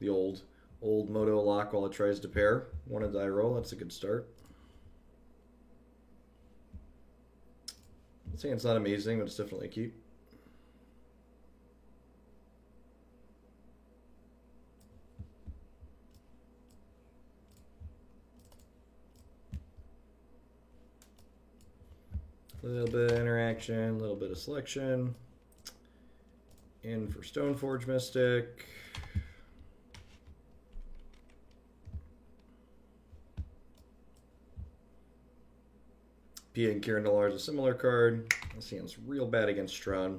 The old Moto lock while it tries to pair. One a die roll. That's a good start. I'm saying it's not amazing, but it's definitely a keep. A little bit of interaction, a little bit of selection. In for Stoneforge Mystic. Pia and Kieran Delar is a similar card. This hand's real bad against Strahd.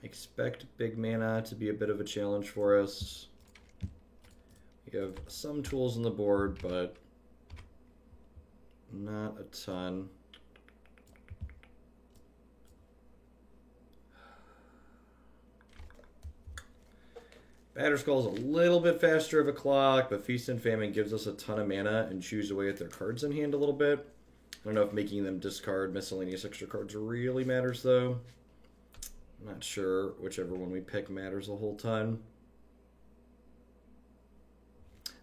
Expect big mana to be a bit of a challenge for us. We have some tools on the board, but not a ton. Batterskull is a little bit faster of a clock, but Feast and Famine gives us a ton of mana and chews away at their cards in hand a little bit. I don't know if making them discard miscellaneous extra cards really matters, though. I'm not sure whichever one we pick matters a whole ton.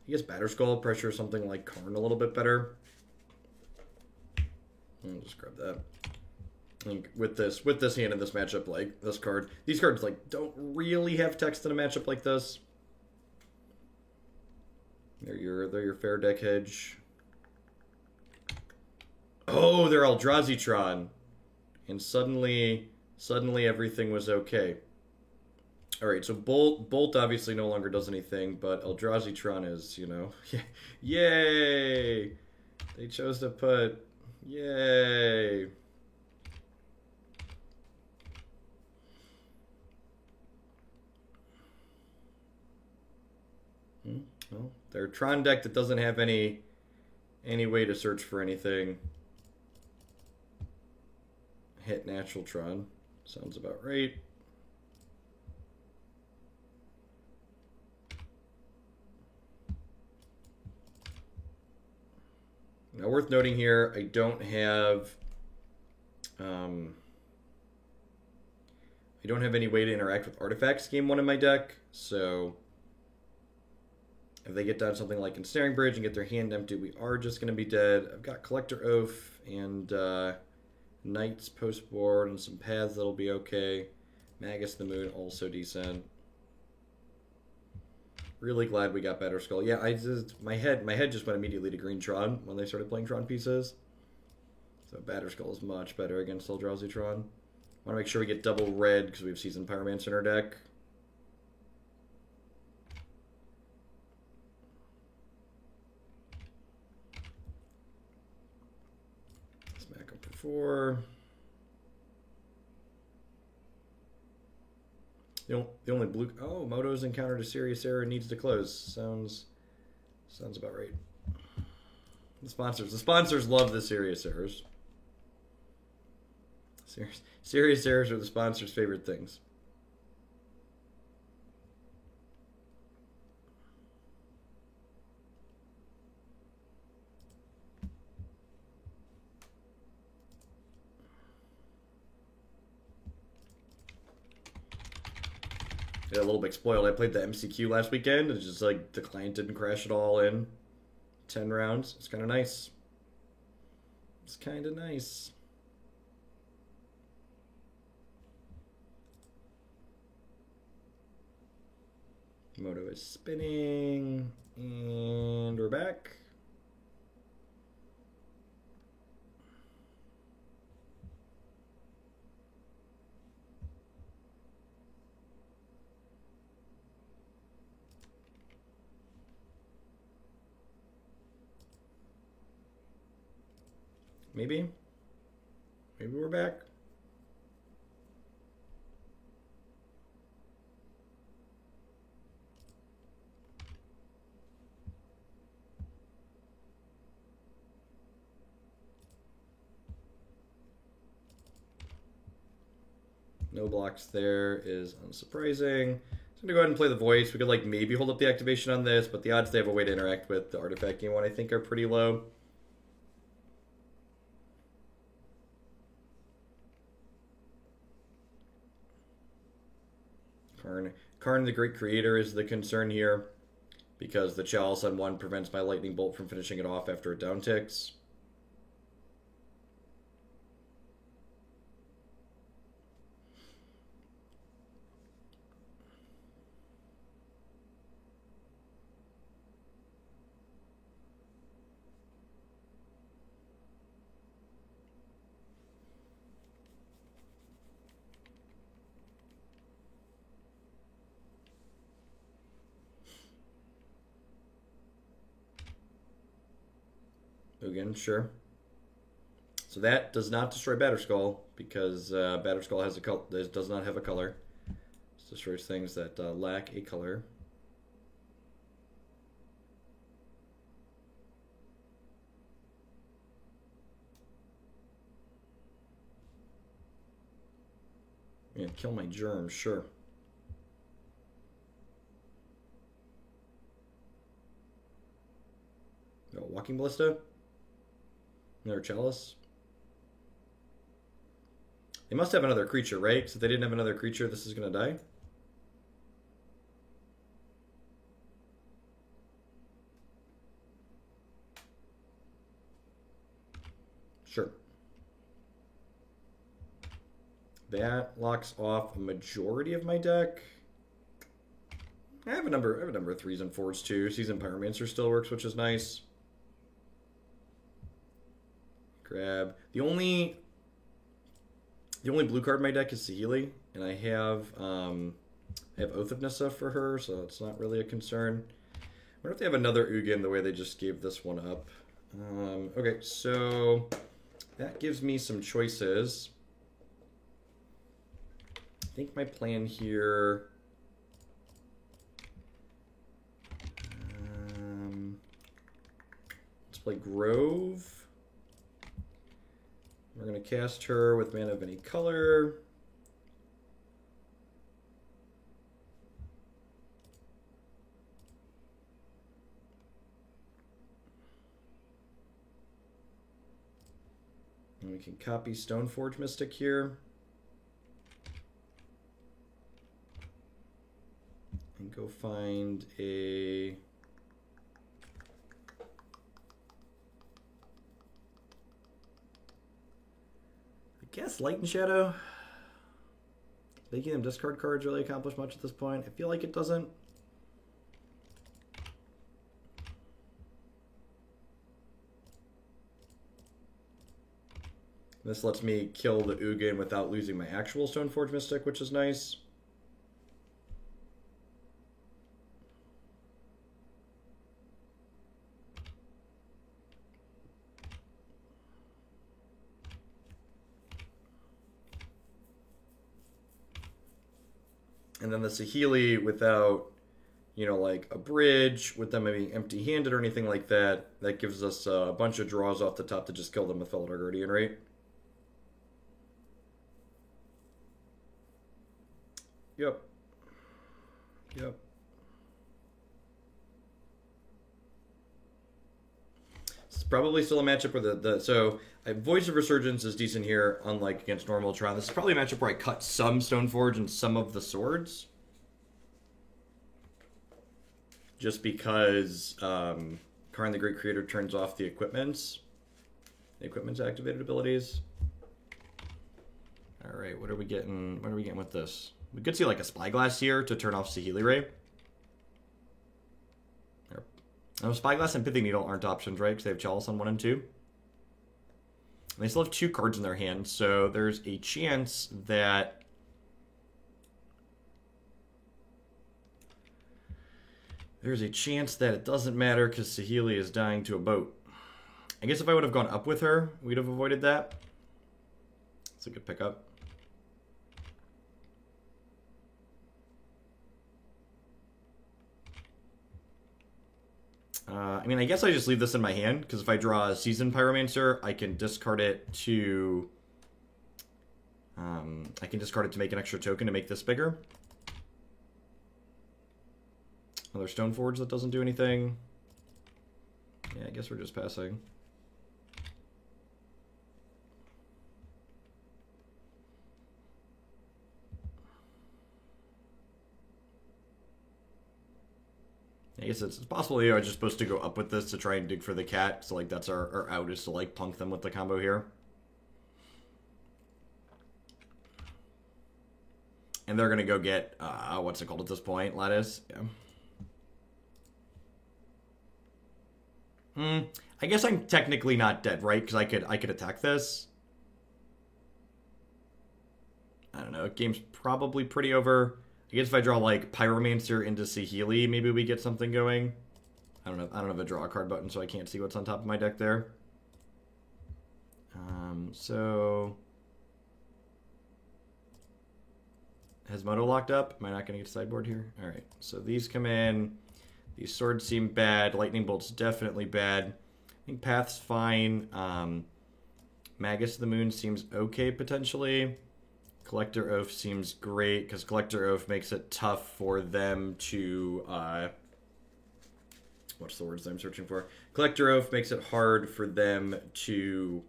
I guess Batterskull pressure something like Karn a little bit better. I'll just grab that. I think with this hand in this matchup, like this card, these cards like don't really have text in a matchup like this. They're your fair deck hedge. Oh, they're Eldrazi-tron, and suddenly everything was okay. All right, so Bolt obviously no longer does anything, but Eldrazi-tron is, you know, yay! They chose to put yay. Well, their Tron deck that doesn't have any way to search for anything. Hit natural Tron. Sounds about right. Now, worth noting here, I don't have any way to interact with artifacts game one in my deck, so if they get down something like Ensnaring Bridge and get their hand empty, we are just going to be dead. I've got Collector Oath and Knights post board and some paths that'll be okay. Magus the Moon also decent. Really glad we got Batterskull. Yeah, my head just went immediately to Green Tron when they started playing Tron pieces. So Batterskull is much better against Eldrazi Tron. Want to make sure we get double red because we have Seasoned Pyromancer in our deck. Smack up for 4. The only blue... Oh, Moto's encountered a serious error and needs to close. Sounds about right. The sponsors love the serious errors. Serious errors are the sponsors' favorite things. A little bit spoiled. I played the MCQ last weekend, and it's just like the client didn't crash at all in 10 rounds. It's kind of nice. It's kind of nice. Moto is spinning, and we're back. Maybe we're back. No blocks there is unsurprising. I'm gonna go ahead and play the voice. We could like maybe hold up the activation on this, but the odds they have a way to interact with the artifact game one I think are pretty low. Karn the Great Creator is the concern here, because the Chalice on 1 prevents my Lightning Bolt from finishing it off after it down ticks. Again, sure. So that does not destroy Batterskull, because Batterskull has does not have a color. It destroys things that lack a color. Yeah, kill my germ, sure. Oh, Walking Ballista? Another Chalice? They must have another creature, right? Because if they didn't have another creature, this is going to die. Sure. That locks off a majority of my deck. I have a number of 3s and 4s too. Seasoned Pyromancer still works, which is nice. Grab. The only blue card in my deck is Saheeli, and I have Oath of Nissa for her, so it's not really a concern. I wonder if they have another Ugin the way they just gave this one up. Okay, so that gives me some choices. I think my plan here... let's play Grove. We're going to cast her with mana of any color. And we can copy Stoneforge Mystic here. And go find a... I guess Light and Shadow. Making them discard cards really accomplish much at this point? I feel like it doesn't. This lets me kill the Ugin without losing my actual Stoneforge Mystic, which is nice. And then the Saheeli without, you know, like a bridge, with them being empty-handed or anything like that, that gives us a bunch of draws off the top to just kill them with Felidar Guardian, right? Yep. Yep. It's probably still a matchup where so Voice of Resurgence is decent here, unlike against normal Tron. This is probably a matchup where I cut some Stoneforge and some of the swords. Just because Karn the Great Creator turns off the equipment's activated abilities. Alright, what are we getting with this? We could see like a Spyglass here to turn off Saheeli Ray. Spyglass and Pithing Needle aren't options, right? Because they have Chalice on 1 and 2. And they still have 2 cards in their hand, so there's a chance that... it doesn't matter because Saheeli is dying to a boat. I guess if I would have gone up with her, we'd have avoided that. It's a good pickup. I mean, I guess I just leave this in my hand, because if I draw a Seasoned Pyromancer, I can discard it to... make an extra token to make this bigger. Another Stoneforge that doesn't do anything. Yeah, I guess we're just passing. I guess it's possible here. I'm just supposed to go up with this to try and dig for the cat. So, like, that's our out is to, like, punk them with the combo here. And they're going to go get, what's it called at this point? Lattice? Yeah. I guess I'm technically not dead, right? Because I could attack this. I don't know. Game's probably pretty over. I guess if I draw, like, Pyromancer into Saheeli, maybe we get something going. I don't have a draw card button, so I can't see what's on top of my deck there. So... Has Moto locked up? Am I not going to get sideboard here? Alright, so these come in. These swords seem bad. Lightning Bolt's definitely bad. I think Path's fine. Magus of the Moon seems okay, potentially. Collector Oath seems great, because Collector Oath makes it tough for them to... what's the words I'm searching for? Collector Oath makes it hard for them to...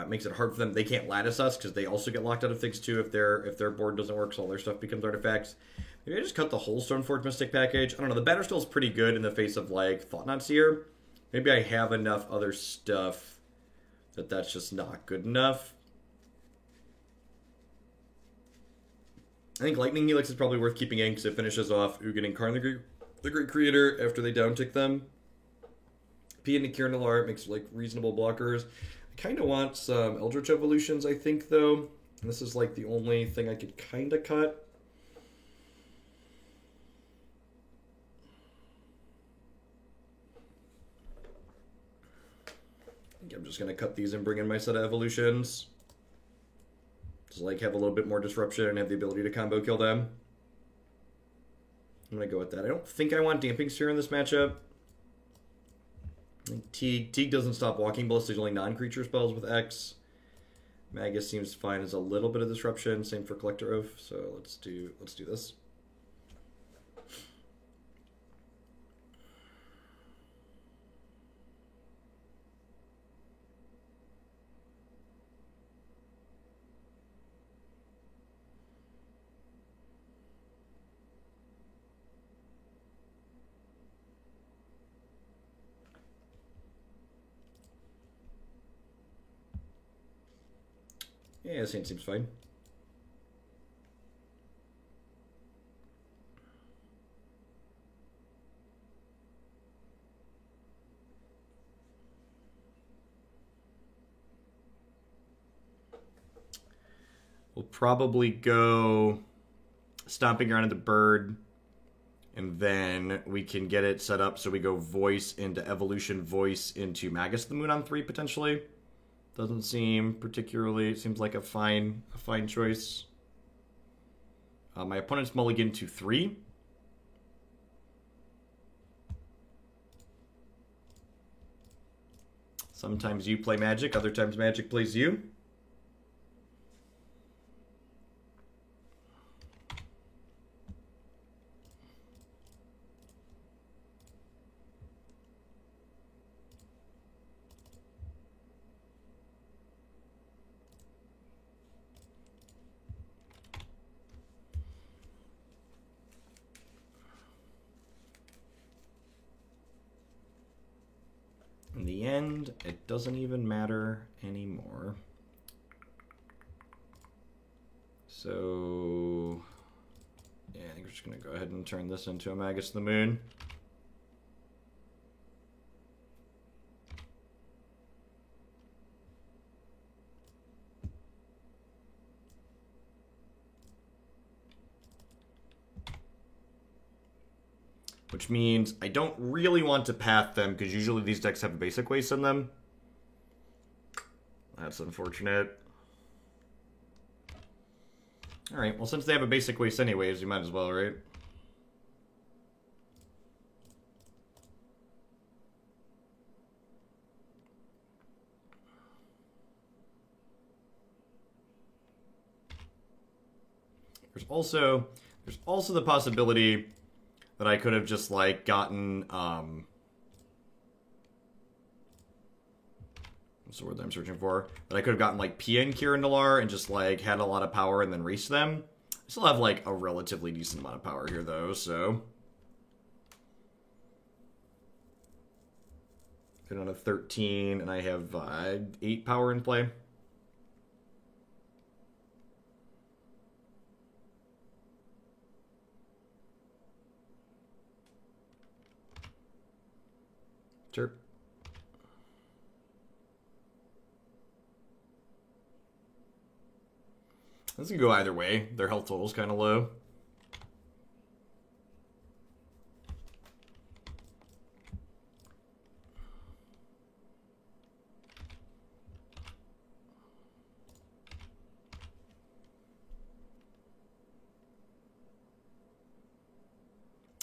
makes it hard for them. They can't lattice us because they also get locked out of things too if their board doesn't work, so all their stuff becomes artifacts. Maybe I just cut the whole Stoneforge Mystic package. I don't know. The Battersteel is pretty good in the face of like Thought-Knot Seer. Maybe I have enough other stuff that's just not good enough. I think Lightning Helix is probably worth keeping in because it finishes off Ugin and Karn the Great Creator after they downtick them. Pia and Nikir Nalar makes like reasonable blockers. I kind of want some Eldritch Evolutions, I think, though. And this is, like, the only thing I could kind of cut. I think I'm just going to cut these and bring in my set of Evolutions. Just, like, have a little bit more disruption and have the ability to combo kill them. I'm going to go with that. I don't think I want Damping Sphere in this matchup. Teague doesn't stop Walking Ballista. There's only non-creature spells with X. Magus seems fine as a little bit of disruption. Same for Collector Oath. So let's do this. Yeah, this hand seems fine. We'll probably go Stomping Ground into Bird, and then we can get it set up so we go Voice into Evolution, Voice into Magus of the Moon on 3, potentially. Doesn't seem particularly... It seems like a fine choice. My opponent's mulligan to 3. Sometimes you play Magic, other times Magic plays you. In the end, it doesn't even matter anymore. So, yeah, I think we're just going to go ahead and turn this into a Magus of the Moon. Which means I don't really want to path them, because usually these decks have a basic waste in them. That's unfortunate. Alright, well since they have a basic waste anyways, you might as well, right? There's also the possibility that I could have just like gotten what's the word that I'm searching for? That I could have gotten like PN Kieran Nalaar and just like had a lot of power and then reached them. I still have like a relatively decent amount of power here though, so get on a 13 and I have 8 power in play. Sure. This can go either way. Their health total's kind of low.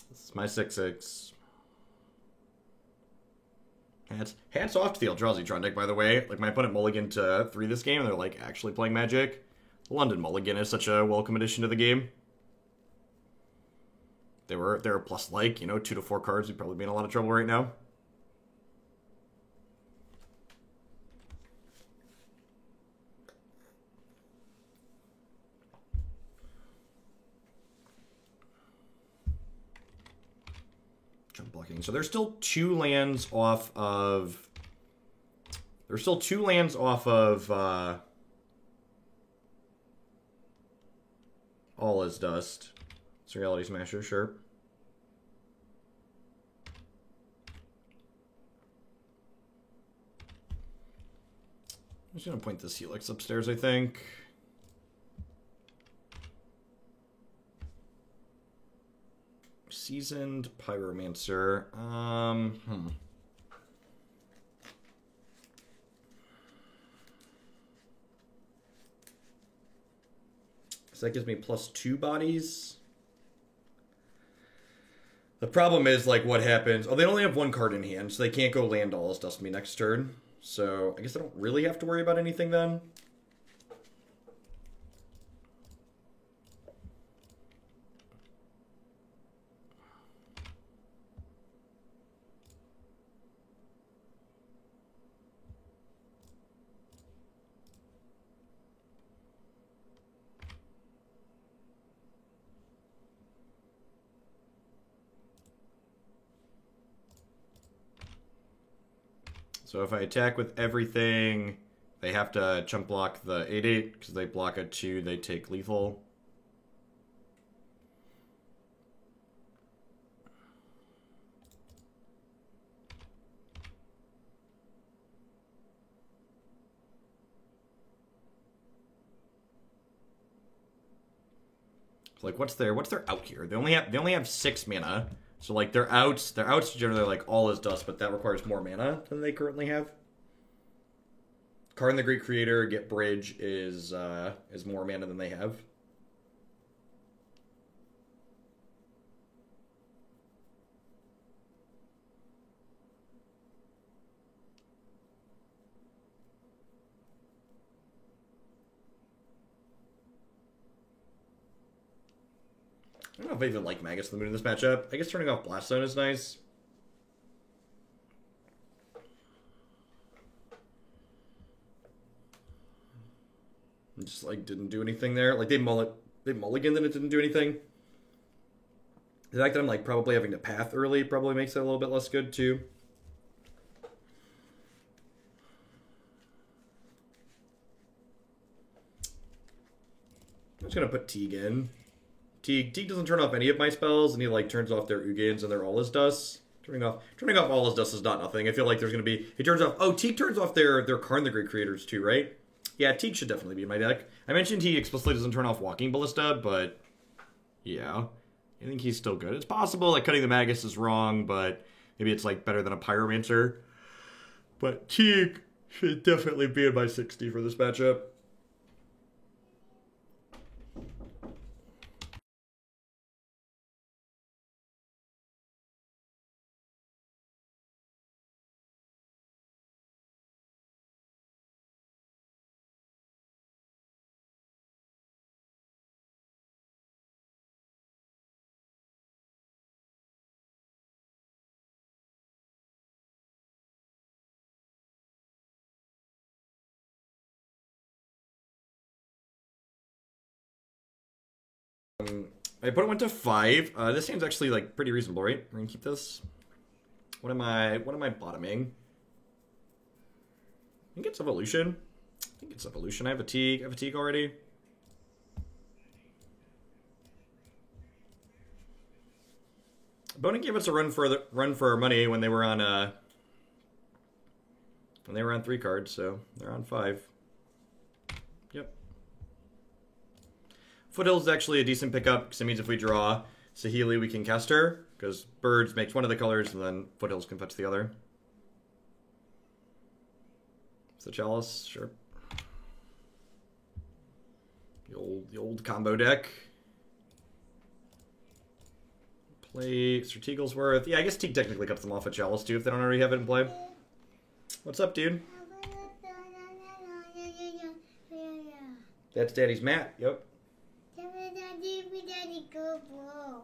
This is my 6/6. Hats off to the Eldrazi Tron deck, by the way. Like, my opponent mulliganed to 3 this game, and they're, like, actually playing Magic. The London Mulligan is such a welcome addition to the game. They were plus, like, 2 to 4 cards. We'd probably be in a lot of trouble right now. Jump blocking. So there's still 2 lands off of... There's still 2 lands off of... All is Dust. It's Reality Smasher, sure. I'm just going to point this Helix upstairs, I think. Seasoned Pyromancer. So that gives me +2 bodies. The problem is, like, what happens... Oh, they only have 1 card in hand, so they can't go land All is Dust me next turn. So I guess I don't really have to worry about anything then. So if I attack with everything, they have to chump block the 8/8, because they block a 2, they take lethal. So like what's their out here? They only have 6 mana. So, like, their outs generally, like, All is Dust, but that requires more mana than they currently have. Karn the Great Creator, get Bridge is more mana than they have. I don't know if I even like Magus of the Moon in this matchup. I guess turning off Blast Zone is nice. Just, like, didn't do anything there. Like, they mulliganed and it didn't do anything. The fact that I'm, like, probably having to path early probably makes it a little bit less good, too. I'm just gonna put Teague in. Teague doesn't turn off any of my spells, and he, like, turns off their Ugins and their All is Dust. Turning off All is Dust is not nothing. I feel like there's gonna be... He turns off... Oh, Teague turns off their Karn the Great Creators, too, right? Yeah, Teague should definitely be in my deck. I mentioned he explicitly doesn't turn off Walking Ballista, but... Yeah. I think he's still good. It's possible that cutting the Magus is wrong, but maybe it's, like, better than a Pyromancer. But Teague should definitely be in my 60 for this matchup. My opponent went to 5. This seems actually like pretty reasonable, right? We're gonna keep this. What am I bottoming? I think it's Evolution. I have a Teague. I have a Teague already. Opponent gave us a run for our money when they were on 3 cards, so they're on 5. Yep. Foothill's actually a decent pickup because it means if we draw Saheeli, we can cast her, because Birds makes one of the colors, and then Foothills can fetch the other. So Chalice, sure. The old combo deck. Play Sir Teaglesworth. Yeah, I guess Teague technically cuts them off at Chalice too if they don't already have it in play. What's up, dude? That's Daddy's Matt. Yep. Daddy, go, bro.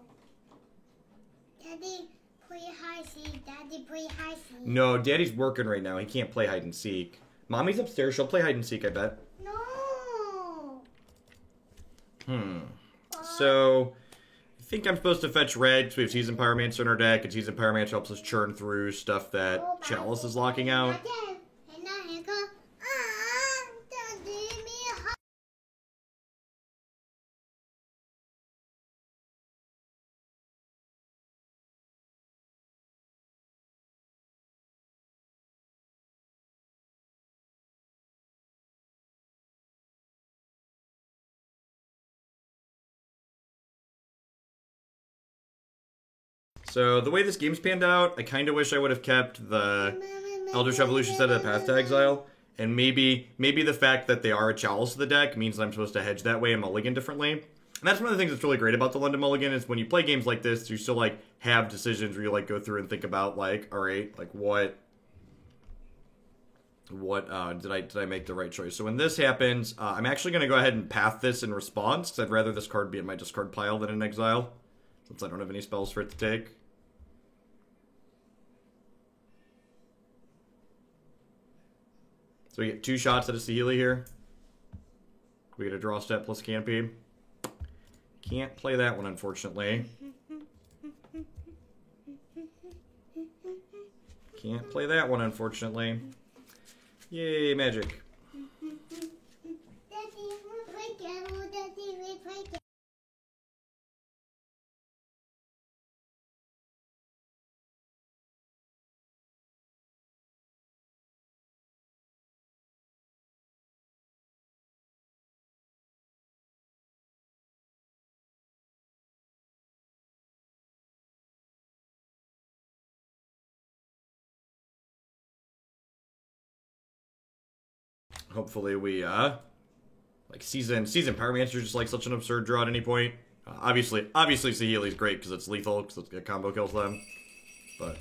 Daddy, play hide seek. Daddy, play hide seek. No, Daddy's working right now. He can't play hide and seek. Mommy's upstairs. She'll play hide and seek, I bet. No. So, I think I'm supposed to fetch red because we have Seasoned Pyromancer in our deck, and Seasoned Pyromancer helps us churn through stuff that Chalice is locking out. So the way this game's panned out, I kind of wish I would have kept the Eldritch Revolution set of the Path to Exile, and maybe the fact that they are a Chalice of the deck means that I'm supposed to hedge that way and mulligan differently. And that's one of the things that's really great about the London Mulligan is when you play games like this, you still like have decisions where you like go through and think about like, all right, like what did I make the right choice? So when this happens, I'm actually going to go ahead and path this in response because I'd rather this card be in my discard pile than in exile, since I don't have any spells for it to take. So we get 2 shots at a Saheeli here. We get a draw step plus Canopy. Can't play that one, unfortunately. Can't play that one, unfortunately. Yay, magic. Hopefully we, like, Season Pyromancer is just, like, such an absurd draw at any point. Obviously Saheeli's great because it's lethal, because it combo kills them. But...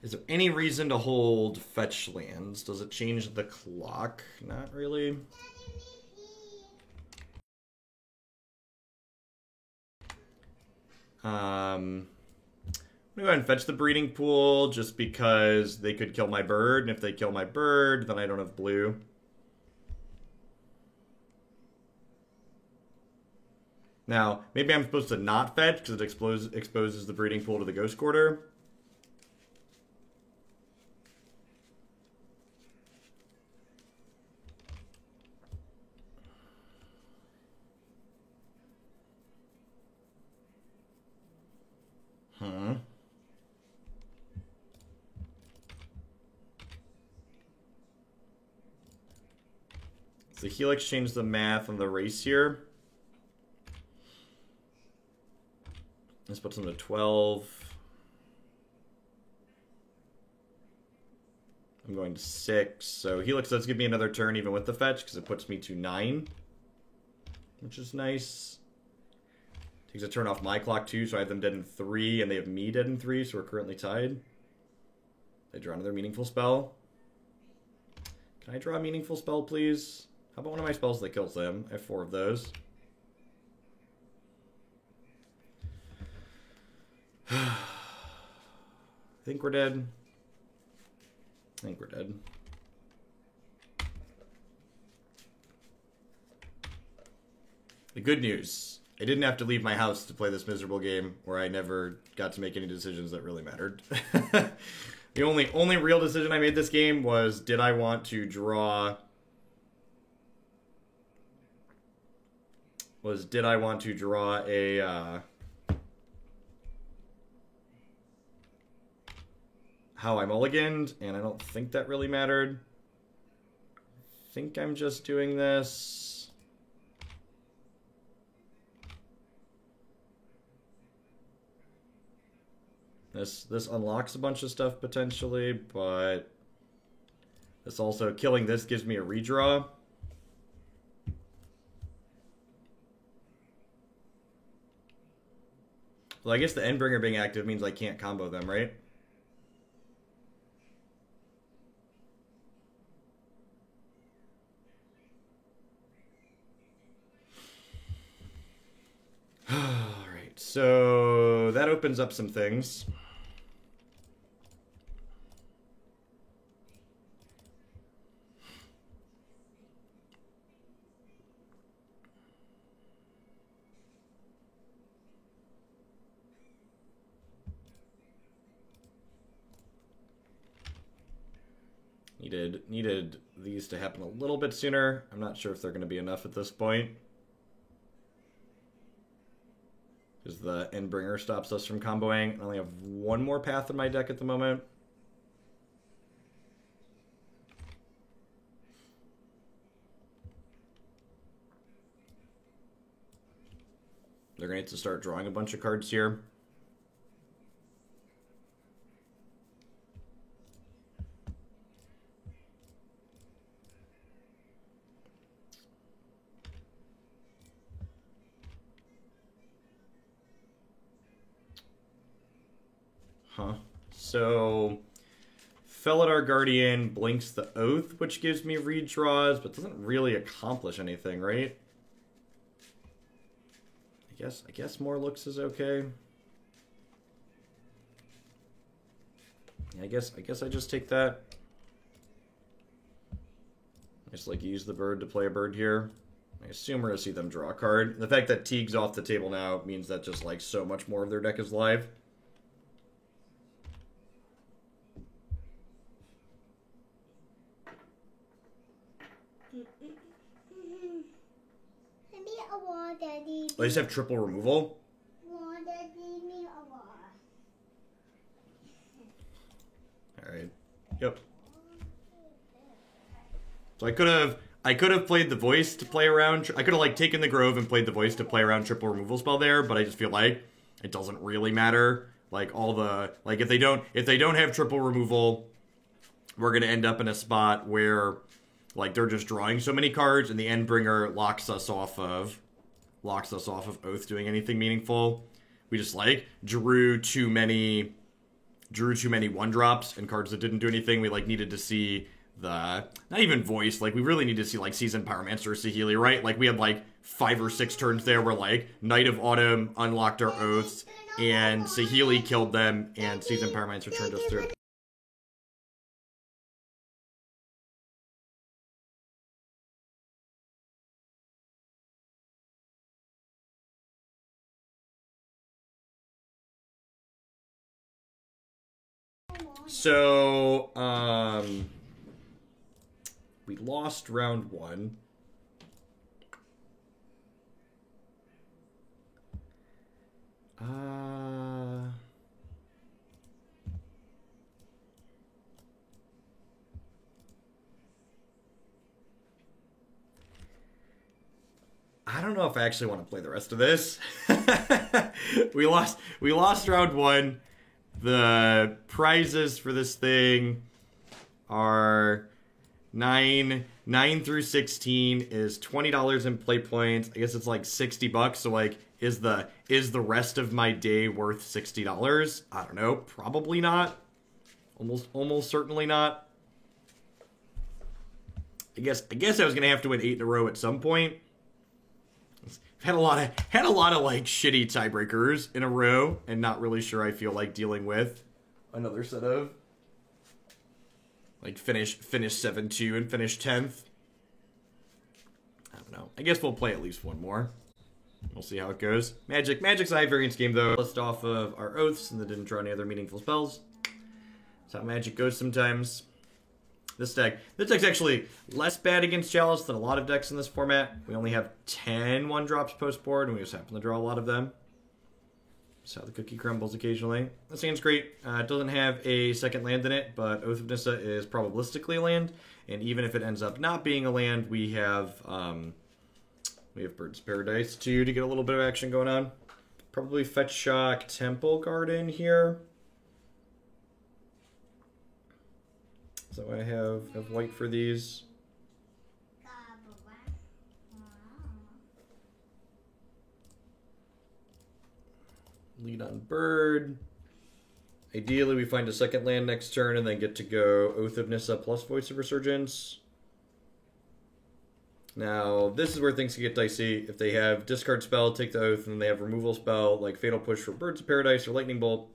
Is there any reason to hold fetch lands? Does it change the clock? Not really. I'm gonna go ahead and fetch the breeding pool just because they could kill my bird, and if they kill my bird, then I don't have blue. Now, maybe I'm supposed to not fetch because it exposes the breeding pool to the Ghost Quarter. So Helix changed the math on the race here. This puts them to 12. I'm going to 6. So Helix does give me another turn even with the fetch because it puts me to 9, which is nice. Takes a turn off my clock too, so I have them dead in 3, and they have me dead in 3, so we're currently tied. They draw another meaningful spell. Can I draw a meaningful spell, please? How about one of my spells that kills them? I have 4 of those. I think we're dead. I think we're dead. The good news, I didn't have to leave my house to play this miserable game where I never got to make any decisions that really mattered. The only real decision I made this game was, did I want to draw... did I want to draw a... how I mulliganed, and I don't think that really mattered. I think I'm just doing this. This unlocks a bunch of stuff potentially, but this also, killing this gives me a redraw. Well, I guess the Endbringer being active means I can't combo them, right? Alright, so that opens up some things. Needed these to happen a little bit sooner. I'm not sure if they're going to be enough at this point. Because the Endbringer stops us from comboing. I only have one more path in my deck at the moment. They're going to have to start drawing a bunch of cards here. Huh. So, Felidar Guardian blinks the Oath, which gives me redraws, but doesn't really accomplish anything, right? I guess more looks is okay. I guess I just take that. Just like use the bird to play a bird here. I assume we're gonna see them draw a card. The fact that Teague's off the table now means that just like so much more of their deck is live. They just have triple removal. Alright. Yep. So I could have played the voice to play around. I could have like taken the Grove and played the voice to play around triple removal spell there, but I just feel like it doesn't really matter. Like all the if they don't have triple removal, we're gonna end up in a spot where like they're just drawing so many cards and the Endbringer locks us off of Oath doing anything meaningful. We just like drew too many 1-drops and cards that didn't do anything. We like needed to see the, not even voice, like we really need to see like Seasoned Pyromancer or Saheeli, right? Like we had like 5 or 6 turns there where like Knight of Autumn unlocked our Oaths and Saheeli killed them and Seasoned Pyromancer turned us through. So, we lost round 1. I don't know if I actually want to play the rest of this. We lost round 1. The prizes for this thing are 9 through 16 is $20 in play points. I guess it's like $60. So like, is the rest of my day worth $60? I don't know. Probably not. Almost certainly not. I guess I was gonna have to win 8 in a row at some point. Had a lot of like shitty tiebreakers in a row, and not really sure I feel like dealing with another set of like finish 7-2 and finish 10th. I don't know. I guess we'll play at least one more. We'll see how it goes. Magic's a high variance game though. List off of our oaths and then didn't draw any other meaningful spells. That's how Magic goes sometimes. This deck's actually less bad against Chalice than a lot of decks in this format. We only have 10 1-drops post-board, and we just happen to draw a lot of them. That's how the cookie crumbles occasionally. This hand's great. It doesn't have a second land in it, but Oath of Nissa is probabilistically a land, and even if it ends up not being a land, we have Birds of Paradise too to get a little bit of action going on. Probably Fetch Shock Temple Garden here. So I have white for these. Lead on bird. Ideally, we find a second land next turn and then get to go Oath of Nissa plus Voice of Resurgence. Now, this is where things can get dicey. If they have discard spell, take the Oath, and they have removal spell like Fatal Push for Birds of Paradise or Lightning Bolt,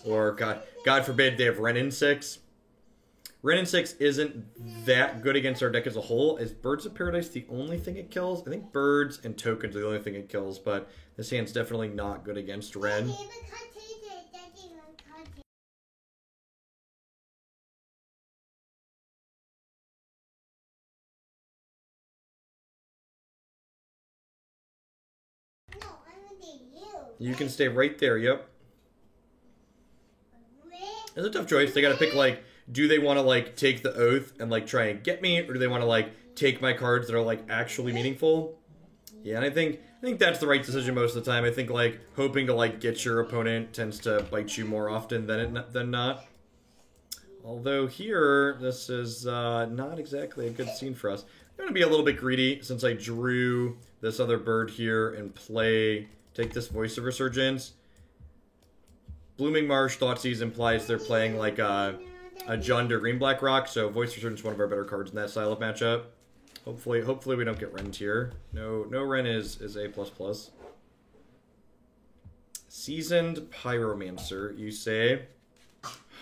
or God forbid they have Wrenn and 6. Wrenn and 6 isn't that good against our deck as a whole. Is Birds of Paradise the only thing it kills? I think birds and tokens are the only thing it kills, but this hand's definitely not good against Wrenn. You can stay right there, yep. It's a tough choice. They gotta pick, like, do they want to, like, take the Oath and, like, try and get me? Or do they want to, like, take my cards that are, like, actually meaningful? Yeah, and I think that's the right decision most of the time. I think, like, hoping to, like, get your opponent tends to bite you more often than not. Although here, this is not exactly a good scene for us. I'm going to be a little bit greedy since I drew this other bird here and take this Voice of Resurgence. Blooming Marsh, Thoughtseize implies they're playing, like, a Jund or Green Black Rock, so Voice of Resurgence is one of our better cards in that style of matchup. Hopefully we don't get Wrenn here. No Wrenn is A++. Seasoned Pyromancer, you say?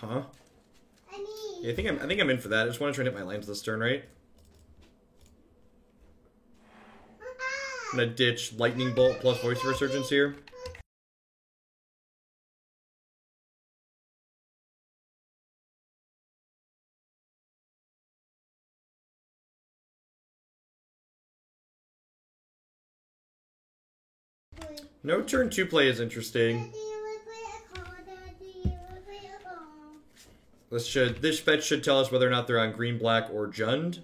Huh? Yeah, I think I'm in for that. I just want to try and hit my lands this turn, right? I'm gonna ditch Lightning Bolt plus Voice of Resurgence here. No turn 2 play is interesting. This fetch should tell us whether or not they're on green, black, or Jund.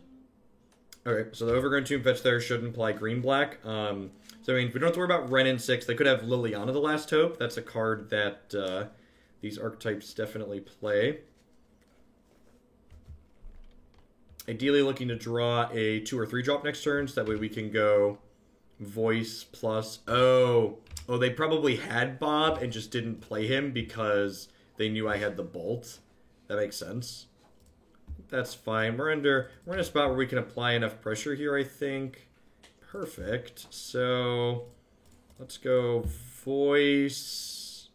Okay, so the Overgrown Tomb fetch there should imply green, black. So I mean, we don't have to worry about Wrenn and 6. They could have Liliana the Last Hope. That's a card that these archetypes definitely play. Ideally looking to draw a 2 or 3 drop next turn, so that way we can go Voice plus... Oh, they probably had Bob and just didn't play him because they knew I had the Bolt. That makes sense. That's fine. We're in a spot where we can apply enough pressure here, I think. Perfect. So let's go Voice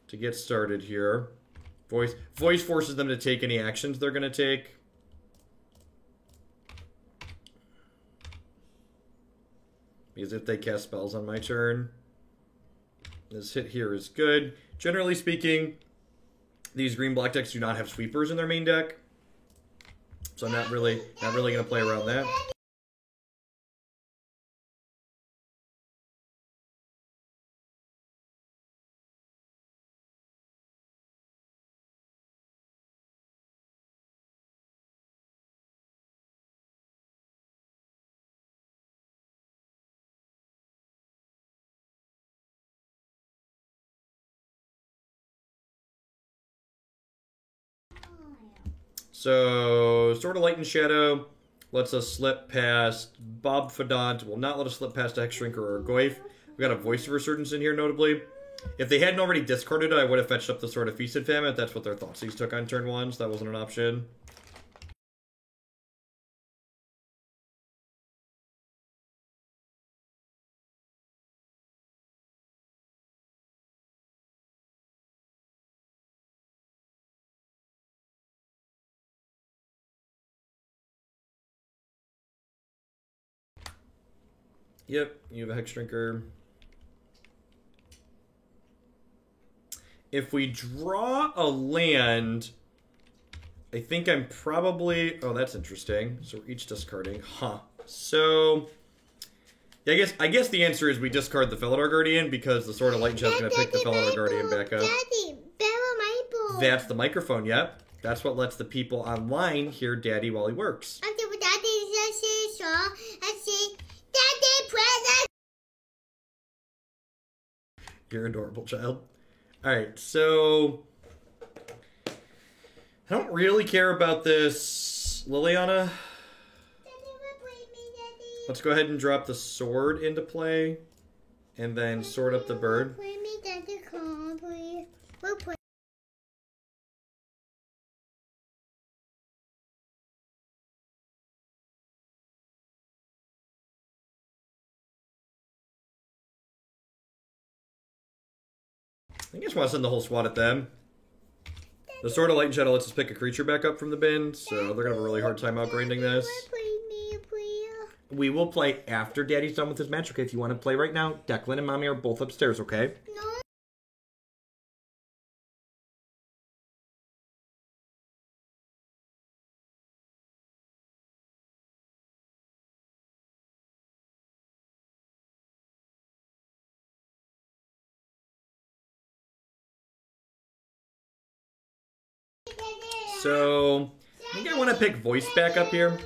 to get started here. Voice forces them to take any actions they're going to take. Because if they cast spells on my turn, this hit here is good. Generally speaking, these green-black decks do not have sweepers in their main deck, so I'm not really going to play around that. So, Sword of Light and Shadow lets us slip past Bob Fadant. Will not let us slip past Hexdrinker or Goyf. We got a Voice of Resurgence in here, notably. If they hadn't already discarded it, I would have fetched up the Sword of Feast and Famine. That's what their Thoughtseize took on turn 1, so that wasn't an option. Yep, you have a Hexdrinker. If we draw a land, I think I'm probably... Oh, that's interesting. So we're each discarding. Huh. So... Yeah, I guess the answer is we discard the Felidar Guardian because the Sword of Light and Shadow is going to pick the Felidar Guardian back up. Daddy, Bella Maple. That's the microphone, yep. That's what lets the people online hear Daddy while he works. You're adorable, child. Alright, so... I don't really care about this, Liliana. Let's go ahead and drop the sword into play. And then sword up the bird. I just want to send the whole SWAT at them. The Sword of Light and Shadow lets us pick a creature back up from the bin, so they're going to have a really hard time outgrinding this. We will play after Daddy's done with his match, okay? If you want to play right now, Declan and Mommy are both upstairs, okay? No. So, I think I want to pick Voice back up here.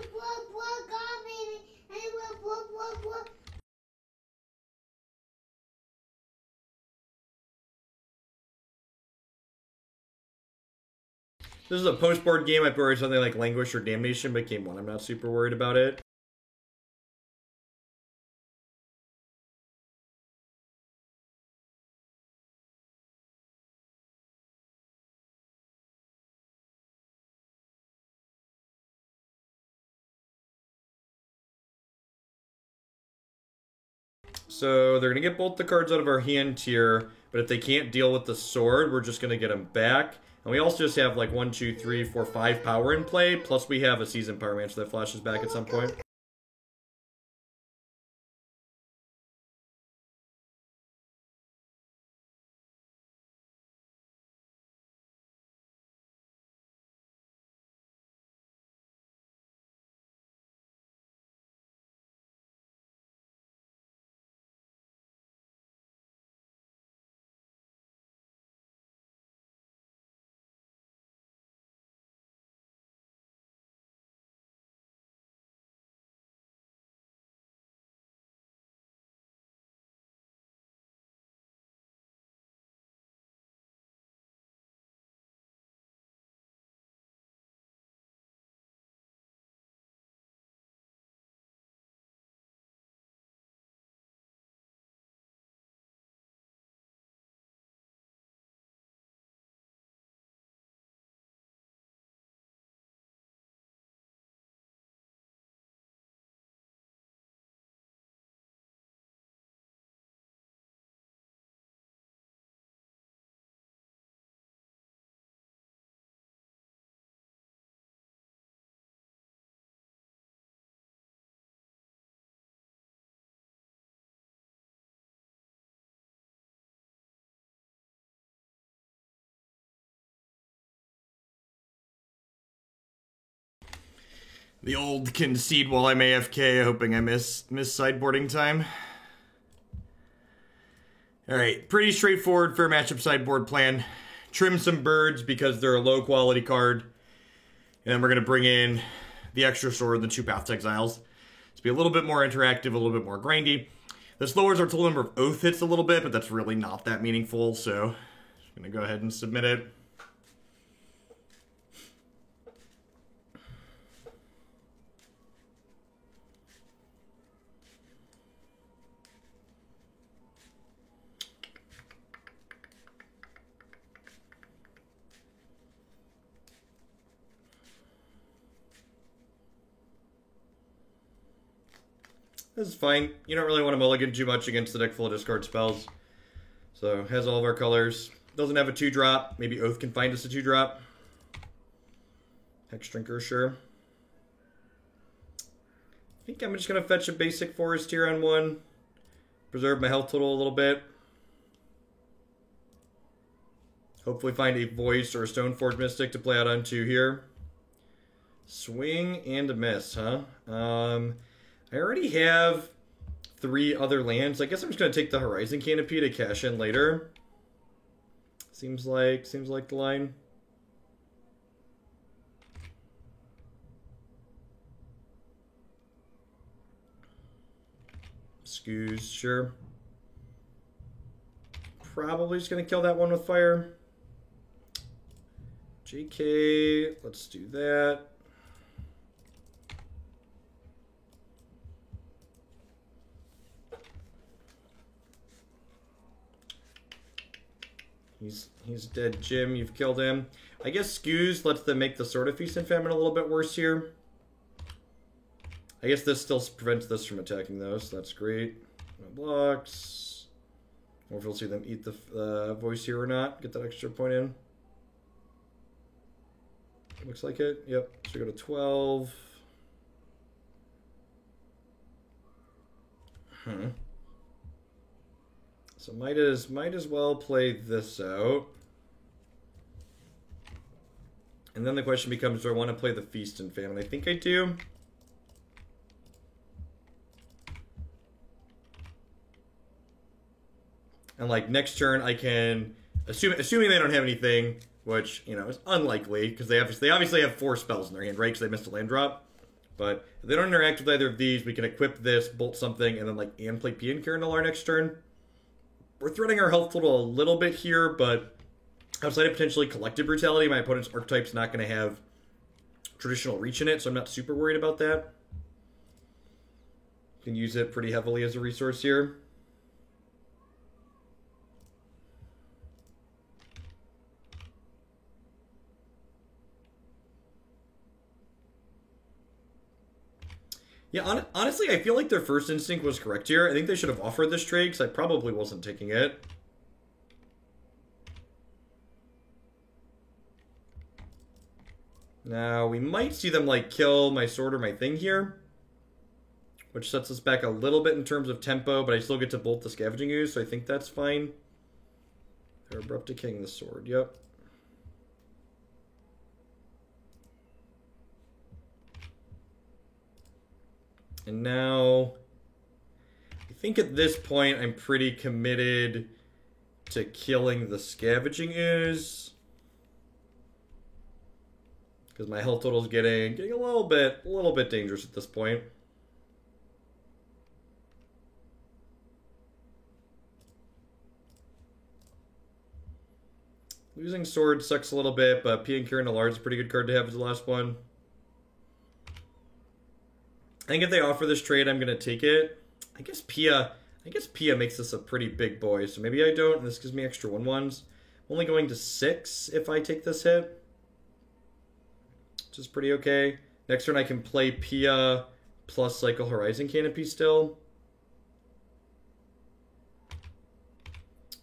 This is a post-board game. I'd worry something like Languish or Damnation, but game 1, I'm not super worried about it. So they're going to get both the cards out of our hand tier, but if they can't deal with the sword, we're just going to get them back. And we also just have like 1, 2, 3, 4, 5 power in play, plus we have a Season Power Mancer that flashes back at some point. The old concede while I'm AFK, hoping I miss sideboarding time. Alright, pretty straightforward fair matchup sideboard plan. Trim some birds because they're a low quality card. And then we're going to bring in the extra sword, the 2 Path to Exiles. To be a little bit more interactive, a little bit more grindy. This lowers our total number of oath hits a little bit, but that's really not that meaningful, so I'm going to go ahead and submit it. This is fine. You don't really want to mulligan too much against the deck full of discard spells. So, has all of our colors. Doesn't have a 2-drop. Maybe Oath can find us a 2-drop. Hex Drinker, sure. I think I'm just going to fetch a basic forest here on 1. Preserve my health total a little bit. Hopefully find a Voice or a Stoneforge Mystic to play out on 2 here. Swing and a miss, huh? I already have 3 other lands. I guess I'm just going to take the Horizon Canopy to cash in later. Seems like the line. Scoos, sure. Probably just going to kill that one with fire. JK, let's do that. He's dead, Jim. You've killed him. I guess Scoos lets them make the Sword of Feast and Famine a little bit worse here. I guess this still prevents this from attacking those, so that's great. No blocks. I wonder if we'll see them eat the Voice here or not. Get that extra point in. Looks like it. Yep. So we go to 12. So might as well play this out. And then the question becomes, do I want to play the Feast and Famine? I think I do. And like next turn I can, assuming they don't have anything, which, you know, is unlikely, because they obviously have 4 spells in their hand, right? Because they missed a land drop. But if they don't interact with either of these, we can equip this, bolt something, and then and play Pia and Kieran next turn. We're threading our health total a little bit here, but outside of potentially Collective Brutality, my opponent's archetype's not going to have traditional reach in it, so I'm not super worried about that. Can use it pretty heavily as a resource here. Yeah, honestly, I feel like their first instinct was correct here. I think they should have offered this trade, because I probably wasn't taking it. Now, we might see them, like, kill my sword or my thing here, which sets us back a little bit in terms of tempo, but I still get to bolt the Scavenging Ooze, so I think that's fine. They're abrupt decaying the sword, yep. And now, I think at this point I'm pretty committed to killing the Scavenging Ooze, because my health total is getting a little bit dangerous at this point. Losing sword sucks a little bit, but Pia and Kieran Allard is a pretty good card to have as the last one. I think if they offer this trade, I'm going to take it. I guess Pia makes this a pretty big boy, so maybe I don't, and this gives me extra 1/1s. I'm only going to 6 if I take this hit, which is pretty okay. Next turn I can play Pia plus Cycle Horizon Canopy still.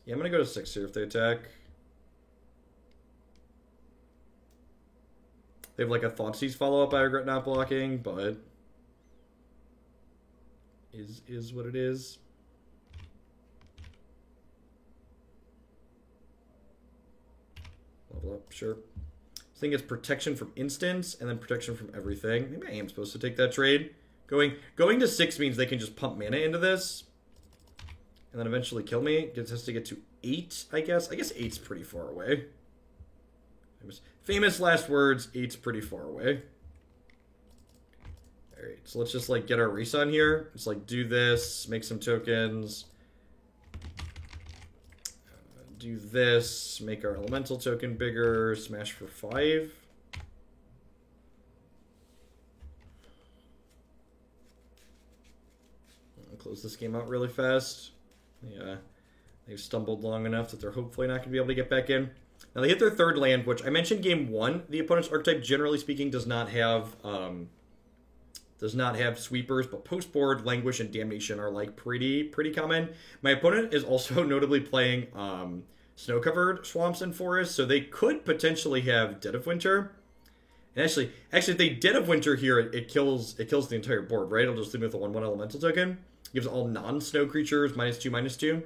Yeah, I'm going to go to 6 here if they attack. They have like a Thoughtseize follow-up I regret not blocking, but is what it is. Level up, sure. I think it's protection from instants and then protection from everything. Maybe I am supposed to take that trade. Going to 6 means they can just pump mana into this and then eventually kill me. It has to get to 8, I guess. I guess 8's pretty far away. Famous last words, 8's pretty far away. Alright, so let's just like get our race on here. Just like do this, make some tokens. Do this, make our elemental token bigger, smash for 5. I'll close this game out really fast. Yeah, they've stumbled long enough that they're hopefully not going to be able to get back in. Now they hit their 3rd land, which I mentioned game 1. The opponent's archetype, generally speaking, does not have does not have sweepers, but post board, Languish, and Damnation are like pretty common. My opponent is also notably playing snow-covered swamps and forests, so they could potentially have Dead of Winter. And actually, if they Dead of Winter here, it kills the entire board, right? It'll just leave me with a 1/1 elemental token. Gives all non-snow creatures -2/-2.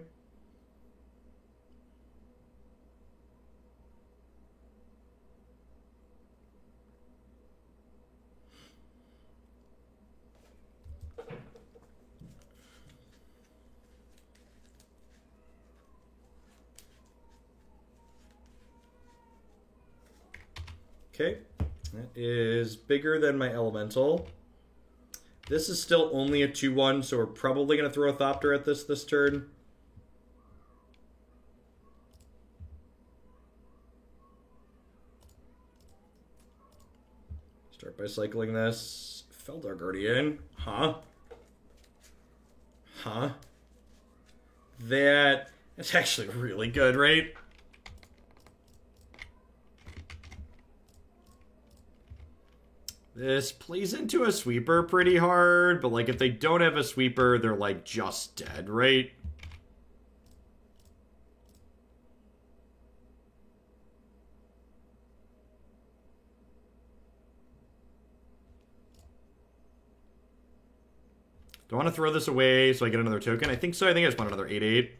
Okay, that is bigger than my elemental. This is still only a 2/1, so we're probably going to throw a Thopter at this turn. Start by cycling this. Feldar Guardian. Huh? That's actually really good, right? This plays into a sweeper pretty hard, but like if they don't have a sweeper, they're like just dead, right? Do I want to throw this away so I get another token? I think so. I think I just want another 8/8.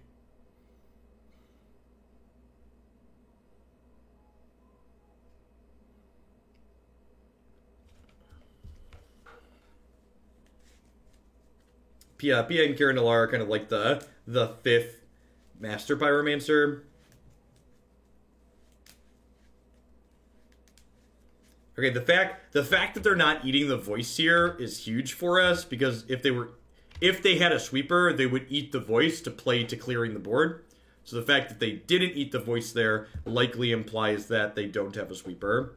Pia and Kieran Nalaar are kind of like the fifth Master Pyromancer. Okay, the fact that they're not eating the voice here is huge for us, because if they had a sweeper, they would eat the voice to play to clearing the board. So the fact that they didn't eat the voice there likely implies that they don't have a sweeper.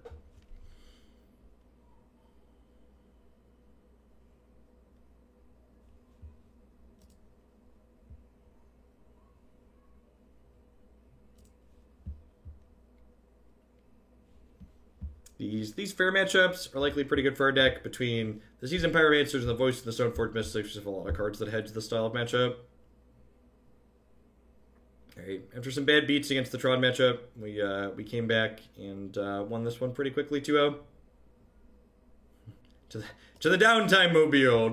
These fair matchups are likely pretty good for our deck between the Seasoned Pyromancers and the Voice of the Stoneforge Mystics. Just have a lot of cards that hedge the style of matchup. Alright, after some bad beats against the Tron matchup, we came back and won this one pretty quickly 2-0. To the downtime mobile.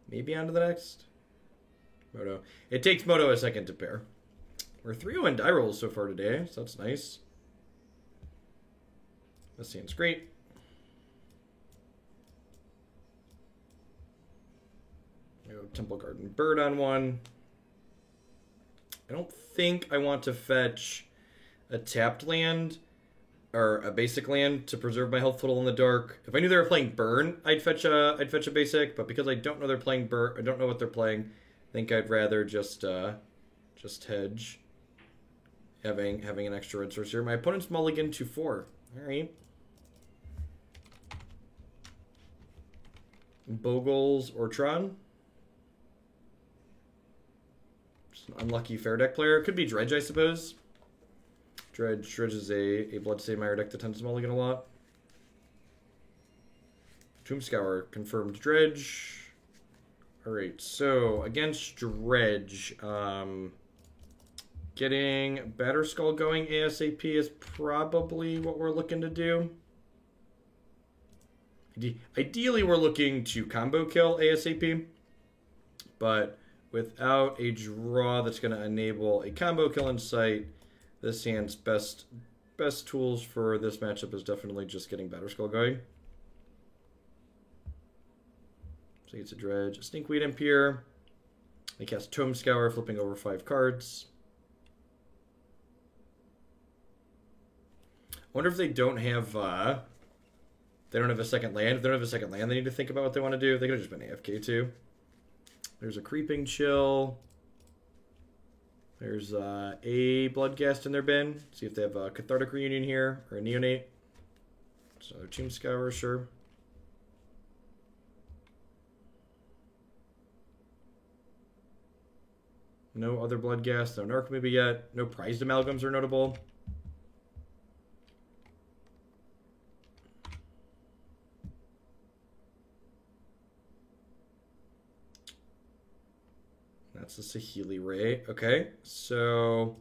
Maybe on to the next. Moto. It takes Moto a second to pair. We're 3-0 in die rolls so far today, so that's nice. This seems great. Temple Garden Bird on one. I don't think I want to fetch a tapped land or a basic land to preserve my health total in the dark. If I knew they were playing Burn, I'd fetch a basic, but because I don't know they're playing Burn, I don't know what they're playing, I think I'd rather just hedge, having an extra red source here. My opponent's mulligan to 4. All right. Bogles or Tron. Just an unlucky fair deck player. Could be Dredge, I suppose. Dredge is a Bloodstained Mire deck that tends to mulligan a lot. Tombscour confirmed Dredge. Alright, so against Dredge, getting Batterskull going ASAP is probably what we're looking to do. Ideally, we're looking to combo kill ASAP, but without a draw that's going to enable a combo kill in sight, this hand's best tools for this matchup is definitely just getting Batterskull going. So he gets a Dredge, a Stinkweed Imp here. They cast Tombscour, flipping over 5 cards. I wonder if they don't have a second land. If they don't have a second land, they need to think about what they want to do. They could have just been AFK too. There's a Creeping Chill. There's a Bloodghast in their bin. See if they have a Cathartic Reunion here or a Neonate. So Tombscour, sure. No other Blood Gas, no Narcomoeba yet. No prized amalgams are notable. That's the Saheeli Ray. Okay, so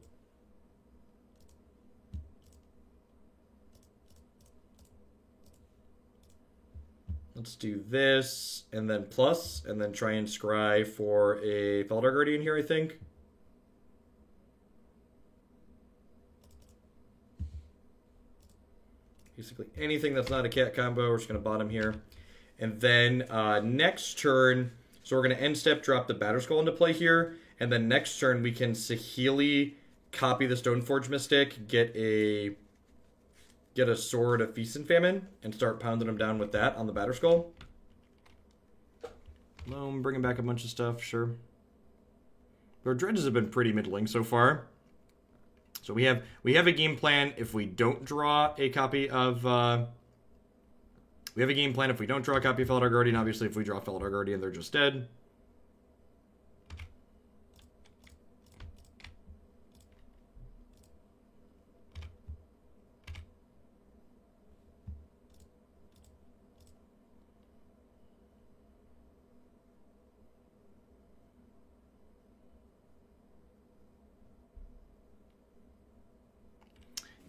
let's do this, and then plus, and then try and scry for a Felidar Guardian here, I think. Basically anything that's not a cat combo, we're just going to bottom here. And then next turn, so we're going to end step, drop the Batterskull into play here, and then next turn we can Saheeli, copy the Stoneforge Mystic, get a Sword of Feast and Famine, and start pounding them down with that on the Batterskull. I'm bringing back a bunch of stuff, sure. Our dredges have been pretty middling so far. So we have a game plan if we don't draw a copy of... we have a game plan if we don't draw a copy of Felidar Guardian. Obviously, if we draw Felidar Guardian, they're just dead.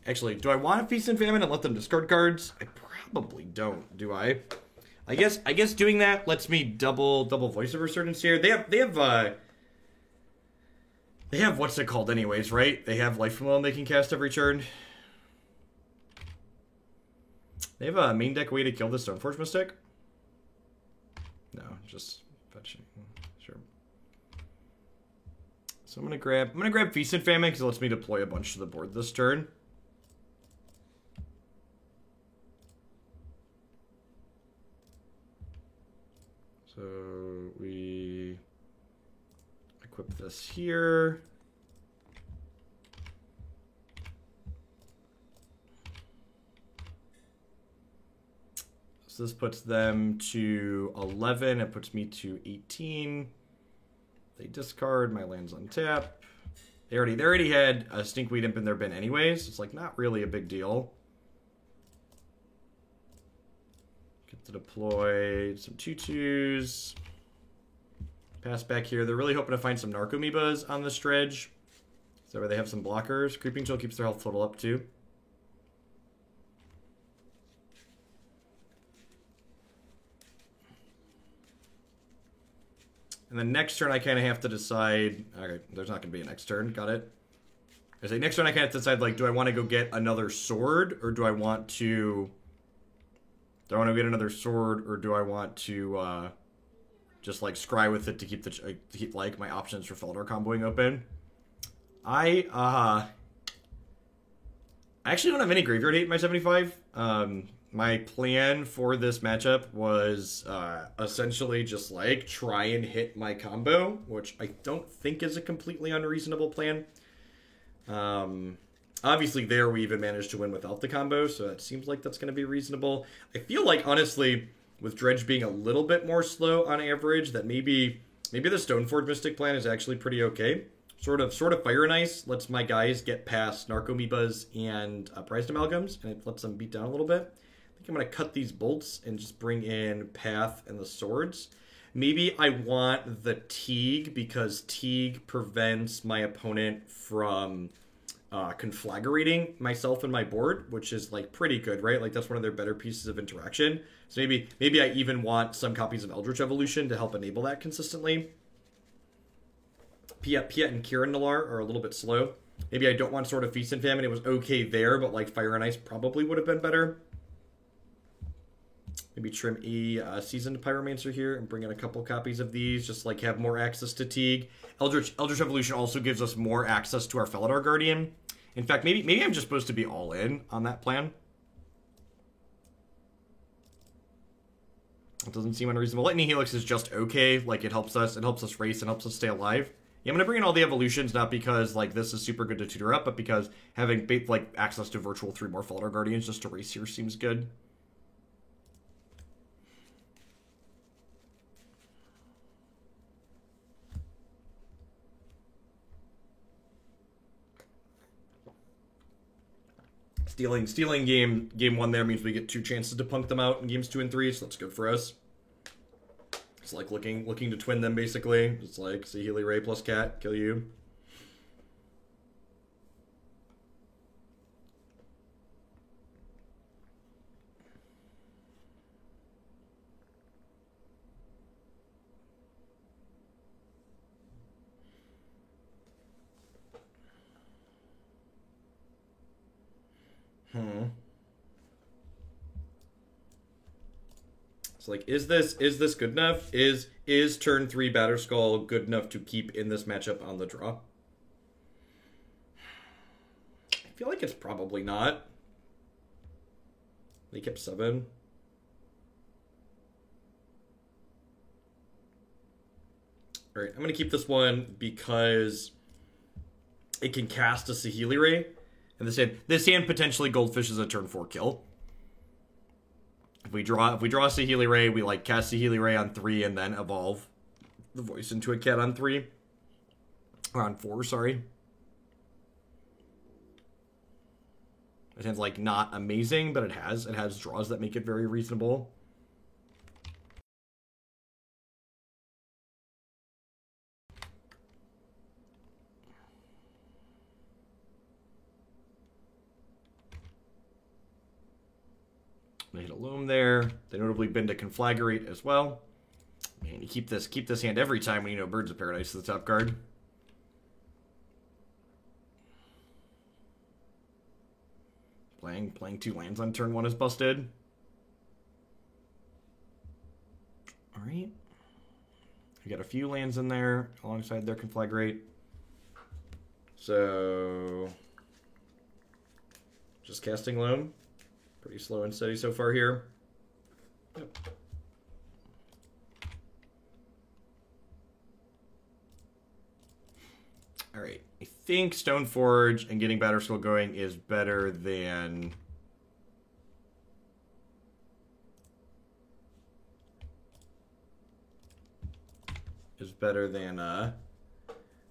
Actually, do I want to Feast and Famine and let them discard cards? I probably don't, do I? I guess doing that lets me double Voice of Resurgence here. They have what's it called anyways, right? They have Life from Loam they can cast every turn. They have a main deck way to kill the Stoneforge Mystic? No, just fetching. Sure. So I'm gonna grab Feast and Famine because it lets me deploy a bunch to the board this turn. So we equip this here. So this puts them to 11. It puts me to 18. They discard. My land's on tap. They already had a Stinkweed Imp in their bin anyways. It's like not really a big deal. Get to deploy some 2/2s. Pass back here. They're really hoping to find some Narcomoebas on this dredge. So where they have some blockers. Creeping Chill keeps their health total up too. And then next turn I kind of have to decide... Okay, there's not going to be a next turn. Got it. I say next turn I kind of have to decide, like, do I want to go get another sword? Or do I want to... Do I want to get another sword? Or do I want to just, like, scry with it to keep like, my options for Felidar comboing open? I actually don't have any graveyard hate in my 75. My plan for this matchup was essentially just like try and hit my combo, which I don't think is a completely unreasonable plan. Obviously there we even managed to win without the combo, so it seems like that's going to be reasonable. I feel like, honestly, with Dredge being a little bit more slow on average, that maybe the Stoneforge Mystic plan is actually pretty okay. Sort of Fire and Ice lets my guys get past Narcomoebas and Prized Amalgams, and it lets them beat down a little bit. I think I'm going to cut these bolts and just bring in Path and the swords. Maybe I want the Teague because Teague prevents my opponent from conflagrating myself and my board, which is like pretty good, right? Like that's one of their better pieces of interaction. So maybe I even want some copies of Eldritch Evolution to help enable that consistently. Piet and Kieran Nalaar are a little bit slow. Maybe I don't want Sword of Feast and Famine. It was okay there, but like Fire and Ice probably would have been better. Maybe trim a Seasoned Pyromancer here and bring in a couple copies of these. Just like have more access to Teague. Eldritch Evolution also gives us more access to our Felidar Guardian. In fact, maybe I'm just supposed to be all in on that plan. It doesn't seem unreasonable. Lightning Helix is just okay. Like it helps us race and helps us stay alive. Yeah, I'm gonna bring in all the evolutions, not because like this is super good to tutor up, but because having like access to virtual 3 more Felidar Guardians just to race here seems good. Stealing game 1 there means we get 2 chances to punk them out in games 2 and 3, so that's good for us. It's like looking to twin them, basically. It's like Saheeli Ray plus Cat, kill you. It's like, is this good enough? Is turn 3 Batterskull good enough to keep in this matchup on the draw? I feel like it's probably not. They kept 7. Alright, I'm going to keep this one because it can cast a Saheeli Ray. And this hand potentially Goldfish is a turn 4 kill. If we draw Saheeli Ray, we like cast Saheeli Ray on 3 and then evolve the voice into a cat on 3. Or on 4, sorry. It hand's like not amazing, but it has draws that make it very reasonable. They hit a Loam there. They notably been to Conflagrate as well. Man, you keep this hand every time when you know Birds of Paradise is the top card. Playing 2 lands on turn 1 is busted. Alright. We got a few lands in there alongside their Conflagrate. So just casting Loam. Pretty slow and steady so far here. Yep. Alright. I think Stoneforge and getting Batterskull going is better than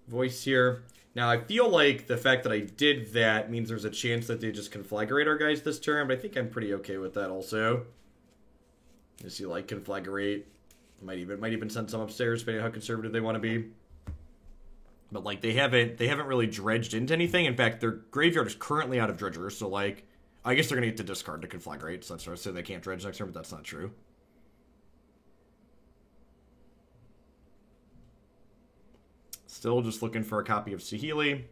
Voice here. Now, I feel like the fact that I did that means there's a chance that they just Conflagrate our guys this turn, but I think I'm pretty okay with that also. You see, like, Conflagrate. Might even send some upstairs, depending on how conservative they want to be. But, like, they haven't really dredged into anything. In fact, their graveyard is currently out of dredger, so, like, I guess they're going to get to discard to Conflagrate, so that's why I say they can't dredge next turn, but that's not true. Still just looking for a copy of Saheeli.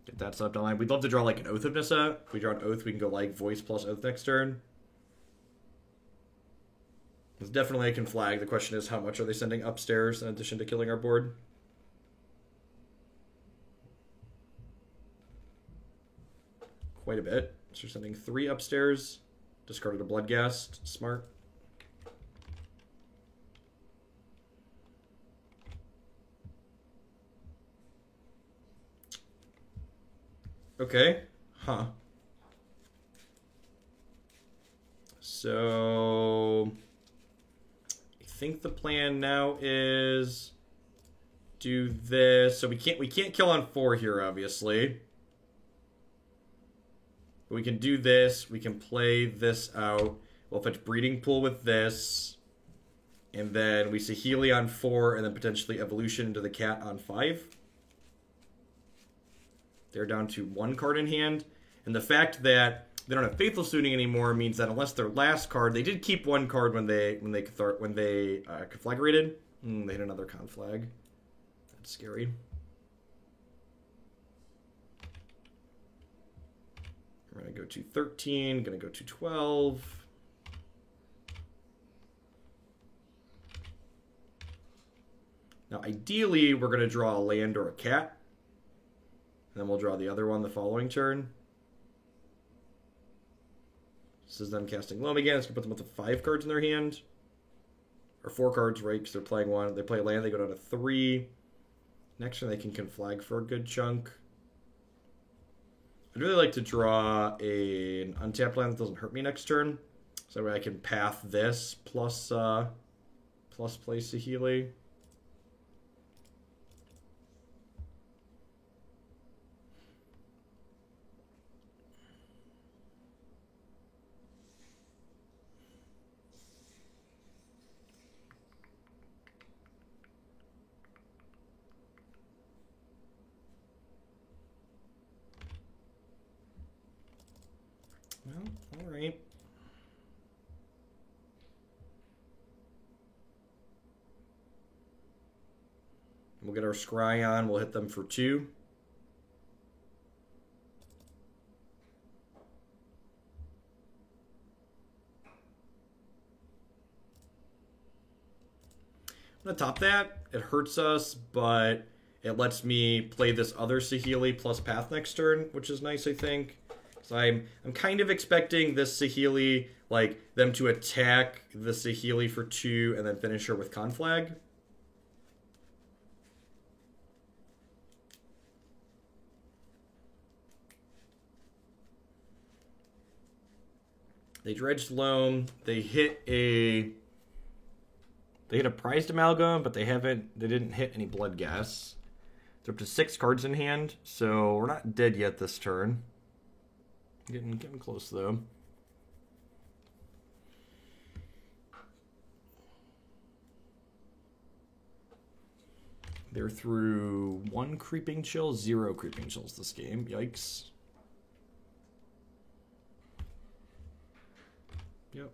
Get that set up line. We'd love to draw like an Oath of Nissa. If we draw an Oath, we can go like Voice plus Oath next turn. It's definitely a Conflag. The question is, how much are they sending upstairs in addition to killing our board? Quite a bit. So you're sending 3 upstairs. Discarded a Bloodghast. Smart. Okay. Huh. So I think the plan now is do this. So we can't kill on 4 here, obviously. But we can do this. We can play this out. We'll fetch Breeding Pool with this. And then we Saheeli on 4, and then potentially Evolution into the cat on 5. They're down to 1 card in hand. And the fact that they don't have Faithful Suiting anymore means that unless their last card, they did keep 1 card when they Conflagrated. They hit another Conflag. That's scary. We're going to go to 13, going to go to 12. Now, ideally, we're going to draw a land or a cat. And then we'll draw the other one the following turn. This is them casting Loam again. It's going to put them up to 5 cards in their hand. Or 4 cards, right? Because they're playing 1. They play a land, they go down to 3. Next turn, they can Conflag for a good chunk. I'd really like to draw an untapped land that doesn't hurt me next turn. So that way I can path this plus play Saheeli. Well, alright. We'll get our scry on. We'll hit them for 2. I'm going to top that. It hurts us, but it lets me play this other Saheeli plus Path next turn, which is nice, I think. So I'm kind of expecting this Saheeli, like, them to attack the Saheeli for 2 and then finish her with Conflag. They dredged Loam. They hit a prized amalgam, but they didn't hit any blood gas. They're up to 6 cards in hand, so we're not dead yet this turn. Getting close though. They're through 1 creeping chill, 0 creeping chills this game. Yikes. Yep.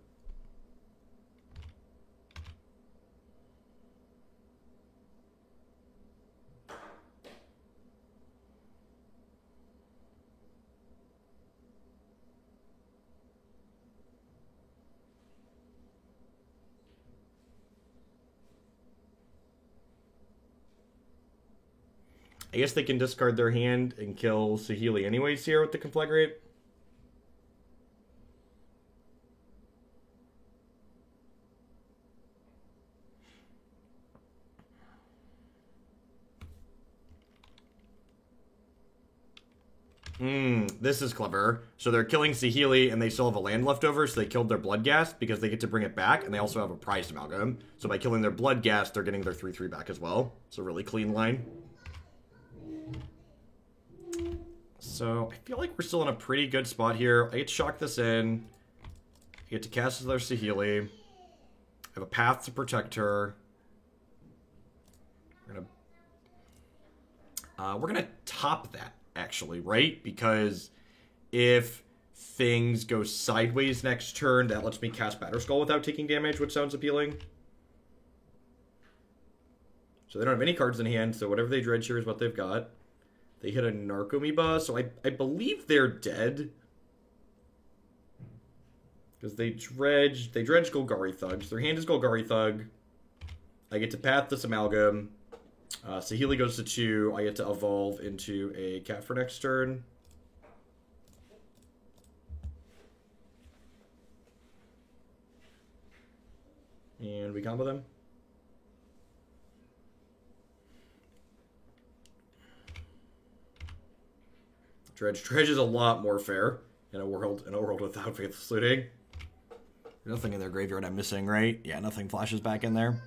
I guess they can discard their hand and kill Saheeli anyways here with the Conflagrate. This is clever. So they're killing Saheeli and they still have a land left over, so they killed their blood gas because they get to bring it back, and they also have a prized amalgam. So by killing their blood gas, they're getting their 3/3 back as well. It's a really clean line. So I feel like we're still in a pretty good spot here. I get to shock this in. I get to cast their Saheeli. I have a path to protect her. We're gonna top that, actually, right? Because if things go sideways next turn, that lets me cast Batterskull without taking damage, which sounds appealing. So they don't have any cards in hand, so whatever they dredge here is what they've got. They hit a Narcomoeba, so I believe they're dead. Because they dredge Golgari Thugs. Their hand is Golgari Thug. I get to path this amalgam. Saheeli goes to 2. I get to evolve into a cat for next turn. And we combo them. Dredge is a lot more fair in a world without Faithless Looting. There's nothing in their graveyard I'm missing, right? Yeah, nothing flashes back in there.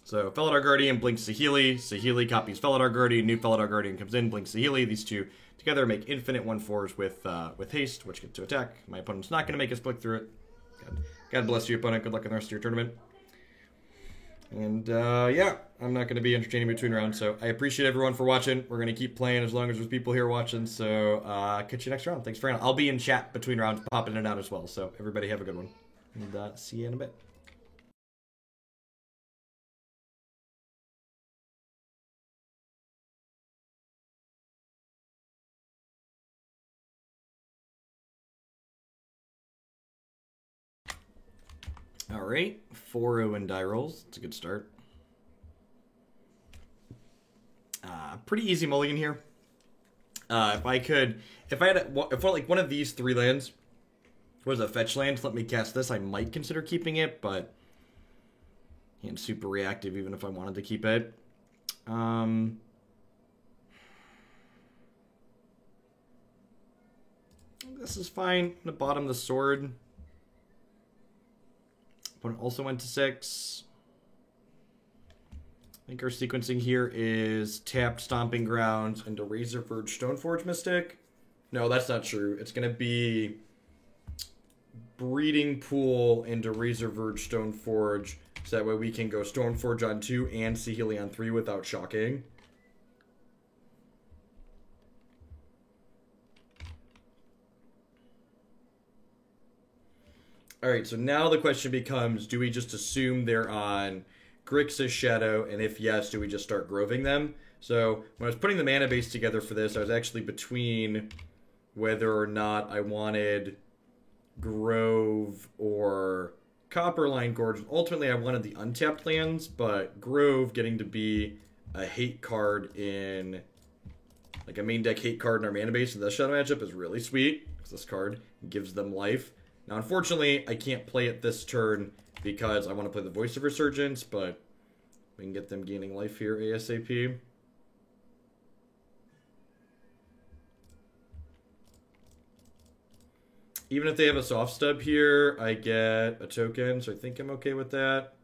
So Felidar Guardian blinks Saheeli. Saheeli copies Felidar Guardian. New Felidar Guardian comes in, blinks Saheeli. These two together make infinite 1/4s with haste, which get to attack. My opponent's not going to make us click through it. God bless you, opponent. Good luck in the rest of your tournament. And yeah, I'm not going to be entertaining between rounds, so I appreciate everyone for watching. We're going to keep playing as long as there's people here watching, so catch you next round. Thanks for hanging out. I'll be in chat between rounds, popping in and out as well, so everybody have a good one. And see you in a bit. Alright, 4-0 in die rolls. It's a good start. Pretty easy mulligan here. If like one of these 3 lands was a fetch land, let me cast this, I might consider keeping it, but hand's super reactive even if I wanted to keep it. This is fine. I'm gonna bottom the sword. Opponent also went to 6. I think our sequencing here is tapped Stomping Grounds into Razorverge Stoneforge Mystic. No, that's not true. It's gonna be Breeding Pool into Razorverge Stoneforge, so that way we can go Stoneforge on 2 and Saheeli on 3 without shocking. Alright, so now the question becomes, do we just assume they're on Grixis Shadow, and if yes, do we just start groving them? So, when I was putting the mana base together for this, I was actually between whether or not I wanted Grove or Copperline Gorge. Ultimately, I wanted the untapped lands, but Grove getting to be a hate card in, like a main deck hate card in our mana base in this Shadow matchup is really sweet, because this card gives them life. Now, unfortunately, I can't play it this turn because I want to play the Voice of Resurgence, but we can get them gaining life here ASAP. Even if they have a soft stub here, I get a token, so I think I'm okay with that.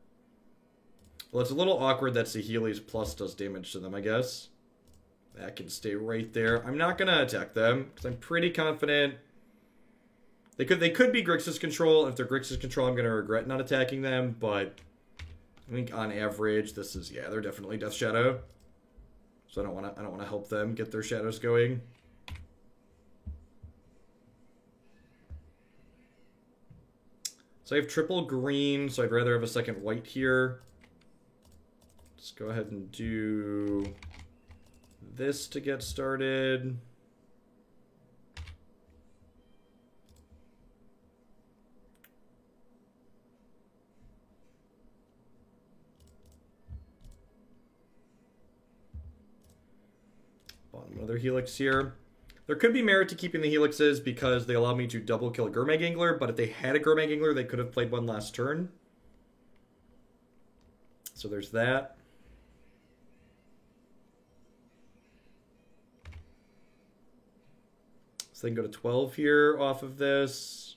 Well, it's a little awkward that Saheeli's plus does damage to them, I guess. That can stay right there. I'm not going to attack them, because I'm pretty confident They could be Grixis control. If they're Grixis control, I'm going to regret not attacking them. But I think on average, this is, yeah, they're definitely Death Shadow. So I don't want to help them get their shadows going. So I have triple green, so I'd rather have a second white here. Let's go ahead and do this to get started. Another Helix here. There could be merit to keeping the Helixes because they allow me to double kill a Gurmag Angler, but if they had a Gurmag Angler, they could have played one last turn. So there's that. So they can go to 12 here off of this.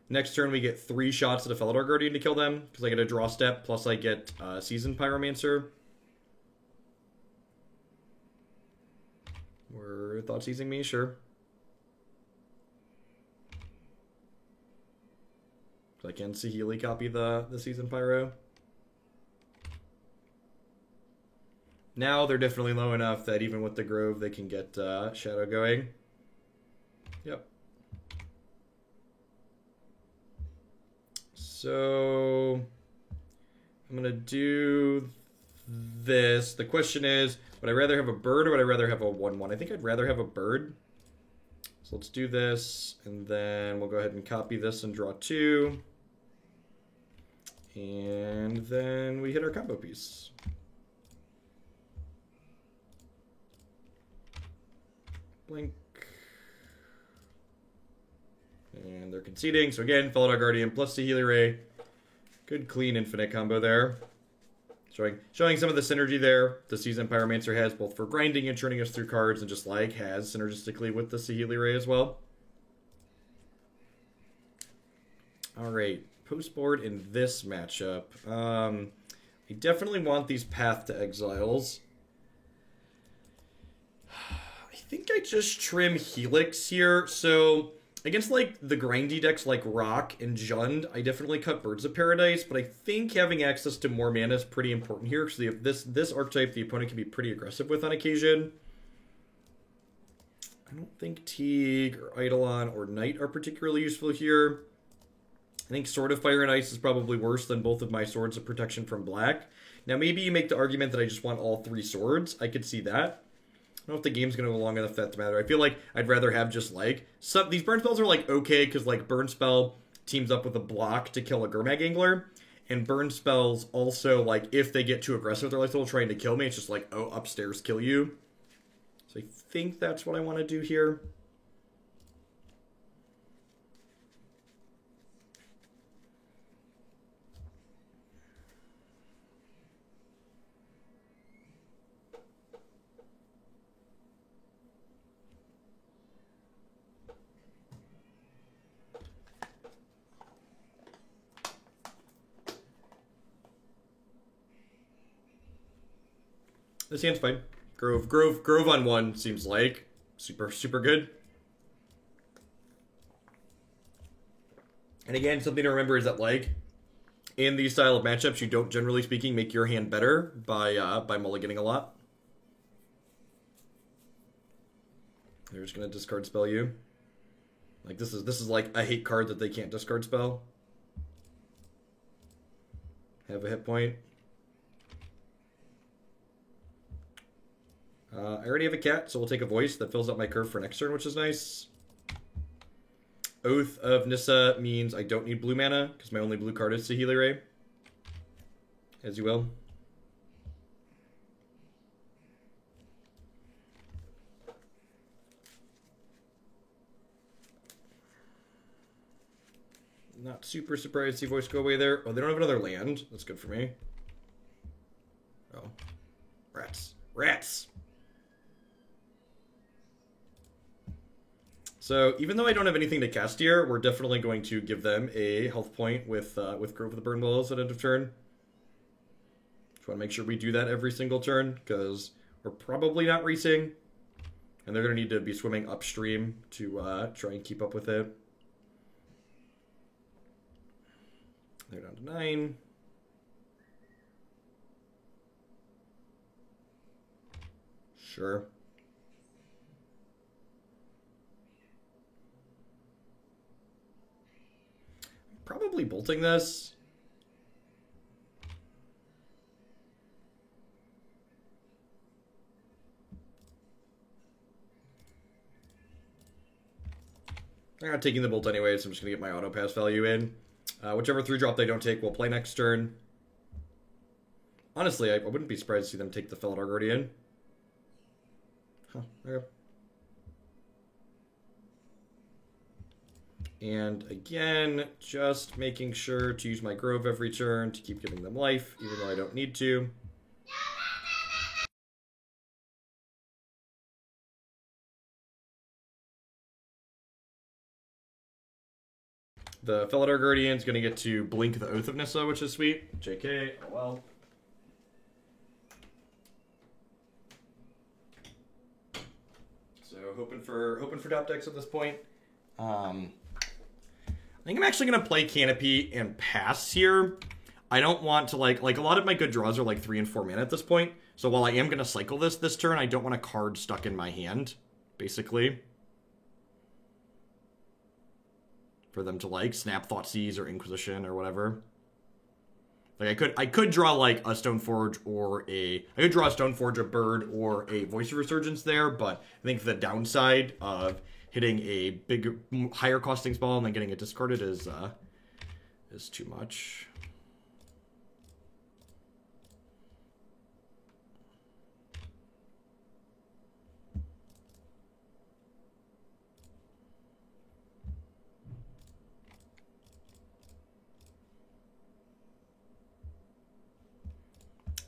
Next turn we get 3 shots at a Felidar Guardian to kill them, because I get a draw step, plus I get Seasoned Pyromancer. Were thoughts seizing me? Sure. So I can Saheeli copy the Seasoned Pyro. Now they're definitely low enough that even with the Grove, they can get Shadow going. Yep. So I'm going to do this. The question is, would I rather have a bird or would I rather have a 1/1? I think I'd rather have a bird. So let's do this, and then we'll go ahead and copy this and draw 2. And then we hit our combo piece. Blink. And they're conceding. So again, Felidar Guardian plus Saheeli Ray. Good clean infinite combo there. Showing some of the synergy there the Seasoned Pyromancer has, both for grinding and churning us through cards, and just like has synergistically with the Saheeli Ray as well. Alright, post board in this matchup. I definitely want these Path to Exiles. I think I just trim Helix here. So against like the grindy decks like Rock and Jund, I definitely cut Birds of Paradise, but I think having access to more mana is pretty important here, because this archetype the opponent can be pretty aggressive with on occasion. I don't think Teague or Eidolon or Knight are particularly useful here. I think Sword of Fire and Ice is probably worse than both of my Swords of Protection from Black. Now maybe you make the argument that I just want all 3 swords. I could see that. I don't know if the game's going to go long enough for that to matter. I feel like I'd rather have just, like, these burn spells are, like, okay, because, like, burn spell teams up with a block to kill a Gurmag Angler, and burn spells also, like, if they get too aggressive with their life total trying to kill me, it's just like, oh, upstairs, kill you. So I think that's what I want to do here. This hand's fine. Grove on 1 seems like super good. And again, something to remember is that, like, in these style of matchups, you don't, generally speaking, make your hand better by mulliganing a lot. They're just gonna discard spell you. Like, this is like a hate card that they can't discard spell. Have a hit point. I already have a cat, so we'll take a voice that fills out my curve for next turn, which is nice. Oath of Nissa means I don't need blue mana, because my only blue card is Saheeli Rai. As you will. Not super surprised to see voice go away there. Oh, they don't have another land. That's good for me. Oh. Rats. Rats! So, even though I don't have anything to cast here, we're definitely going to give them a health point with Grove of the Burn Willows at end of turn. Just want to make sure we do that every single turn, because we're probably not racing. And they're going to need to be swimming upstream to try and keep up with it. They're down to 9. Sure. Probably bolting this. I'm not taking the bolt anyway, so I'm just going to get my auto pass value in. Whichever 3-drop they don't take, we'll play next turn. Honestly, I wouldn't be surprised to see them take the Felidar Guardian. Huh, okay. And again, just making sure to use my Grove every turn to keep giving them life, even though I don't need to. The Felidar Guardian's going to get to blink the Oath of Nissa, which is sweet. JK, oh well. So hoping for top decks at this point. I think I'm actually going to play Canopy and pass here. I don't want to, like a lot of my good draws are like 3 and 4 mana at this point. So while I am going to cycle this turn, I don't want a card stuck in my hand, basically. For them to, like, snap Thoughtseize or Inquisition or whatever. Like, I could draw, like, a Stoneforge or I could draw a Stoneforge, a Bird, or a Voice of Resurgence there, but I think the downside of hitting a big, higher costing spell and then getting it discarded is too much.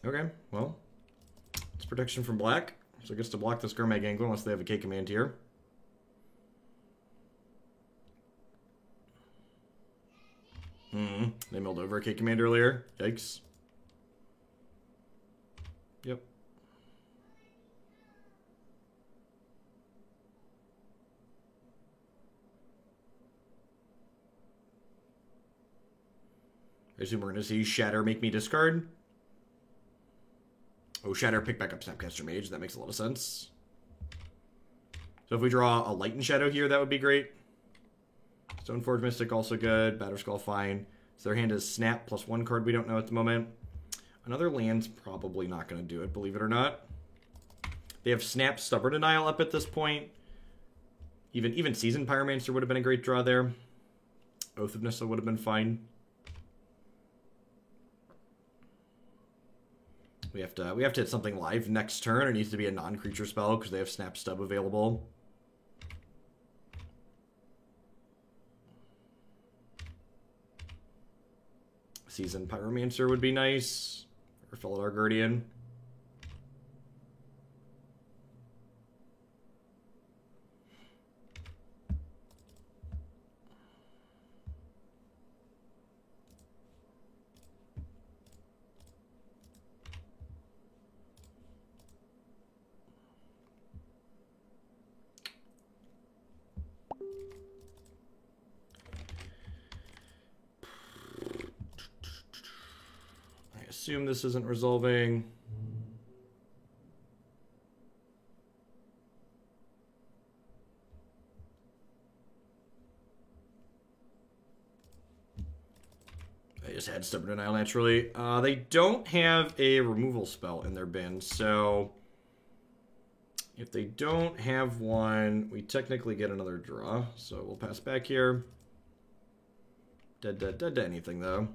Okay, well, it's protection from black, so it gets to block this Gurmag Angler unless they have a K command here. They milled over a K command earlier. Yikes. Yep. I assume we're going to see Shatter make me discard. Oh, Shatter, pick back up Snapcaster Mage. That makes a lot of sense. So if we draw a Light and Shadow here, that would be great. Stoneforge Mystic also good. Batterskull fine. So their hand is Snap plus 1 card we don't know at the moment. Another land's probably not going to do it, believe it or not. They have Snap, Stubborn Denial up at this point. Even Seasoned Pyromancer would have been a great draw there. Oath of Nissa would have been fine. We have to hit something live next turn. It needs to be a non-creature spell because they have Snap Stub available. Seasoned Pyromancer would be nice. Or Felidar Guardian. assume this isn't resolving. I just had Stubborn Denial naturally. They don't have a removal spell in their bin, so if they don't have one, we technically get another draw. So we'll pass back here. Dead to anything, though.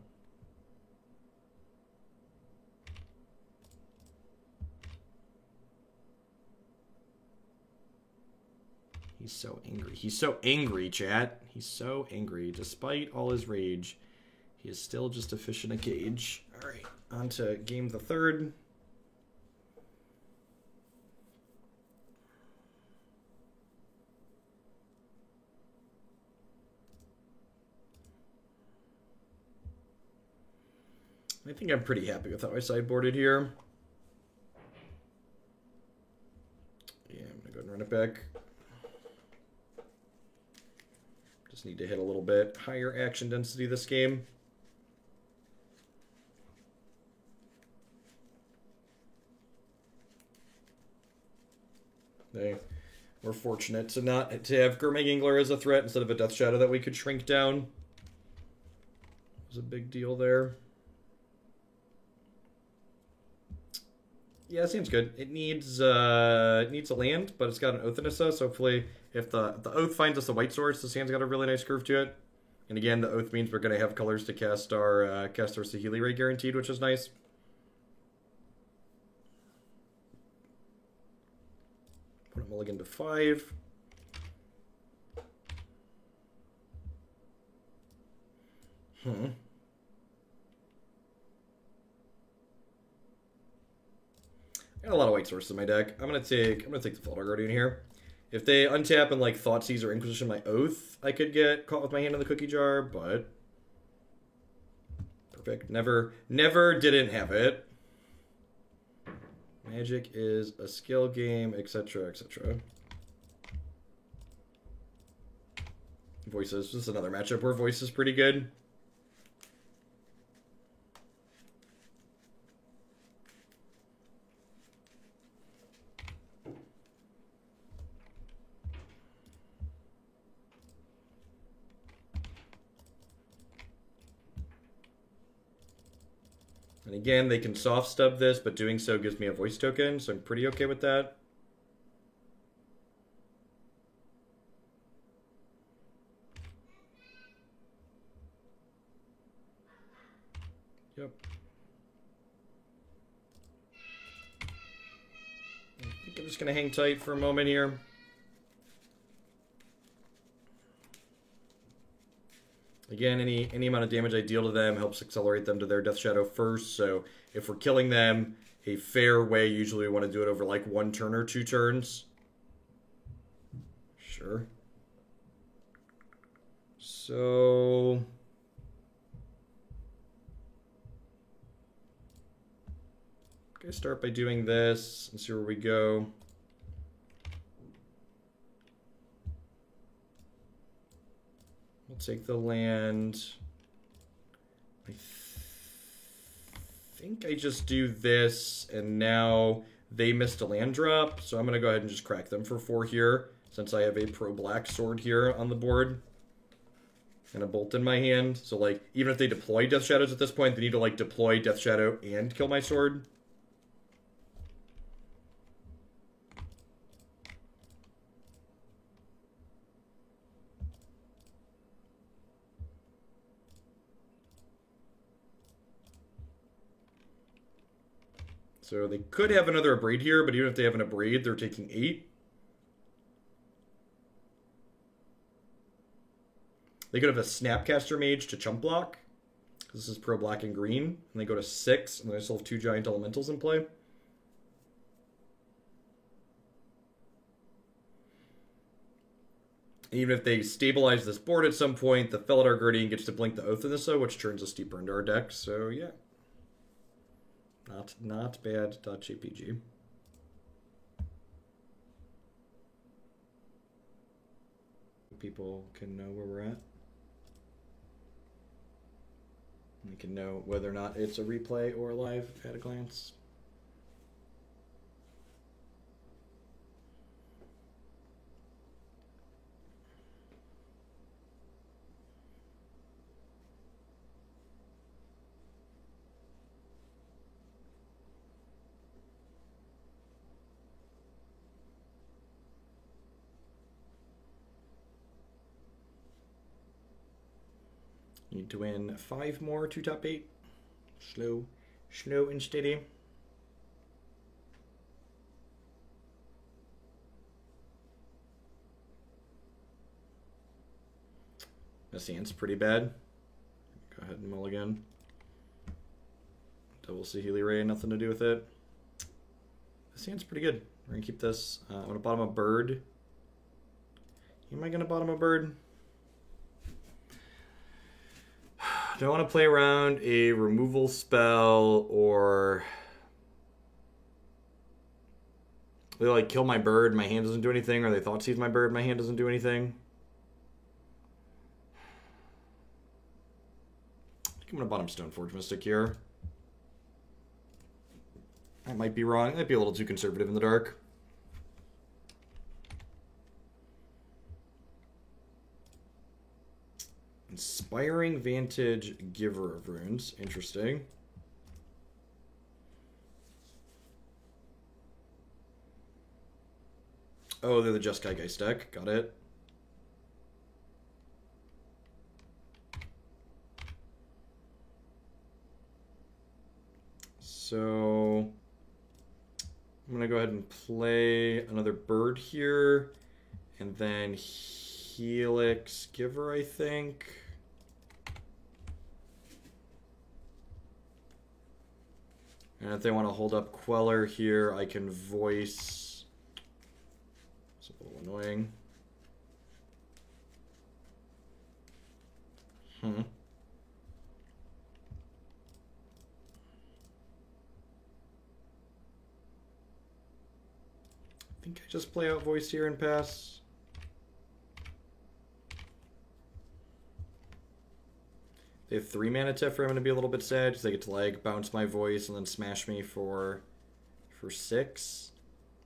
He's so angry. He's so angry, chat. He's so angry. Despite all his rage, he is still just a fish in a cage. All right, on to game the third. I think I'm pretty happy with how I sideboarded here. Yeah, I'm gonna go and run it back. Just need to hit a little bit higher action density this game. We're fortunate to have Gurmag Angler as a threat instead of a Death Shadow that we could shrink down. It was a big deal there. Yeah, it seems good. It needs a land, but it's got an Oath in it, so hopefully if the Oath finds us a white source, this hand's got a really nice curve to it. And again, the Oath means we're going to have colors to cast our Saheeli Ray guaranteed, which is nice. Put a mulligan to 5. I got a lot of white sources in my deck. I'm gonna take the Felidar Guardian here. If they untap and like Thoughtseize or Inquisition my Oath, I could get caught with my hand in the cookie jar, but perfect. Never didn't have it. Magic is a skill game, etc., etc. Voices. This is another matchup where Voice is pretty good. And again, they can soft stub this, but doing so gives me a voice token, so I'm pretty okay with that. Yep. I think I'm just going to hang tight for a moment here. Again, any amount of damage I deal to them helps accelerate them to their Death Shadow first. So if we're killing them, a fair way, usually we want to do it over like 1 turn or 2 turns. Sure. So okay, start by doing this and see where we go. We'll take the land. I think I just do this, and now they missed a land drop, so I'm going to go ahead and just crack them for 4 here, since I have a pro-black sword here on the board. And a bolt in my hand. So, like, even if they deploy Death Shadows at this point, they need to, like, deploy Death Shadow and kill my sword. So they could have another Abrade here, but even if they have an Abrade, they're taking 8. They could have a Snapcaster Mage to chump block. This is pro black and green. And they go to 6, and then I still have 2 giant elementals in play. Even if they stabilize this board at some point, the Felidar Guardian gets to blink the Oath in this, which turns a Steeper into our deck. So yeah. Not bad. .jpg. People can know where we're at. We can know whether or not it's a replay or live at a glance. Need to win 5 more to top 8. Slow and steady. This hand's pretty bad. Go ahead and mulligan. Double Saheeli Ray, nothing to do with it. This hand's pretty good. We're gonna keep this. I'm gonna bottom a bird. Am I gonna bottom a bird? Do I want to play around a removal spell or they like kill my bird, my hand doesn't do anything, or they thought seize my bird, my hand doesn't do anything? I think I'm gonna bottom Stoneforge Mystic here. I might be wrong. I might be a little too conservative in the dark. Inspiring Vantage, Giver of Runes. Interesting. Oh, they're the Jeskai Geist deck. Got it. So I'm going to go ahead and play another bird here. And then Helix Giver, I think. And if they want to hold up Queller here, I can voice. It's a little annoying. I think I just play out voice here and pass. They have 3 mana Teferi. I'm going to be a little bit sad because they get to like bounce my voice and then smash me for 6.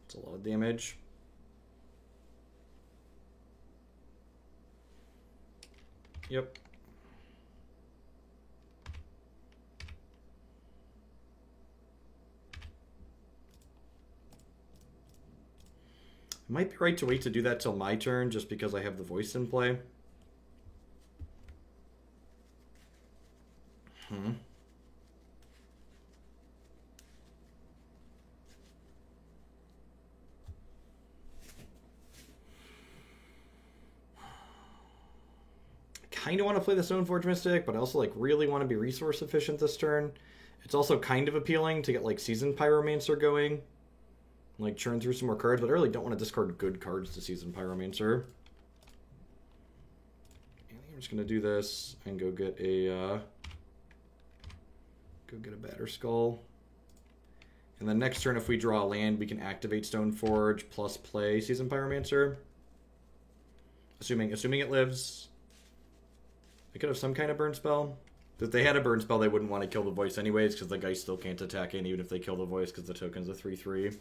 It's a lot of damage. Yep. I might be right to wait to do that till my turn just because I have the voice in play. I kind of want to play the Stoneforge Mystic, but I also like really want to be resource efficient this turn. It's also kind of appealing to get like Seasoned Pyromancer going, like churn through some more cards, but I really don't want to discard good cards to Seasoned Pyromancer. I'm just gonna do this and go get a Batterskull. And then next turn, if we draw a land, we can activate Stoneforge plus play Seasoned Pyromancer. Assuming it lives. I could have some kind of burn spell. If they had a burn spell, they wouldn't want to kill the voice anyways, because the guy still can't attack in, even if they kill the voice, because the token's a 3/3.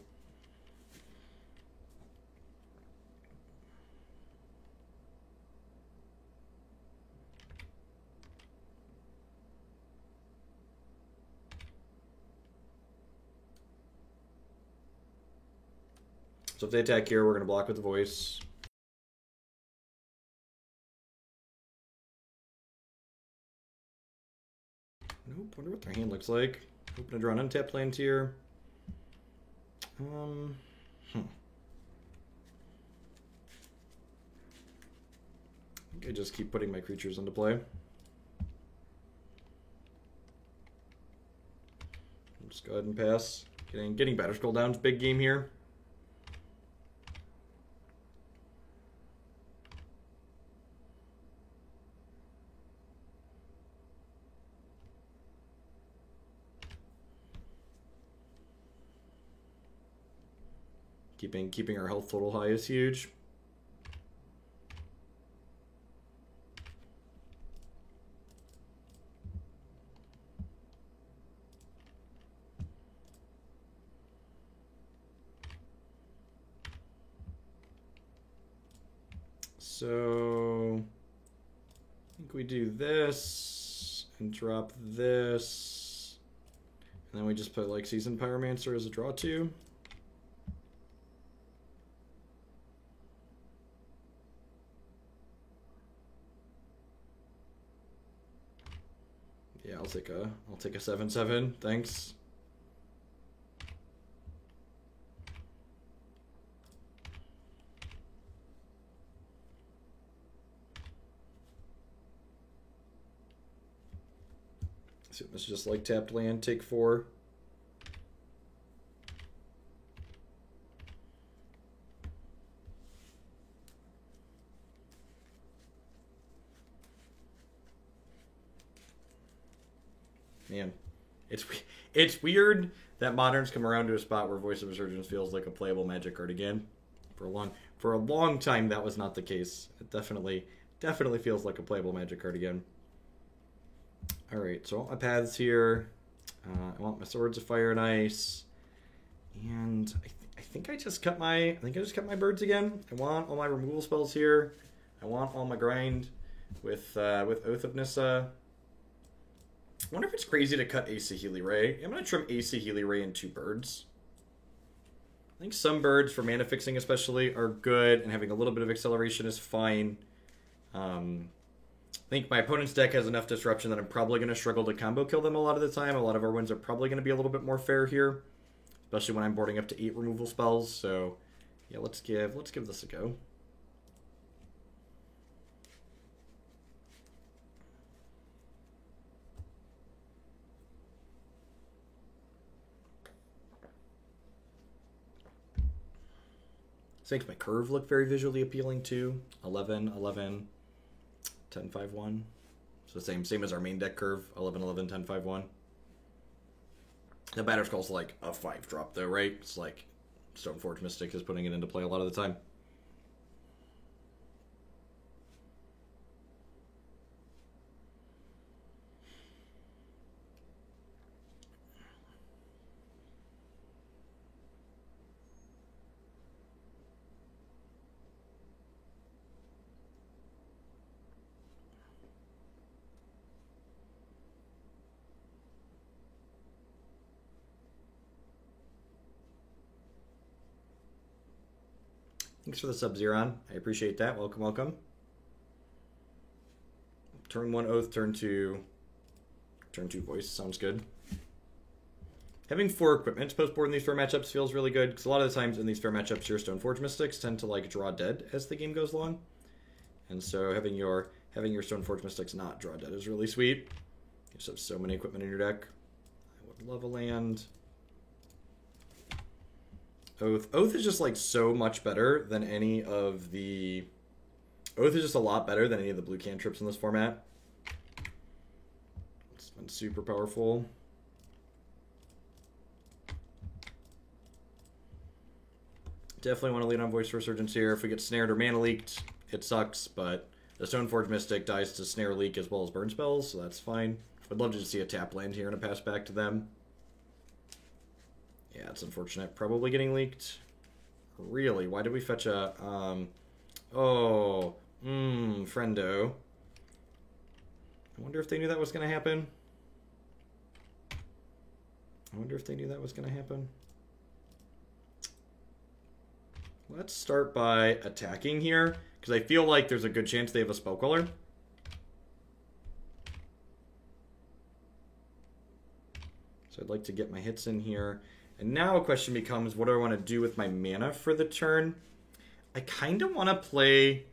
So if they attack here, we're going to block with the voice. Nope, wonder what their hand looks like. Hoping to draw an untapped land here. I think I just keep putting my creatures into play. Just go ahead and pass. Getting Batterskull down is big game here. Keeping our health total high is huge. So I think we do this and drop this. And then we just put like Seasoned Pyromancer as a draw 2. Yeah, I'll take a 7/7. Thanks. So this is just like tapped land, take 4. Man, it's weird that Modern's come around to a spot where Voice of Resurgence feels like a playable Magic card again. For a long time, that was not the case. It definitely feels like a playable Magic card again. All right, so I want my paths here. I want my Swords of Fire and Ice, and I think I just cut my birds again. I want all my removal spells here. I want all my grind with Oath of Nissa. I wonder if it's crazy to cut Ace of Healy Ray. I'm gonna trim Ace of Healy Ray and 2 birds. I think some birds for mana fixing especially are good, and having a little bit of acceleration is fine. I think my opponent's deck has enough disruption that I'm probably going to struggle to combo kill them a lot of the time. A lot of our wins are probably going to be a little bit more fair here, especially when I'm boarding up to 8 removal spells. So, yeah, let's give this a go. This makes my curve look very visually appealing too. 11, 11, 10, 5, 1. So same as our main deck curve. 11, 11, 10, 5, 1. The Batterskull's like a 5-drop though, right? It's like Stoneforge Mystic is putting it into play a lot of the time. Thanks for the sub, Zeron. I appreciate that. Welcome, welcome. Turn 1 Oath, turn 2 Voice. Sounds good. Having 4 equipment post board in these fair matchups feels really good, because a lot of the times in these fair matchups, your Stoneforge Mystics tend to like draw dead as the game goes along. And so having your Stoneforge Mystics not draw dead is really sweet. You just have so many equipment in your deck. I would love a land. Oath is just like so much better than any of the... Oath is just a lot better than any of the blue cantrips in this format. It's been super powerful. Definitely want to lead on Voice of Resurgence here. If we get snared or mana leaked, it sucks, but the Stoneforge Mystic dies to snare leak as well as burn spells, so that's fine. I'd love to just see a tap land here and a pass back to them. Yeah, it's unfortunate. Probably getting leaked. Really? Why did we fetch a... friendo. I wonder if they knew that was going to happen. Let's start by attacking here, because I feel like there's a good chance they have a Spellcaller. So I'd like to get my hits in here. And now a question becomes, what do I want to do with my mana for the turn? I kind of want to play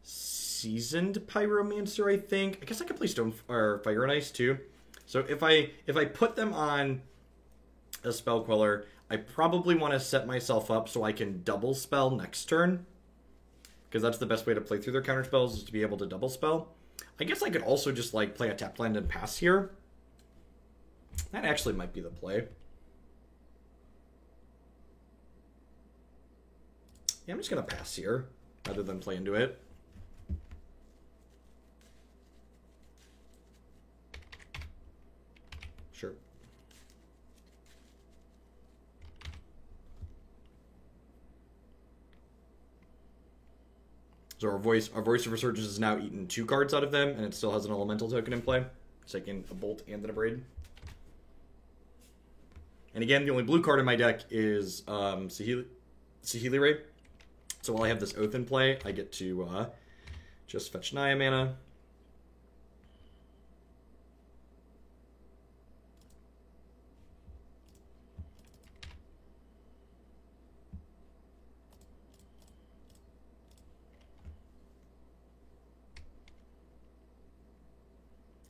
Seasoned Pyromancer, I think. I guess I could play Stone or Fire and Ice too. So if I put them on a Spell Queller, I probably want to set myself up so I can double spell next turn, because that's the best way to play through their counter spells, is to be able to double spell. I guess I could also just like play a tap land and pass here. That actually might be the play. Yeah, I'm just going to pass here, rather than play into it. Sure. So our Voice of Resurgence has now eaten 2 cards out of them, and it still has an elemental token in play. It's taking a Bolt and an Abrade. And again, the only blue card in my deck is Saheeli Ray. So while I have this Oath in play, I get to just fetch Naya mana.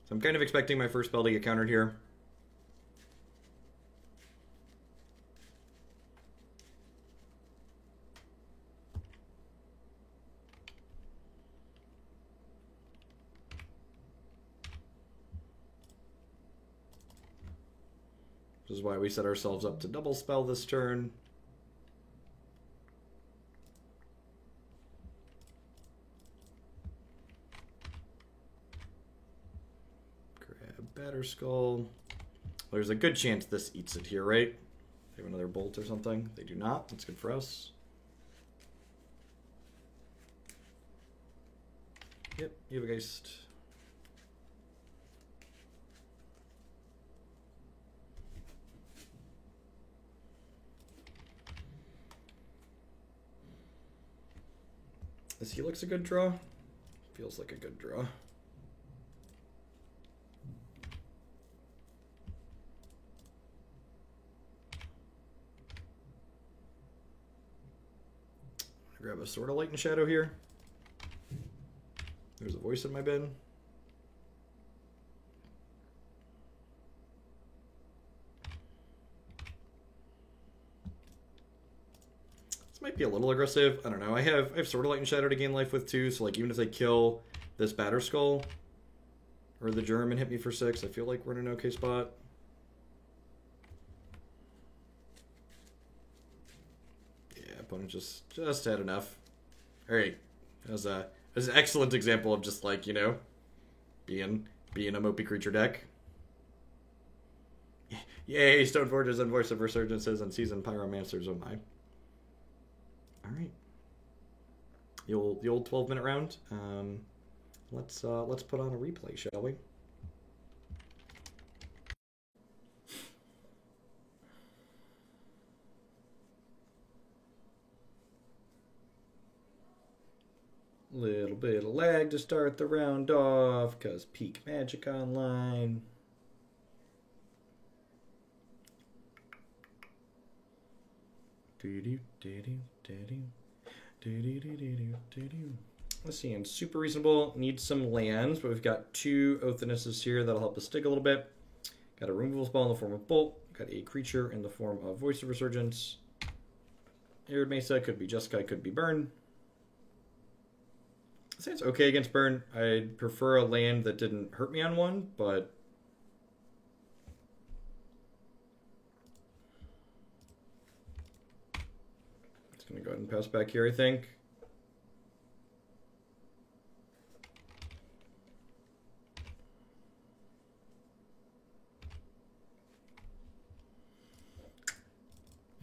So I'm kind of expecting my first spell to get countered here. This is why we set ourselves up to double spell this turn. Batterskull. There's a good chance this eats it here, right? They have another Bolt or something. They do not. That's good for us. Yep, you have a Geist. This Helix a good draw? Feels like a good draw. Grab a Sword of Light and Shadow here. There's a Voice in my bin. This might be a little aggressive. I don't know. I have Sword of Light and Shadow to gain life with 2, so like even if they kill this Batterskull or the Germ and hit me for 6, I feel like we're in an okay spot. Opponent just had enough. Alright. That was an excellent example of just like, you know, being a mopey creature deck. Yay, Stoneforges and Voice of Resurgences and Seasoned Pyromancers, oh my. Alright. The old 12-minute round. Let's put on a replay, shall we? Little bit of lag to start the round off, cause Peak Magic Online. Let's see, and Super Reasonable needs some lands, but we've got 2 Oathnesses here that'll help us dig a little bit. Got a removal spell in the form of Bolt. Got a creature in the form of Voice of Resurgence. Arid Mesa, could be Jeskai, could be Burn. I say it's okay against Burn. I'd prefer a land that didn't hurt me on 1, but it's going to go ahead and pass back here, I think.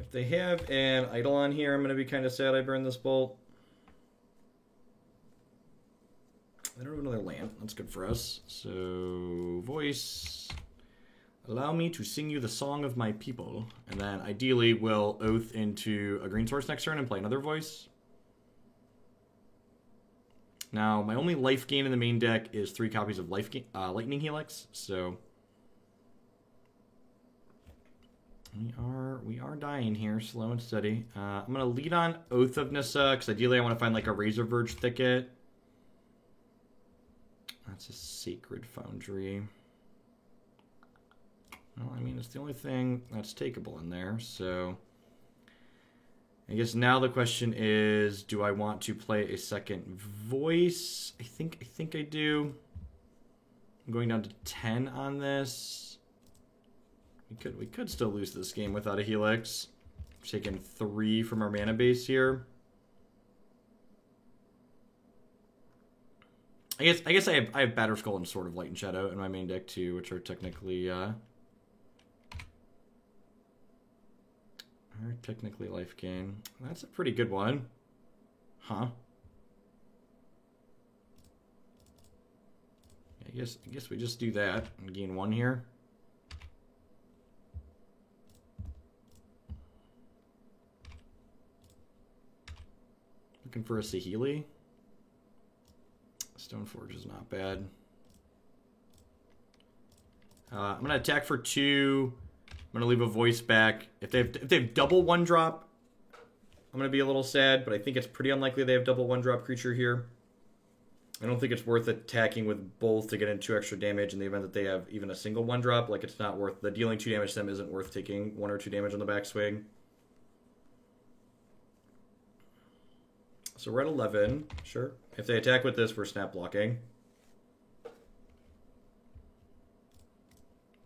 If they have an Eidolon here, I'm going to be kind of sad I burned this Bolt. I don't have another land. That's good for us. So, Voice. Allow me to sing you the song of my people. And then, ideally, we'll Oath into a green source next turn and play another Voice. Now, my only life gain in the main deck is 3 copies of Lightning Helix. So, we are dying here, slow and steady. I'm going to lead on Oath of Nissa, because ideally I want to find like a Razorverge Thicket. That's a Sacred Foundry. Well, I mean, it's the only thing that's takeable in there, so I guess now the question is, do I want to play a second Voice? I think I do. I'm going down to 10 on this. We could still lose this game without a Helix. We're taking 3 from our mana base here. I guess I have Batterskull and Sword of Light and Shadow in my main deck too, which are technically life gain. That's a pretty good one. Huh. I guess we just do that and gain 1 here. Looking for a Saheeli. Stoneforge is not bad. I'm going to attack for 2. I'm going to leave a voice back. If they've double 1-drop, I'm going to be a little sad, but I think it's pretty unlikely they have double 1-drop creature here. I don't think it's worth attacking with both to get in 2 extra damage in the event that they have even a single 1-drop. Like, it's not worth... The dealing 2 damage to them isn't worth taking 1 or 2 damage on the backswing. So we're at 11. Sure. If they attack with this, we're snap blocking.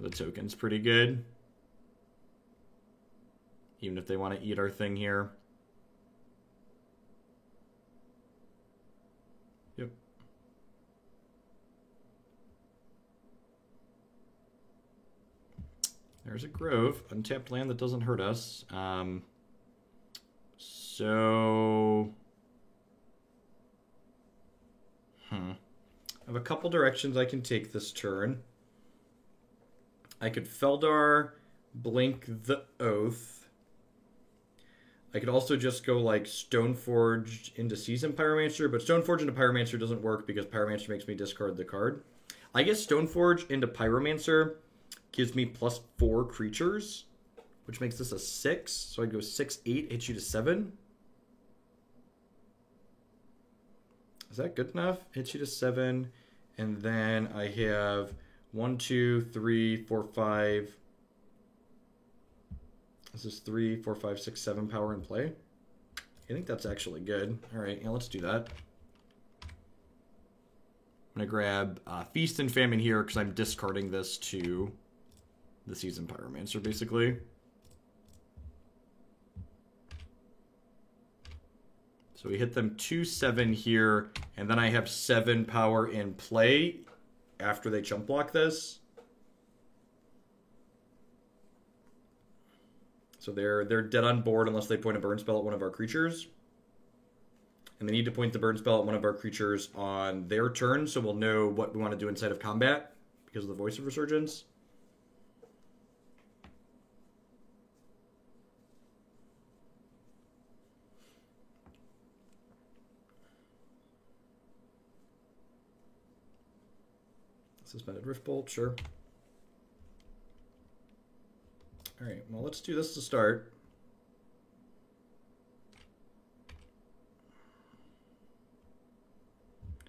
The token's pretty good. Even if they want to eat our thing here. Yep. There's a Grove. Untapped land that doesn't hurt us. So... I have a couple directions I can take this turn. I could Feldar, Blink the Oath. I could also just go like Stoneforge into Season Pyromancer, but Stoneforge into Pyromancer doesn't work because Pyromancer makes me discard the card. I guess Stoneforge into Pyromancer gives me +4 creatures, which makes this a 6. So I'd go 6, 8, hit you to 7. Is that good enough? Hits you to 7. And then I have 1, 2, 3, 4, 5. This is 3, 4, 5, 6, 7 power in play. I think that's actually good. All right, yeah, let's do that. I'm going to grab Feast and Famine here because I'm discarding this to the Season Pyromancer, basically. So we hit them 2-7 here, and then I have 7 power in play after they chump block this. So they're dead on board unless they point a burn spell at one of our creatures. And they need to point the burn spell at one of our creatures on their turn, so we'll know what we want to do inside of combat because of the Voice of Resurgence. Suspended Riftbolt, sure. Alright, well, let's do this to start.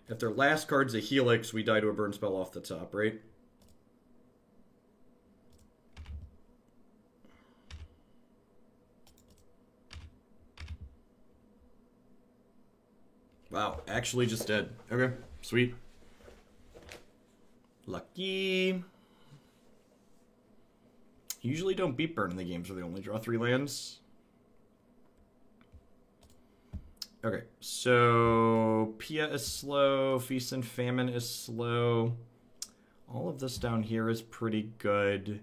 If their last card's a Helix, we die to a burn spell off the top, right? Wow, actually just dead. Okay, sweet. Lucky. Usually don't beat burn in the games where they only draw 3 lands. Okay, so Pia is slow, Feast and Famine is slow. All of this down here is pretty good.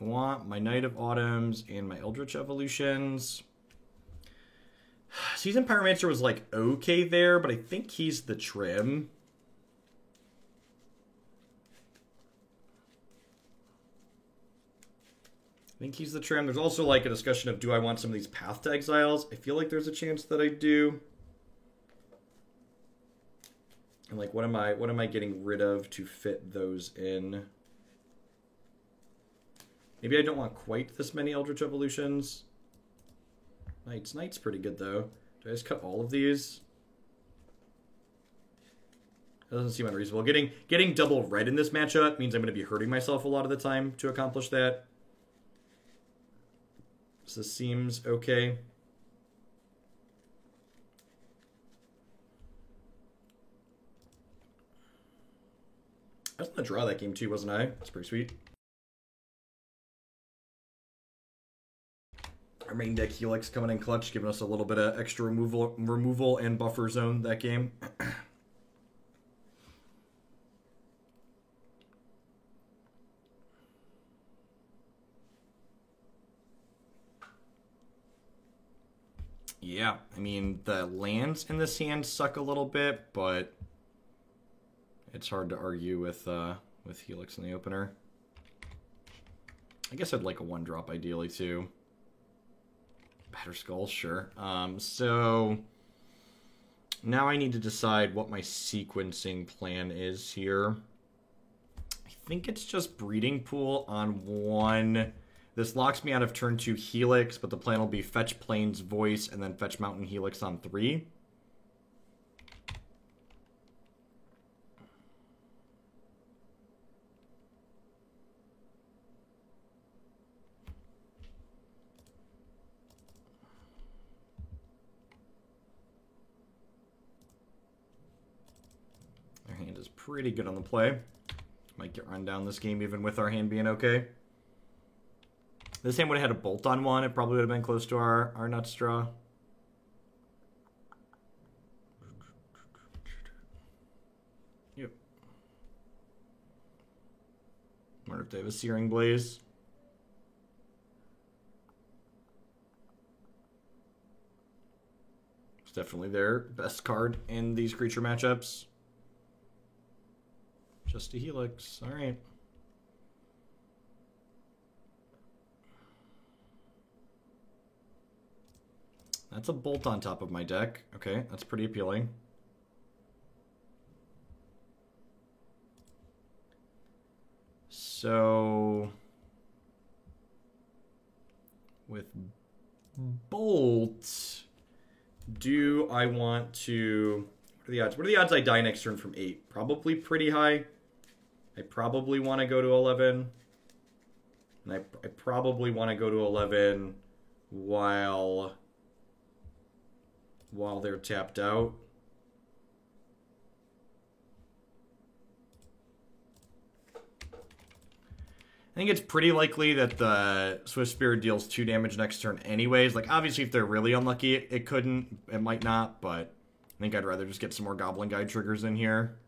I want my Knight of Autumns and my Eldritch Evolutions. Season Pyromancer was like okay there, but I think he's the trim. I think he's the trim. There's also like a discussion of, do I want some of these Path to Exiles? I feel like there's a chance that I do. And like, what am I getting rid of to fit those in? Maybe I don't want quite this many Eldritch Evolutions. Knight's pretty good though. Do I just cut all of these? That doesn't seem unreasonable. Getting double red in this matchup means I'm going to be hurting myself a lot of the time to accomplish that. So this seems okay. I was going to draw that game too, wasn't I? That's pretty sweet. Our main deck Helix coming in clutch, giving us a little bit of extra removal and buffer zone that game. Yeah, I mean, the lands in this hand suck a little bit, but it's hard to argue with Helix in the opener. I guess I'd like a 1-drop ideally too. Batterskull, sure. So now I need to decide what my sequencing plan is here. I think it's just Breeding Pool on 1. This locks me out of turn 2 Helix, but the plan will be fetch Plains Voice and then fetch Mountain Helix on 3. Our hand is pretty good on the play. Might get run down this game even with our hand being okay. This hand would have had a bolt on 1. It probably would have been close to our nuts draw. Yep. Wonder if they have a Searing Blaze. It's definitely their best card in these creature matchups. Just a Helix. All right. That's a bolt on top of my deck. Okay, that's pretty appealing. So with bolt, do I want to... What are the odds? What are the odds I die next turn from 8? Probably pretty high. I probably want to go to 11. And I probably want to go to 11 while they're tapped out. I think it's pretty likely that the Swift Spirit deals 2 damage next turn anyways. Like, obviously, if they're really unlucky, it couldn't. It might not, but I think I'd rather just get some more Goblin Guide triggers in here.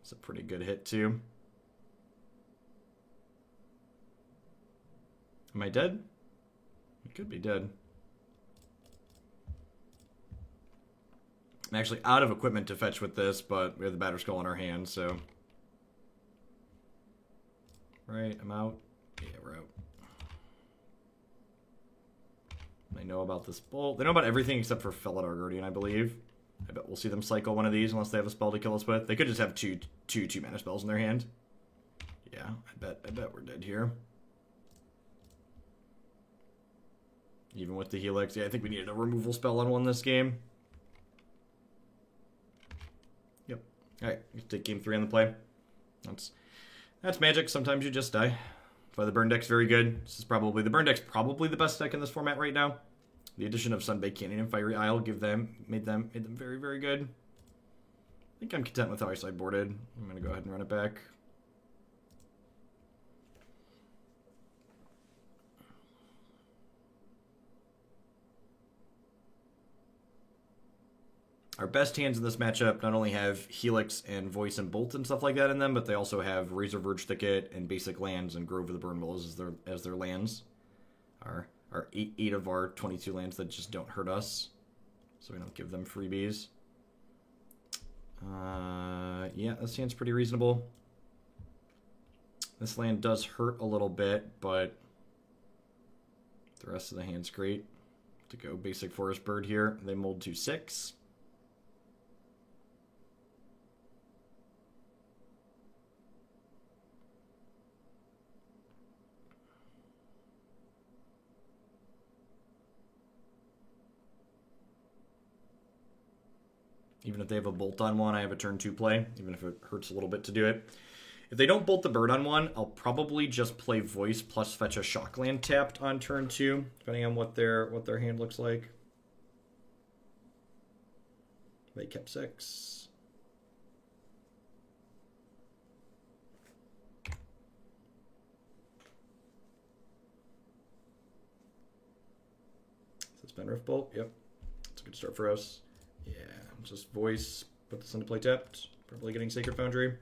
It's a pretty good hit, too. Am I dead? I could be dead. I'm actually out of equipment to fetch with this, but we have the Batterskull in our hand, so... Right, I'm out. Yeah, we're out. They know about this bolt. They know about everything except for Felidar Guardian, I believe. I bet we'll see them cycle one of these unless they have a spell to kill us with. They could just have two 2-mana spells in their hand. Yeah, I bet we're dead here. Even with the Helix. Yeah, I think we needed a removal spell on 1 this game. Yep. Alright, take game 3 on the play. That's Magic. Sometimes you just die. That's why the burn deck's very good. The burn deck's probably the best deck in this format right now. The addition of Sunbaked Canyon and Fiery Isle made them very, very good. I think I'm content with how I sideboarded. I'm gonna go ahead and run it back. Our best hands in this matchup not only have Helix and Voice and Bolt and stuff like that in them, but they also have Razor Verge Thicket and basic lands and Grove of the Burn Willows as their lands. Our 8 of our 22 lands that just don't hurt us, so we don't give them freebies. Yeah, this hand's pretty reasonable. This land does hurt a little bit, but the rest of the hand's great. To go basic Forest Bird here. They mold to 6. Even if they have a bolt on 1, I have a turn 2 play, even if it hurts a little bit to do it. If they don't bolt the bird on 1, I'll probably just play Voice plus fetch a Shockland tapped on turn 2, depending on what their hand looks like. They kept 6. Is this Spendrift Bolt? Yep. It's a good start for us. Yeah. Just Voice, put this into play tapped. Probably getting Sacred Foundry.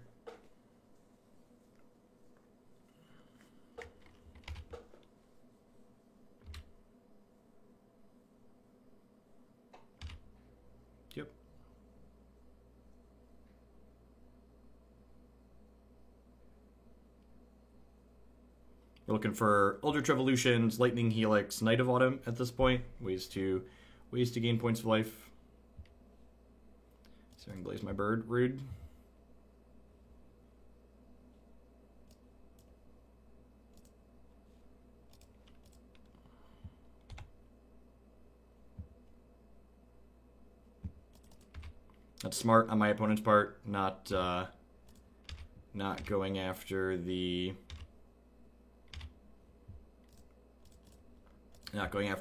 Yep. We're looking for Eldritch Evolutions, Lightning Helix, Knight of Autumn at this point. Ways to gain points of life. Searing Blaze my bird. Rude. That's smart on my opponent's part, not going after the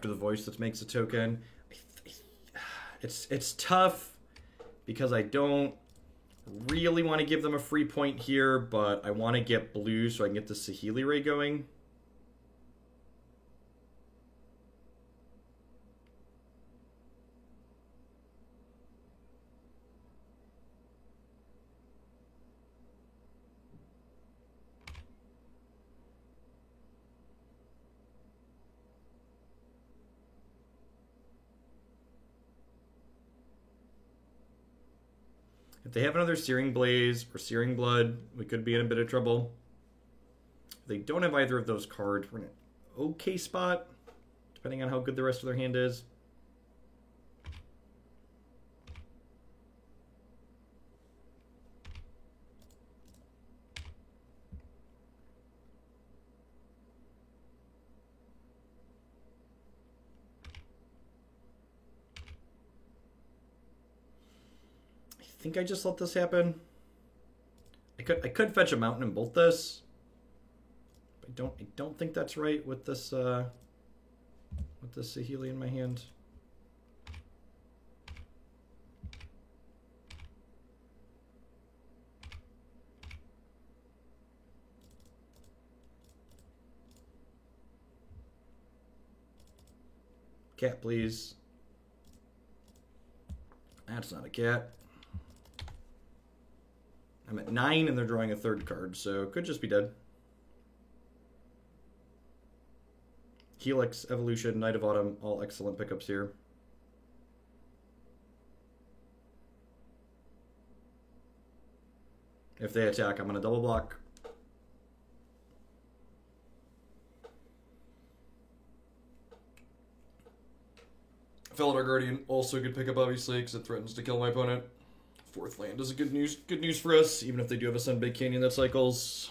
voice that makes a token. It's tough because I don't really want to give them a free point here, but I want to get blue so I can get the Saheeli Ray going. If they have another Searing Blaze or Searing Blood, we could be in a bit of trouble. If they don't have either of those cards, we're in an okay spot, depending on how good the rest of their hand is. I think I just let this happen. I could fetch a mountain and bolt this. But I don't think that's right with this Saheeli in my hand. Cat, please. That's not a cat. I'm at 9 and they're drawing a third card, so could just be dead. Helix, Evolution, Knight of Autumn, all excellent pickups here. If they attack, I'm going to double block. Felidar Guardian, also a good pickup, obviously, because it threatens to kill my opponent. Fourth land is a good news for us, even if they do have a Sunbaked Canyon that cycles.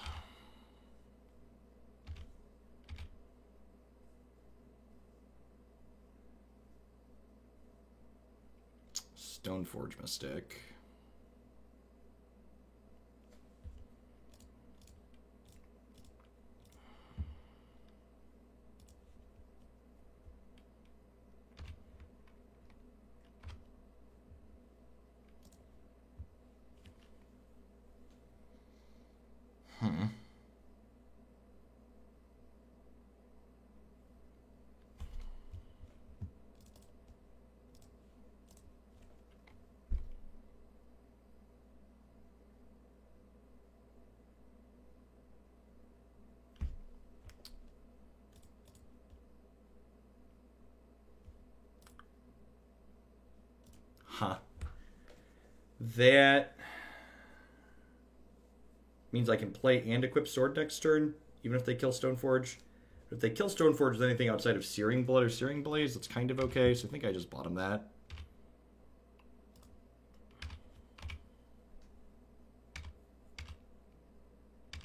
Stoneforge Mystic. Huh. That means I can play and equip Sword next turn, even if they kill Stoneforge. But if they kill Stoneforge with anything outside of Searing Blood or Searing Blaze, that's kind of okay, so I think I just bottom that.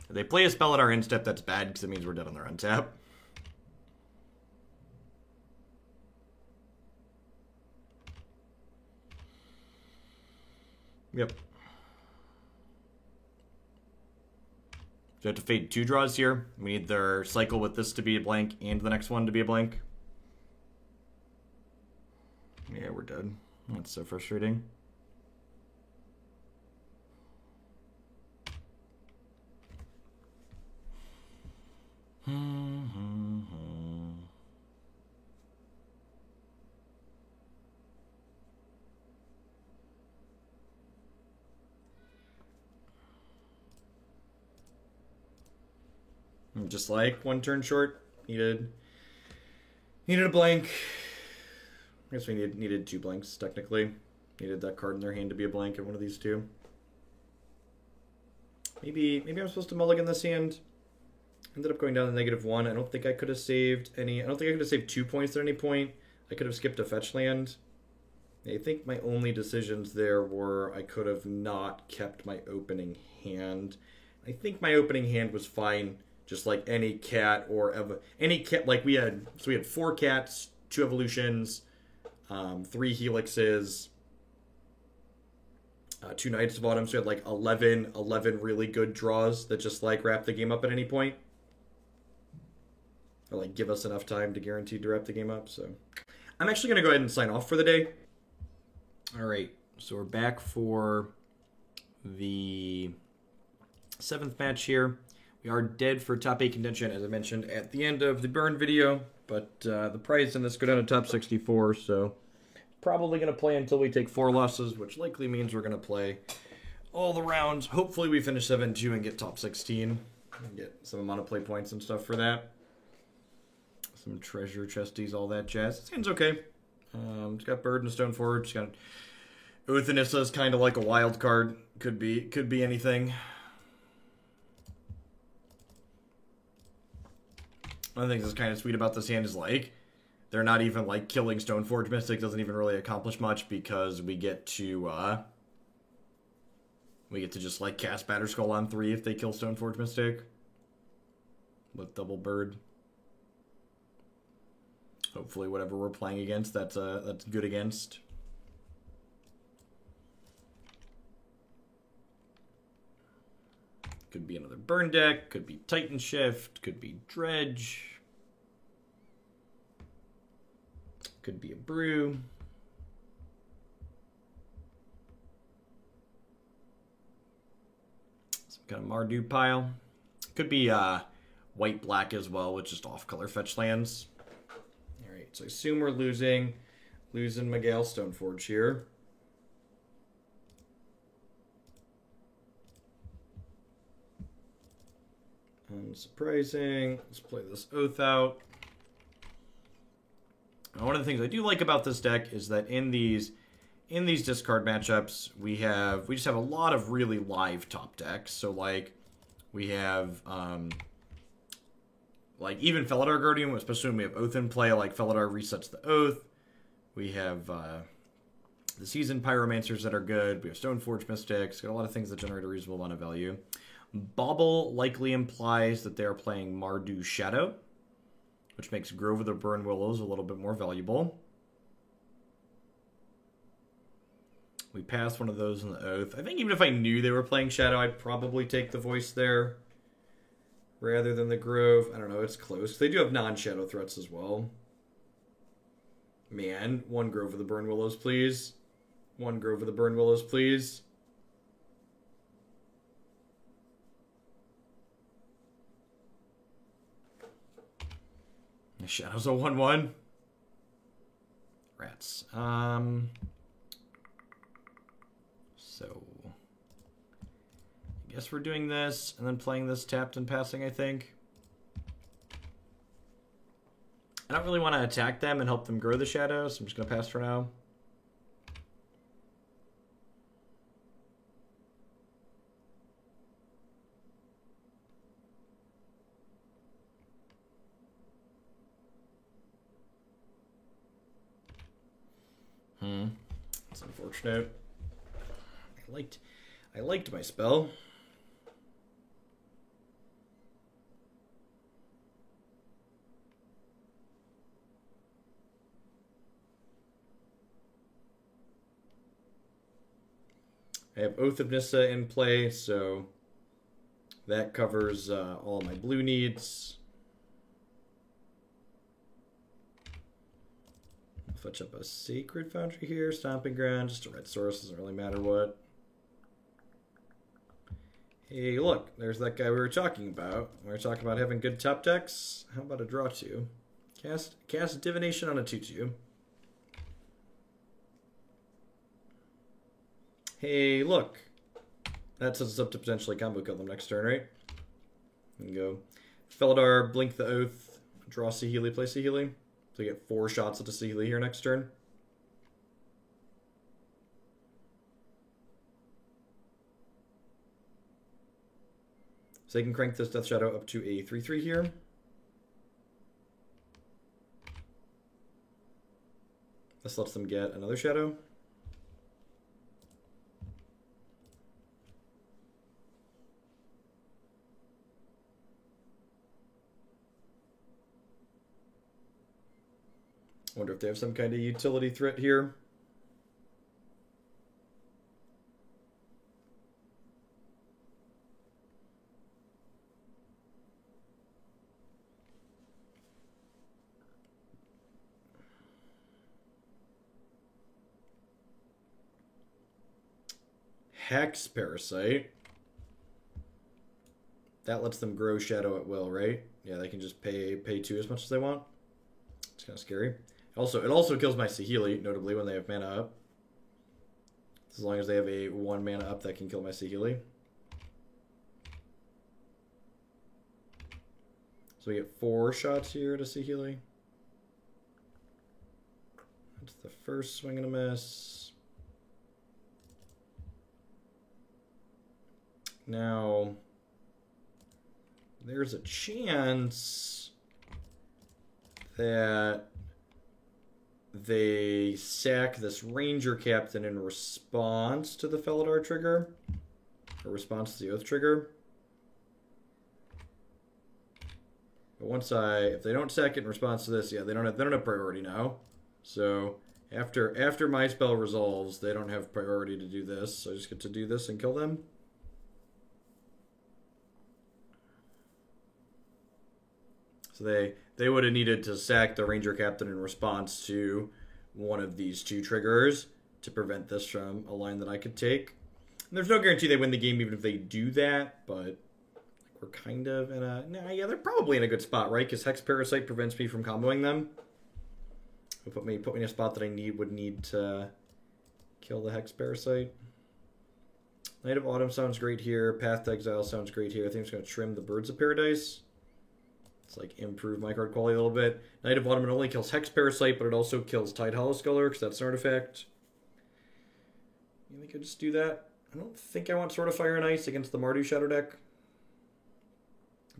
If they play a spell at our end step, that's bad, because it means we're dead on their untap. Yep. So we have to fade 2 draws here. We need their cycle with this to be a blank and the next one to be a blank. Yeah, we're dead. That's so frustrating. Just like 1 turn short, needed a blank. I guess we needed 2 blanks technically. Needed that card in their hand to be a blank in one of these two. Maybe I'm supposed to mulligan this hand Ended up going down to -1. I don't think I could have saved any. I don't think I could have saved 2 points at any point. I could have skipped a fetch land. I think my only decisions there were I could have not kept my opening hand. I think my opening hand was fine, just like any cat or any cat. Like we had 4 cats, 2 evolutions, 3 helixes, 2 Knights of Autumn. So we had like 11 really good draws that just like wrap the game up at any point, or like give us enough time to guarantee to wrap the game up. So I'm actually gonna go ahead and sign off for the day. All right, so we're back for the 7th match here. We are dead for top 8 contention, as I mentioned at the end of the burn video, but the prize in this go down to top 64, so probably going to play until we take 4 losses, which likely means we're going to play all the rounds. Hopefully we finish 7-2 and get top 16 and get some amount of play points and stuff for that. Some treasure chesties, all that jazz. This hand's okay. It's got Bird and Stoneforge. It's got Oath of Nissa's kind of like a wild card. Could be anything. One of the things that's kind of sweet about this hand is like they're not even like killing Stoneforge Mystic doesn't even really accomplish much because we get to just like cast Batterskull on 3 if they kill Stoneforge Mystic with double Bird. Hopefully, whatever we're playing against, that's good against. Could be another burn deck. Could be Titan Shift. Could be Dredge. Could be a Brew. Some kind of Mardu pile. Could be white-black as well with just off-color fetch lands. So I assume we're losing Miguel Stoneforge here. Unsurprising. Let's play this Oath out. Now, one of the things I do like about this deck is that in these discard matchups, we just have a lot of really live top decks. So like we have like even Felidar Guardian, especially when we have Oath in play, like Felidar resets the Oath. We have the Seasoned Pyromancers that are good. We have Stoneforge Mystics. Got a lot of things that generate a reasonable amount of value. Bauble likely implies that they're playing Mardu Shadow, which makes Grove of the Burn Willows a little bit more valuable. We passed one of those in the Oath. I think even if I knew they were playing Shadow, I'd probably take the Voice there rather than the Grove. I don't know, it's close. They do have non-Shadow threats as well. Man, 1 Grove of the Burn Willows, please. 1 Grove of the Burn Willows, please. The Shadow's a 1/1. Rats. So I guess we're doing this and then playing this tapped and passing, I think. I don't really want to attack them and help them grow the Shadow, so I'm just going to pass for now. That's unfortunate. I liked my spell. I have Oath of Nissa in play, so that covers all my blue needs. I'll fetch up a Sacred Foundry here, Stomping Ground, just a red source, doesn't really matter what. Hey, look, there's that guy we were talking about. We were talking about having good top decks. How about a draw 2? Cast Divination on a 2/2. Hey, look. That sets us up to potentially combo kill them next turn, right? And go Felidar, blink the Oath, draw Saheeli, play Saheeli. So you get 4 shots at the Saheeli here next turn. So they can crank this Death Shadow up to a 3/3 here. This lets them get another Shadow. Wonder if they have some kind of utility threat here. Hex Parasite. That lets them grow Shadow at will, right? Yeah, they can just pay 2 as much as they want. It's kind of scary. Also, it also kills my Saheeli, notably when they have mana up. As long as they have a 1 mana up, that can kill my Saheeli. So we get 4 shots here to Saheeli. That's the first swing and a miss. Now, there's a chance that they sack this Ranger Captain in response to the Felidar trigger, or response to the Oath trigger. But if they don't sack it in response to this, yeah, they don't have priority now. So after my spell resolves, they don't have priority to do this. So I just get to do this and kill them. So they would have needed to sack the Ranger Captain in response to one of these 2 triggers to prevent this from a line that I could take. And there's no guarantee they win the game even if they do that, but we're kind of in a... Nah, yeah, they're probably in a good spot, right? Because Hex Parasite prevents me from comboing them. It put me in a spot that I would need to kill the Hex Parasite. Knight of Autumn sounds great here. Path to Exile sounds great here. I think I'm just going to trim the Birds of Paradise. It's like improve my card quality a little bit. Knight of Autumn, it only kills Hex Parasite, but it also kills Tide Hollow Sculler, because that's an artifact. You think I just do that? I don't think I want Sword of Fire and Ice against the Mardu Shadow deck.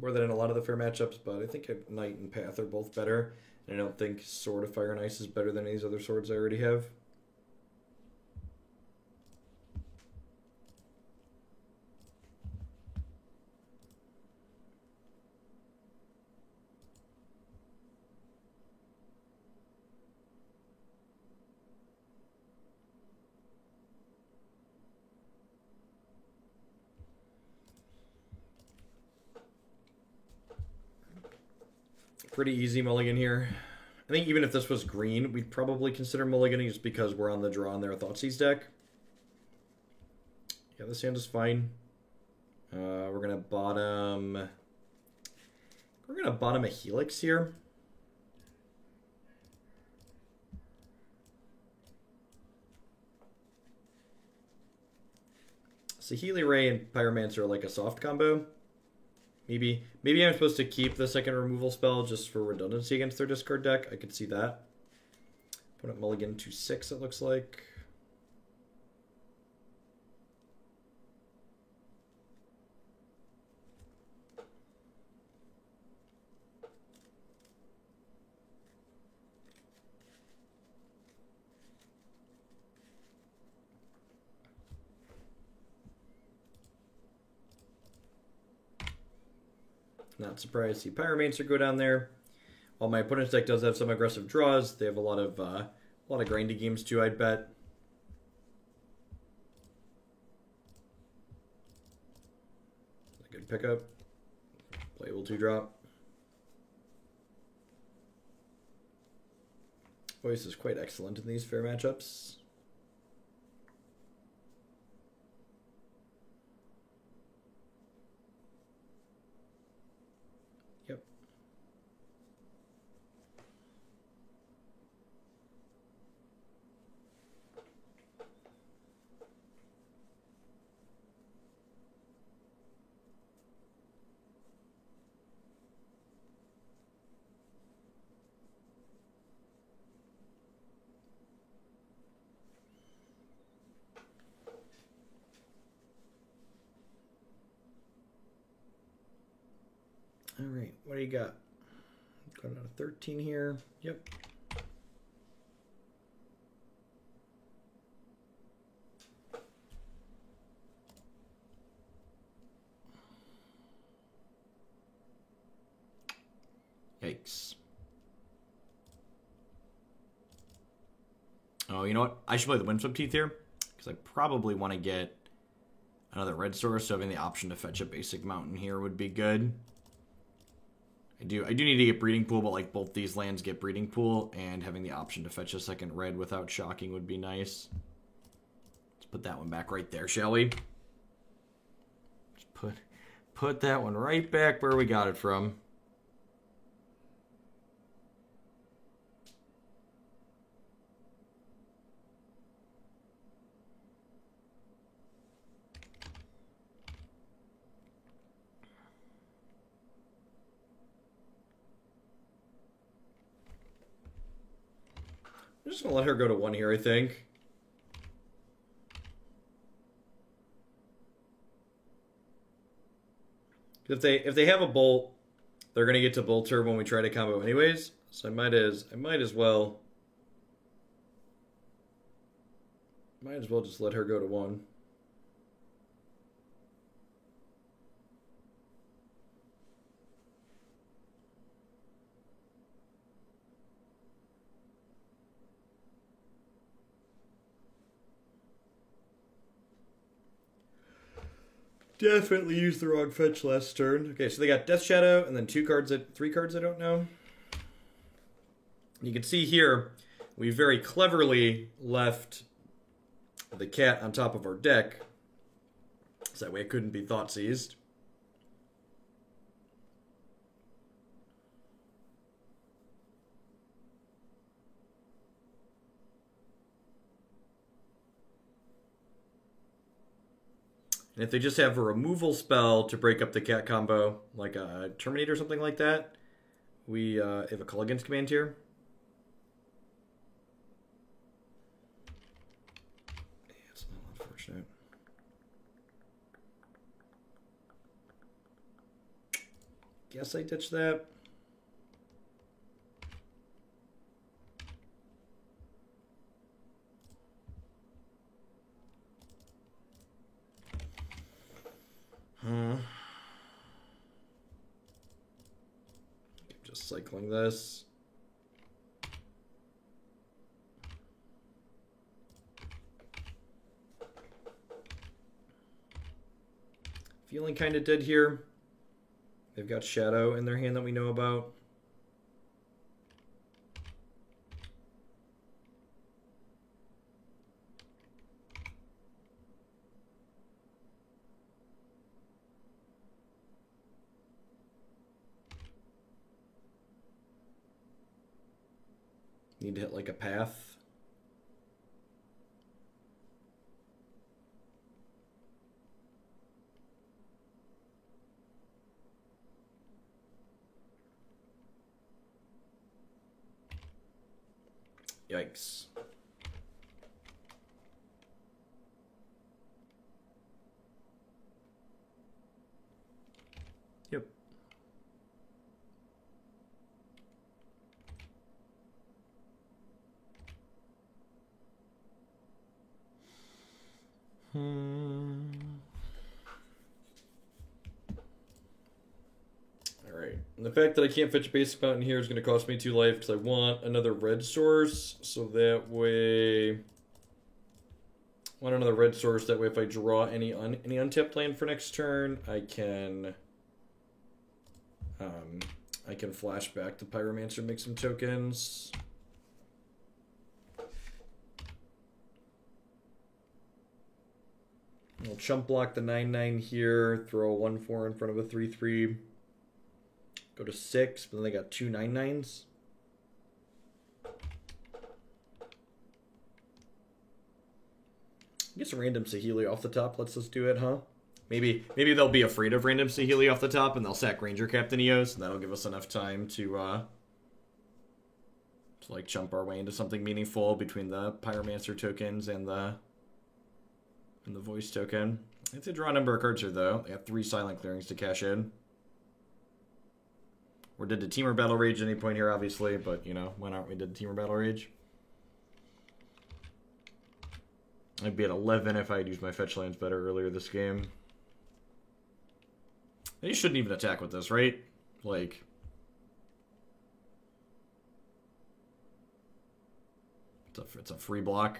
More than in a lot of the fair matchups, but I think Knight and Path are both better. And I don't think Sword of Fire and Ice is better than any of these other swords I already have. Pretty easy mulligan here. I think even if this was green, we'd probably consider mulliganing just because we're on the draw on their Thoughtseize deck. Yeah, this hand is fine. We're gonna bottom a Helix here. Saheeli Ray and Pyromancer are like a soft combo. Maybe I'm supposed to keep the second removal spell just for redundancy against their discard deck. I could see that. Put up mulligan to 6, it looks like. Not surprised to see Pyromancer go down there. While my opponent's deck does have some aggressive draws, they have a lot of grindy games too, I'd bet. A good pickup. Playable 2-drop. Voice is quite excellent in these fair matchups. All right, what do you got? Got another 13 here. Yep. Yikes. Oh, you know what? I should play the Windswept Teeth here, because I probably want to get another red source, so having the option to fetch a basic mountain here would be good. I do need to get Breeding Pool, but like both these lands get Breeding Pool, and having the option to fetch a second red without shocking would be nice. Let's put that one back right there, shall we? Just put that one right back where we got it from. I'm just going to let her go to 1 here, I think. If they have a bolt, they're going to get to bolt her when we try to combo anyways. So I might as well just let her go to 1. Definitely used the wrong fetch last turn. Okay, so they got Death Shadow and then 3 cards I don't know. You can see here, we very cleverly left the cat on top of our deck, so that way it couldn't be thought seized. And if they just have a removal spell to break up the cat combo, like a Terminate or something like that, we have a Culligan's Command here. Yeah, it's a little unfortunate. Guess I ditched that. Just cycling this. Feeling kind of dead here. They've got Shadow in their hand that we know about. Need to hit like a path. Yikes. Yep. Alright. And the fact that I can't fetch a basic mountain here is going to cost me 2 life because I want another red source. So that way... I want another red source. That way if I draw any untapped land for next turn, I can flash back the Pyromancer, make some tokens. I'll chump block the 9/9 here, throw a 1/4 in front of a 3/3. Go to 6, but then they got 2 9/9s. Get some random Saheeli off the top. Let's just do it, huh? Maybe they'll be afraid of random Saheeli off the top, and they'll sack Ranger Captain Eos, and that'll give us enough time to like jump our way into something meaningful between the Pyromancer tokens and the voice token. It's a draw number of cards here, though. They have 3 silent clearings to cash in. We're dead to Temur Battle Rage at any point here, obviously, but, you know, when aren't we dead to Temur Battle Rage? I'd be at 11 if I had used my fetch lands better earlier this game. You shouldn't even attack with this, right? Like... It's a free block.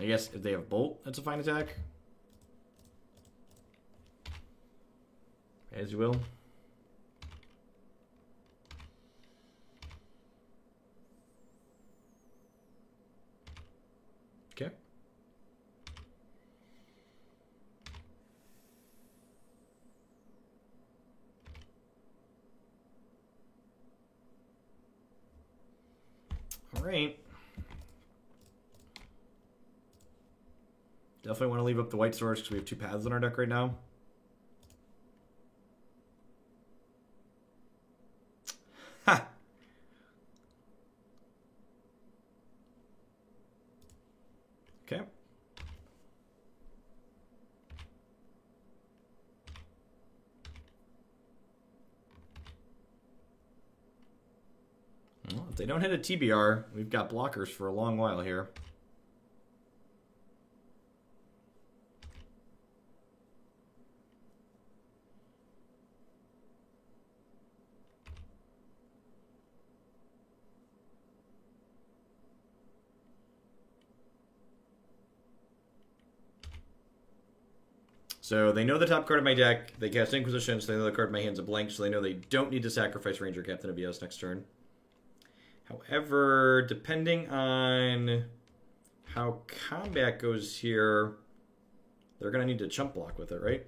I guess if they have Bolt, that's a fine attack. As you will. Okay. All right. Definitely want to leave up the white swords because we have 2 paths in our deck right now. Ha! Okay. Well, if they don't hit a TBR, we've got blockers for a long while here. So they know the top card of my deck. They cast Inquisition, so they know the card in my hand's a blank, so they know they don't need to sacrifice Ranger Captain Abios next turn. However, depending on how combat goes here, they're going to need to chump block with it, right?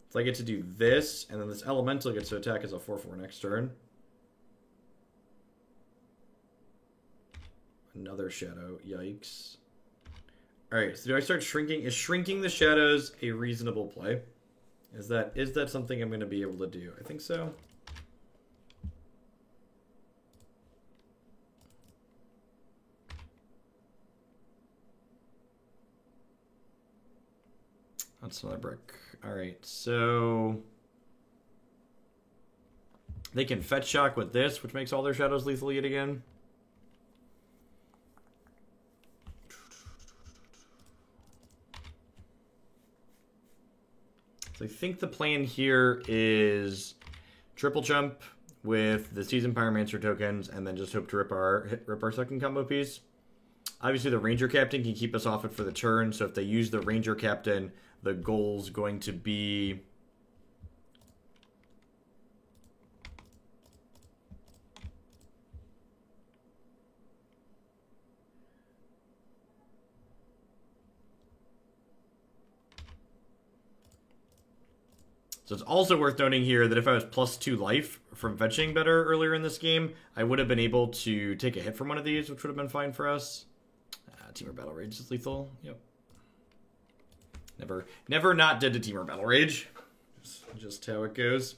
So I get to do this, and then this Elemental gets to attack as a 4/4 next turn. Another Shadow. Yikes. Alright, so do I start shrinking? Is shrinking the shadows a reasonable play? Is that something I'm going to be able to do? I think so. That's another brick. Alright, so... they can fetch shock with this, which makes all their shadows lethal yet again. So I think the plan here is triple jump with the Seasoned Pyromancer tokens, and then just hope to rip our second combo piece. Obviously, the Ranger Captain can keep us off it for the turn, so if they use the Ranger Captain, the goal's going to be... So it's also worth noting here that if I was +2 life from fetching better earlier in this game, I would have been able to take a hit from one of these, which would have been fine for us. Temur Battle Rage is lethal. Yep. Never not dead to Temur Battle Rage. Just how it goes.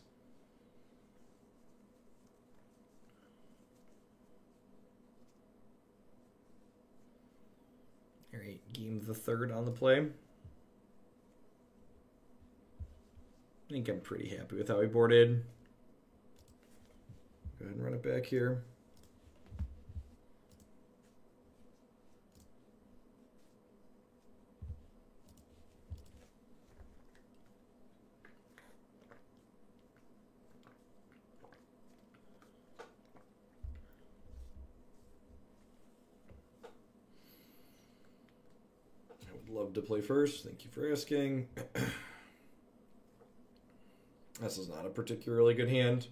Alright, game the third on the play. I think I'm pretty happy with how we boarded. Go ahead and run it back here. I would love to play first. Thank you for asking. This is not a particularly good hand.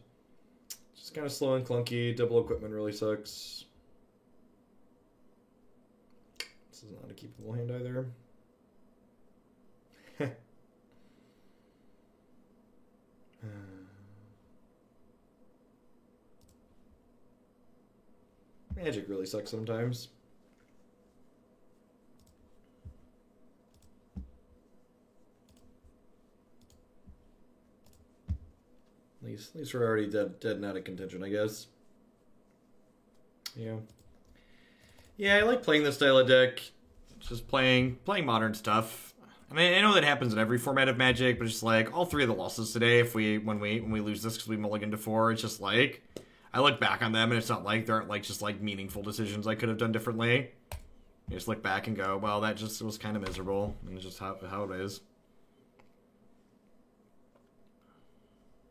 Just kind of slow and clunky. Double equipment really sucks. This is not a keepable hand either. Magic really sucks sometimes. At least we're already dead and out of contention, I guess. Yeah. Yeah, I like playing this style of deck. It's just playing modern stuff. And I know that happens in every format of Magic, but just like all three of the losses today, when we lose this because we mulliganed to 4, it's just like I look back on them and it's not like there aren't like just like meaningful decisions I could have done differently. You just look back and go, well, that just was kind of miserable, and it's just how it is.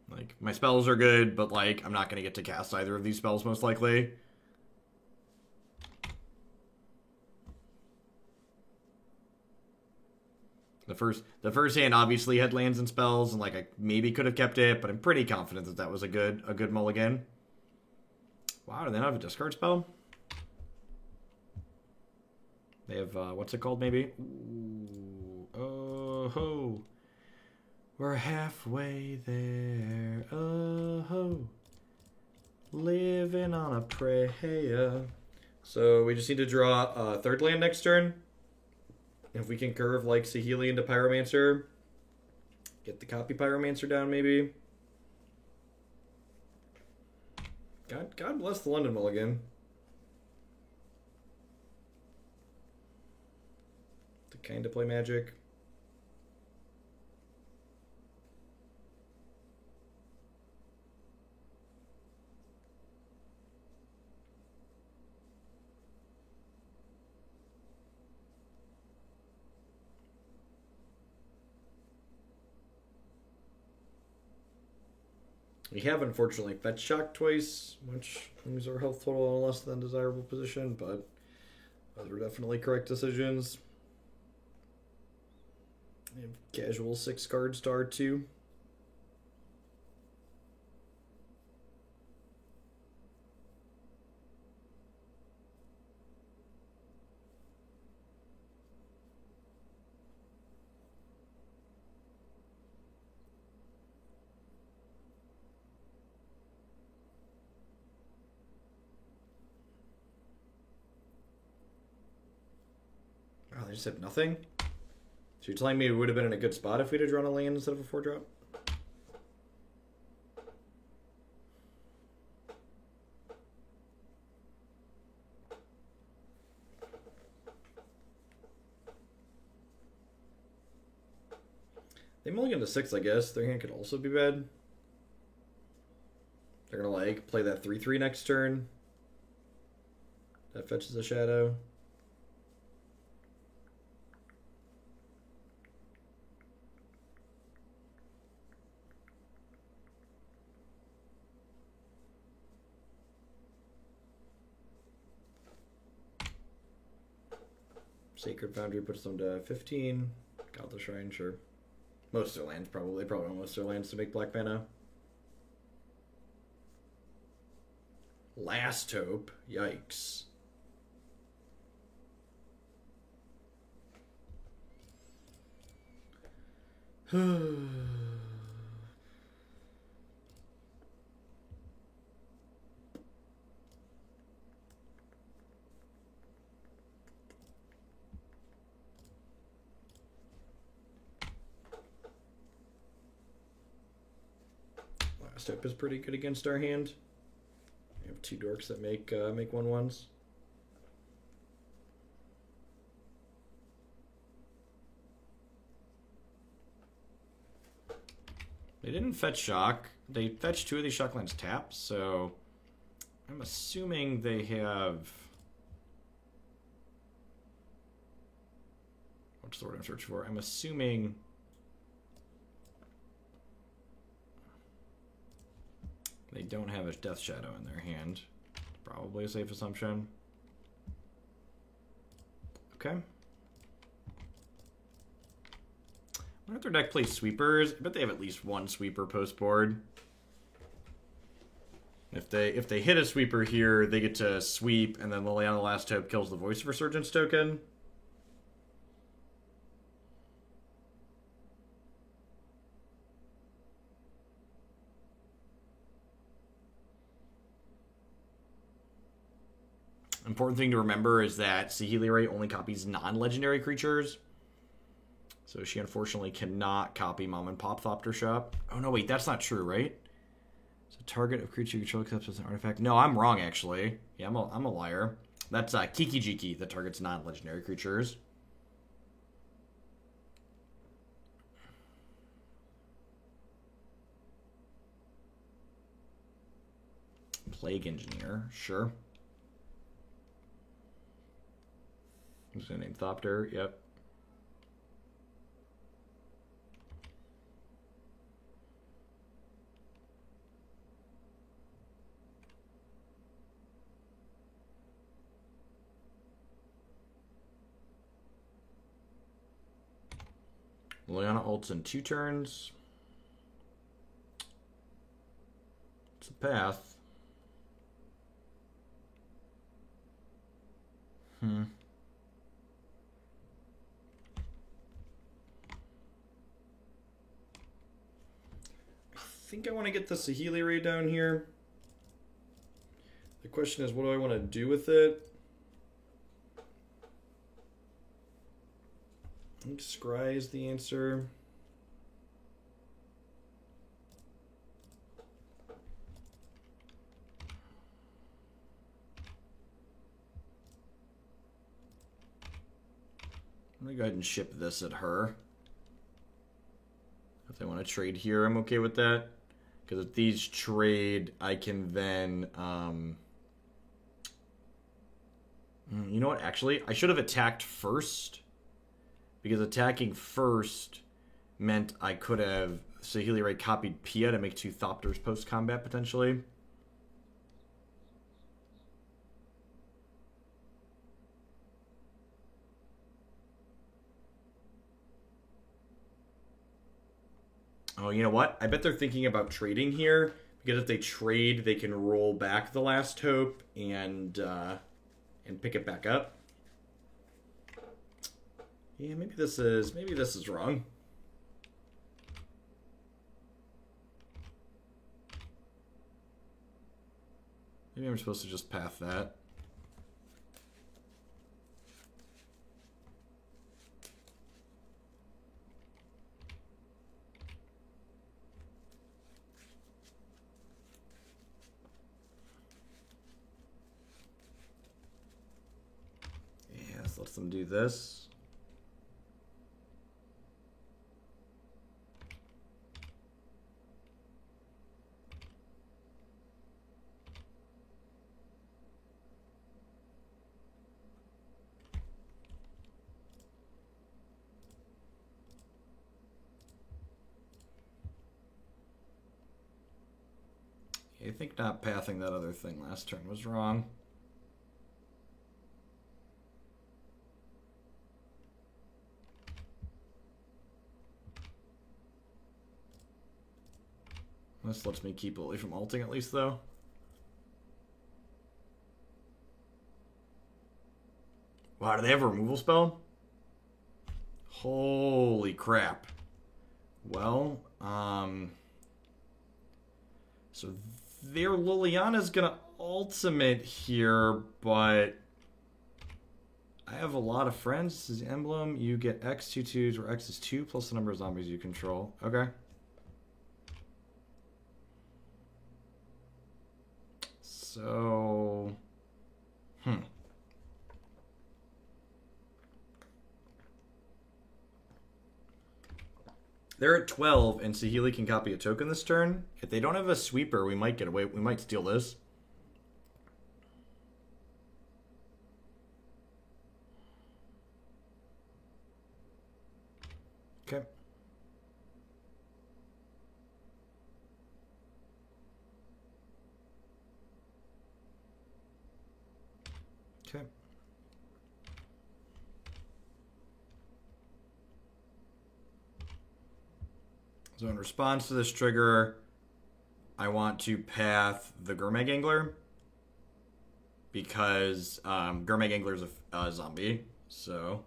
Like, my spells are good, but, like, I'm not going to get to cast either of these spells, most likely. The first hand obviously had lands and spells, and, like, I maybe could have kept it, but I'm pretty confident that that was a good mulligan. Wow, do they not have a discard spell? They have, what's it called, maybe? Ooh, oh, ho. We're halfway there, oh ho. Living on a prayer. So we just need to draw a third land next turn. If we can curve like Saheeli into Pyromancer, get the copy Pyromancer down maybe. God bless the London Mulligan. To kind of play Magic. We have, unfortunately, Fetch Shock twice, which leaves our health total in a less than desirable position, but those were definitely correct decisions. We have casual 6 cards to R2. Oh, they just have nothing? So you're telling me we would have been in a good spot if we'd have drawn a land instead of a 4-drop? They mulligan to 6, I guess. Their hand could also be bad. They're gonna, like, play that 3-3 next turn. That fetches a shadow. Sacred Foundry puts them to 15. Godless Shrine, sure. Most of their lands, probably. They probably want most of their lands to make black mana. Last Hope. Yikes. Last Hope is pretty good against our hand. We have 2 dorks that make 1/1s. They didn't fetch Shock. They fetched 2 of these Shock lands tapped, so I'm assuming they have... What's the word I'm searching for? I'm assuming... They don't have a Death Shadow in their hand. Probably a safe assumption. Okay. I wonder if their deck plays sweepers. I bet they have at least 1 sweeper post board. If they hit a sweeper here, they get to sweep, and then Liliana Last Hope kills the Voice of Resurgence token. Important thing to remember is that Saheeli Ray only copies non-legendary creatures. So she unfortunately cannot copy Mom and Pop Thopter Shop. Oh no, wait, that's not true, right? So target of creature you control accepts as an artifact. No, I'm wrong, actually. Yeah, I'm a liar. That's Kiki Jiki that targets non-legendary creatures. Plague Engineer, sure. I'm just gonna name Thopter, yep. Liliana ults in 2 turns. It's a path. I think I want to get the Saheeli Ray down here. The question is, what do I want to do with it? I think Scry is the answer. I'm going to go ahead and ship this at her. If they want to trade here, I'm okay with that. Because if these trade, I can then... you know what? Actually, I should have attacked first. Because attacking first meant I could have Saheeli Ray copied Pia to make 2 Thopters post-combat, potentially. Oh, you know what? I bet they're thinking about trading here. Because if they trade, they can roll back the Last Hope and pick it back up. Yeah, maybe this is wrong. Maybe I'm supposed to just path that. Yeah, let's them do this. I think not pathing that other thing last turn was wrong. This lets me keep Lily from ulting at least, though. Wow, do they have a removal spell? Holy crap. Well, so their Liliana's gonna ultimate here, but I have a lot of friends. This is the emblem. You get X 2/2s, where X is 2 plus the number of zombies you control. Okay. So, They're at 12, and Saheeli can copy a token this turn. If they don't have a sweeper, we might get away. We might steal this. Okay. Okay. So in response to this trigger, I want to path the Gurmag Angler because Gurmag Angler is a zombie. So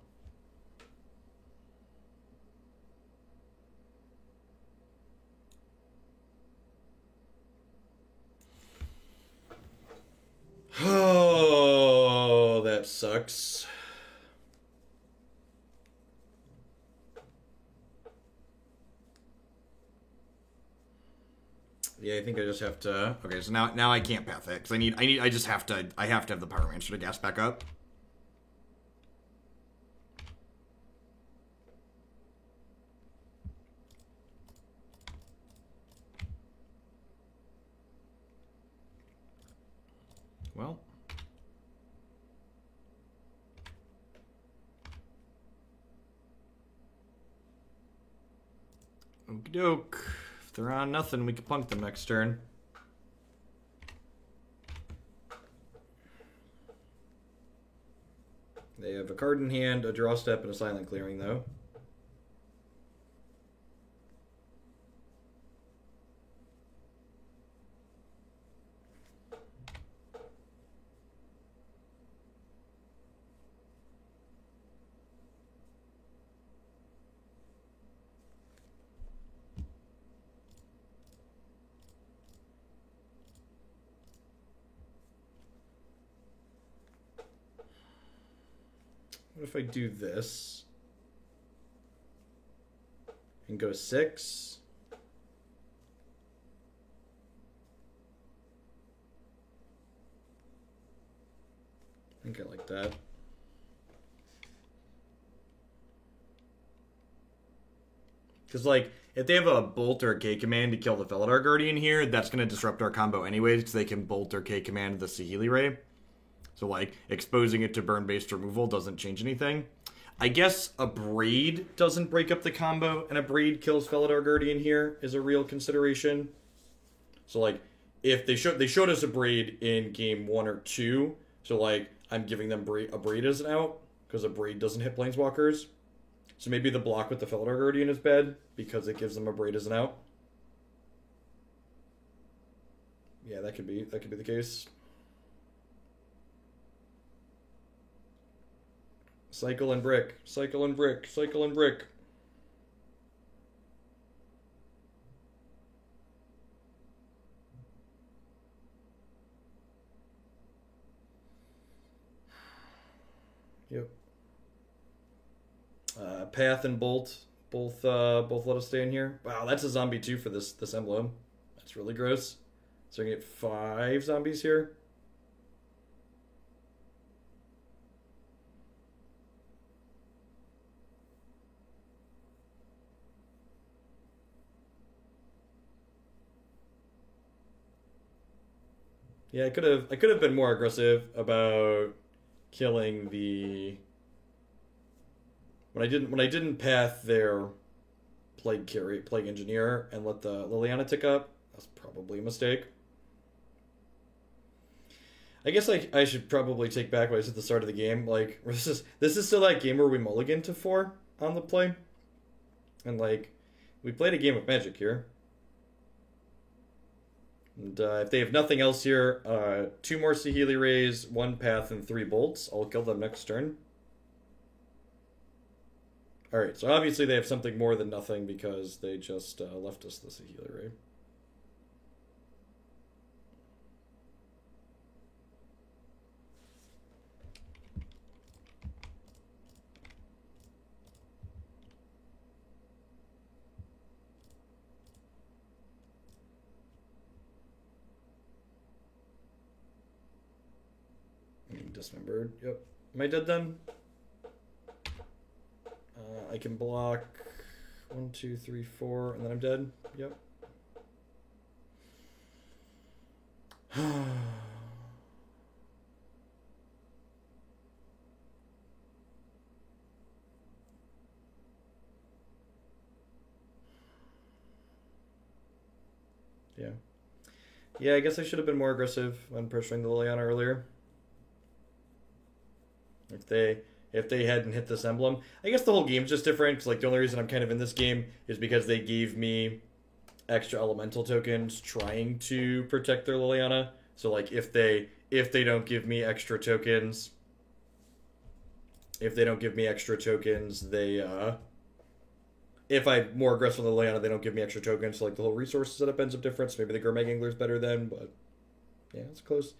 oh, that sucks. Yeah, I think I just have to. Okay, so now I can't path it because I have to have the Pyromancer to gas back up. Well. Okie doke. If they're on nothing, we can plunk them next turn. They have a card in hand, a draw step, and a silent clearing, though. What if I do this and go 6? I think I like that. Because, like, if they have a Bolt or a K command to kill the Felidar Guardian here, that's going to disrupt our combo anyways, because they can Bolt or K command the Saheeli Ray. So, like, exposing it to burn-based removal doesn't change anything. I guess a Braid doesn't break up the combo, and a Braid kills Felidar Guardian here is a real consideration. So, like, if they showed us a Braid in game 1 or 2, so, like, I'm giving them a Braid as an out, because a Braid doesn't hit Planeswalkers. So maybe the block with the Felidar Guardian is bad, because it gives them a Braid as an out. Yeah, that could be the case. Cycle and brick, cycle and brick, cycle and brick. Yep. Path and Bolt both let us stay in here. Wow, that's a zombie too for this emblem. That's really gross. So I can get 5 zombies here. Yeah, I could have been more aggressive about killing the when I didn't path their plague engineer and let the Liliana tick up. That's probably a mistake. I guess I should probably take back what I said at the start of the game. Like, this is still that game where we mulligan to 4 on the play, and like we played a game of Magic here. And if they have nothing else here, 2 more Saheeli Rays, 1 Path, and 3 Bolts. I'll kill them next turn. Alright, so obviously they have something more than nothing because they just left us the Saheeli Ray. Dismembered. Yep. Am I dead then? I can block 1, 2, 3, 4, and then I'm dead. Yep. Yeah. Yeah, I guess I should have been more aggressive when pressuring the Liliana earlier. If they hadn't hit this emblem. I guess the whole game's just different, because like the only reason I'm kind of in this game is because they gave me extra elemental tokens trying to protect their Liliana. So like if they don't give me extra tokens, they if I'm more aggressive with Liliana, they don't give me extra tokens, so like the whole resource setup ends up different, so maybe the Gurmag Angler's better then, but yeah, it's close.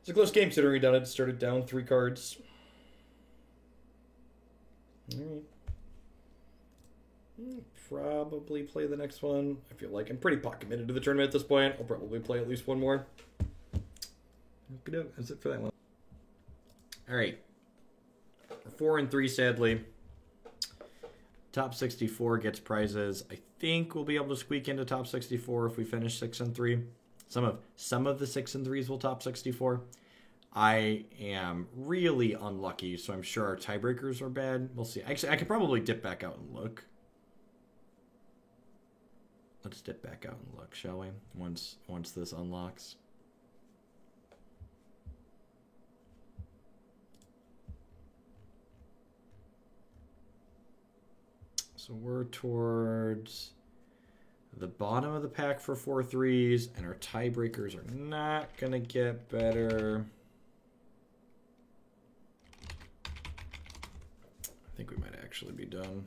It's a close game considering it started down 3 cards. Alright. Probably play the next one. I feel like I'm pretty pot committed to the tournament at this point. I'll probably play at least one more. That's it for that one. Alright. 4 and 3, sadly. Top 64 gets prizes. I think we'll be able to squeak into top 64 if we finish 6 and 3. Some of the 6 and 3s will top 64. I am really unlucky, so I'm sure our tiebreakers are bad. We'll see. Actually, I could probably dip back out and look. Let's dip back out and look, shall we? Once this unlocks. So we're towards the bottom of the pack for 4-3s, and our tiebreakers are not going to get better. I think we might actually be done.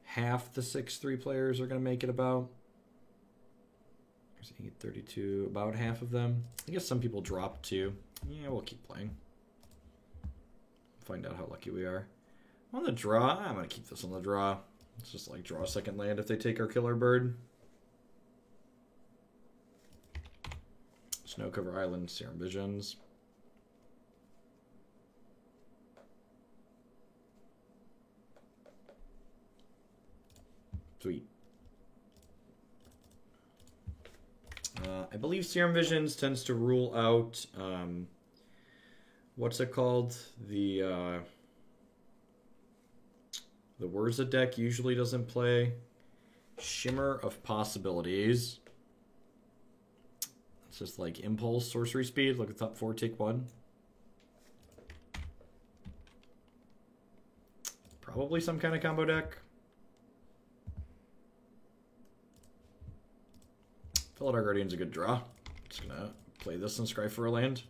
Half the 6-3 players are going to make it about. There's 832, about half of them. I guess some people drop too. Yeah, we'll keep playing. Find out how lucky we are. On the draw, I'm going to keep this on the draw. It's just like draw a second land if they take our killer bird. Snow Cover Island, Serum Visions. Sweet. I believe Serum Visions tends to rule out, what's it called? The Wurza deck usually doesn't play. Shimmer of Possibilities. It's just like Impulse, Sorcery Speed. Look at top 4, take 1. Probably some kind of combo deck. Felidar Guardian's a good draw. Just gonna play this and scry for a land.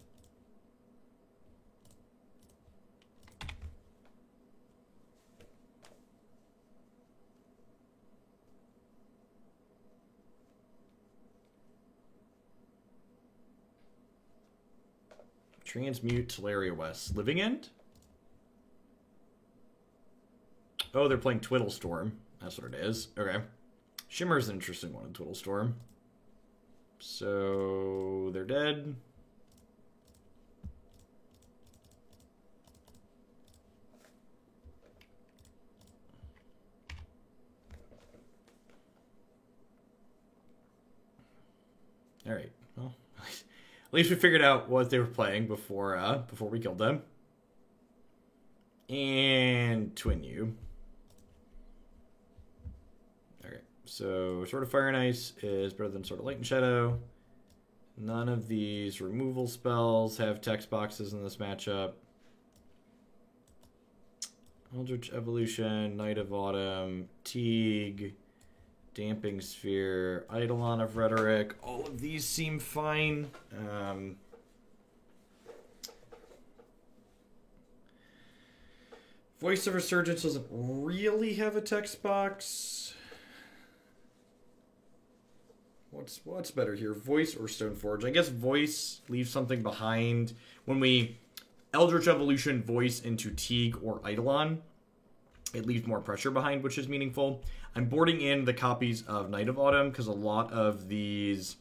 Transmute Teleria West. Living End? Oh, they're playing Twiddlestorm. That's what it is. Okay. Shimmer's an interesting one in Twiddlestorm. So they're dead. All right. Well, at least we figured out what they were playing before we killed them. And Twin You. Okay, so Sword of Fire and Ice is better than Sword of Light and Shadow. None of these removal spells have text boxes in this matchup. Eldritch Evolution, Knight of Autumn, Teague, Damping Sphere, Eidolon of Rhetoric. All of these seem fine. Voice of Resurgence doesn't really have a text box. What's better here, Voice or Stoneforge? I guess Voice leaves something behind. When we Eldritch Evolution Voice into Teague or Eidolon, it leaves more pressure behind, which is meaningful. I'm boarding in the copies of Knight of Autumn because a lot of these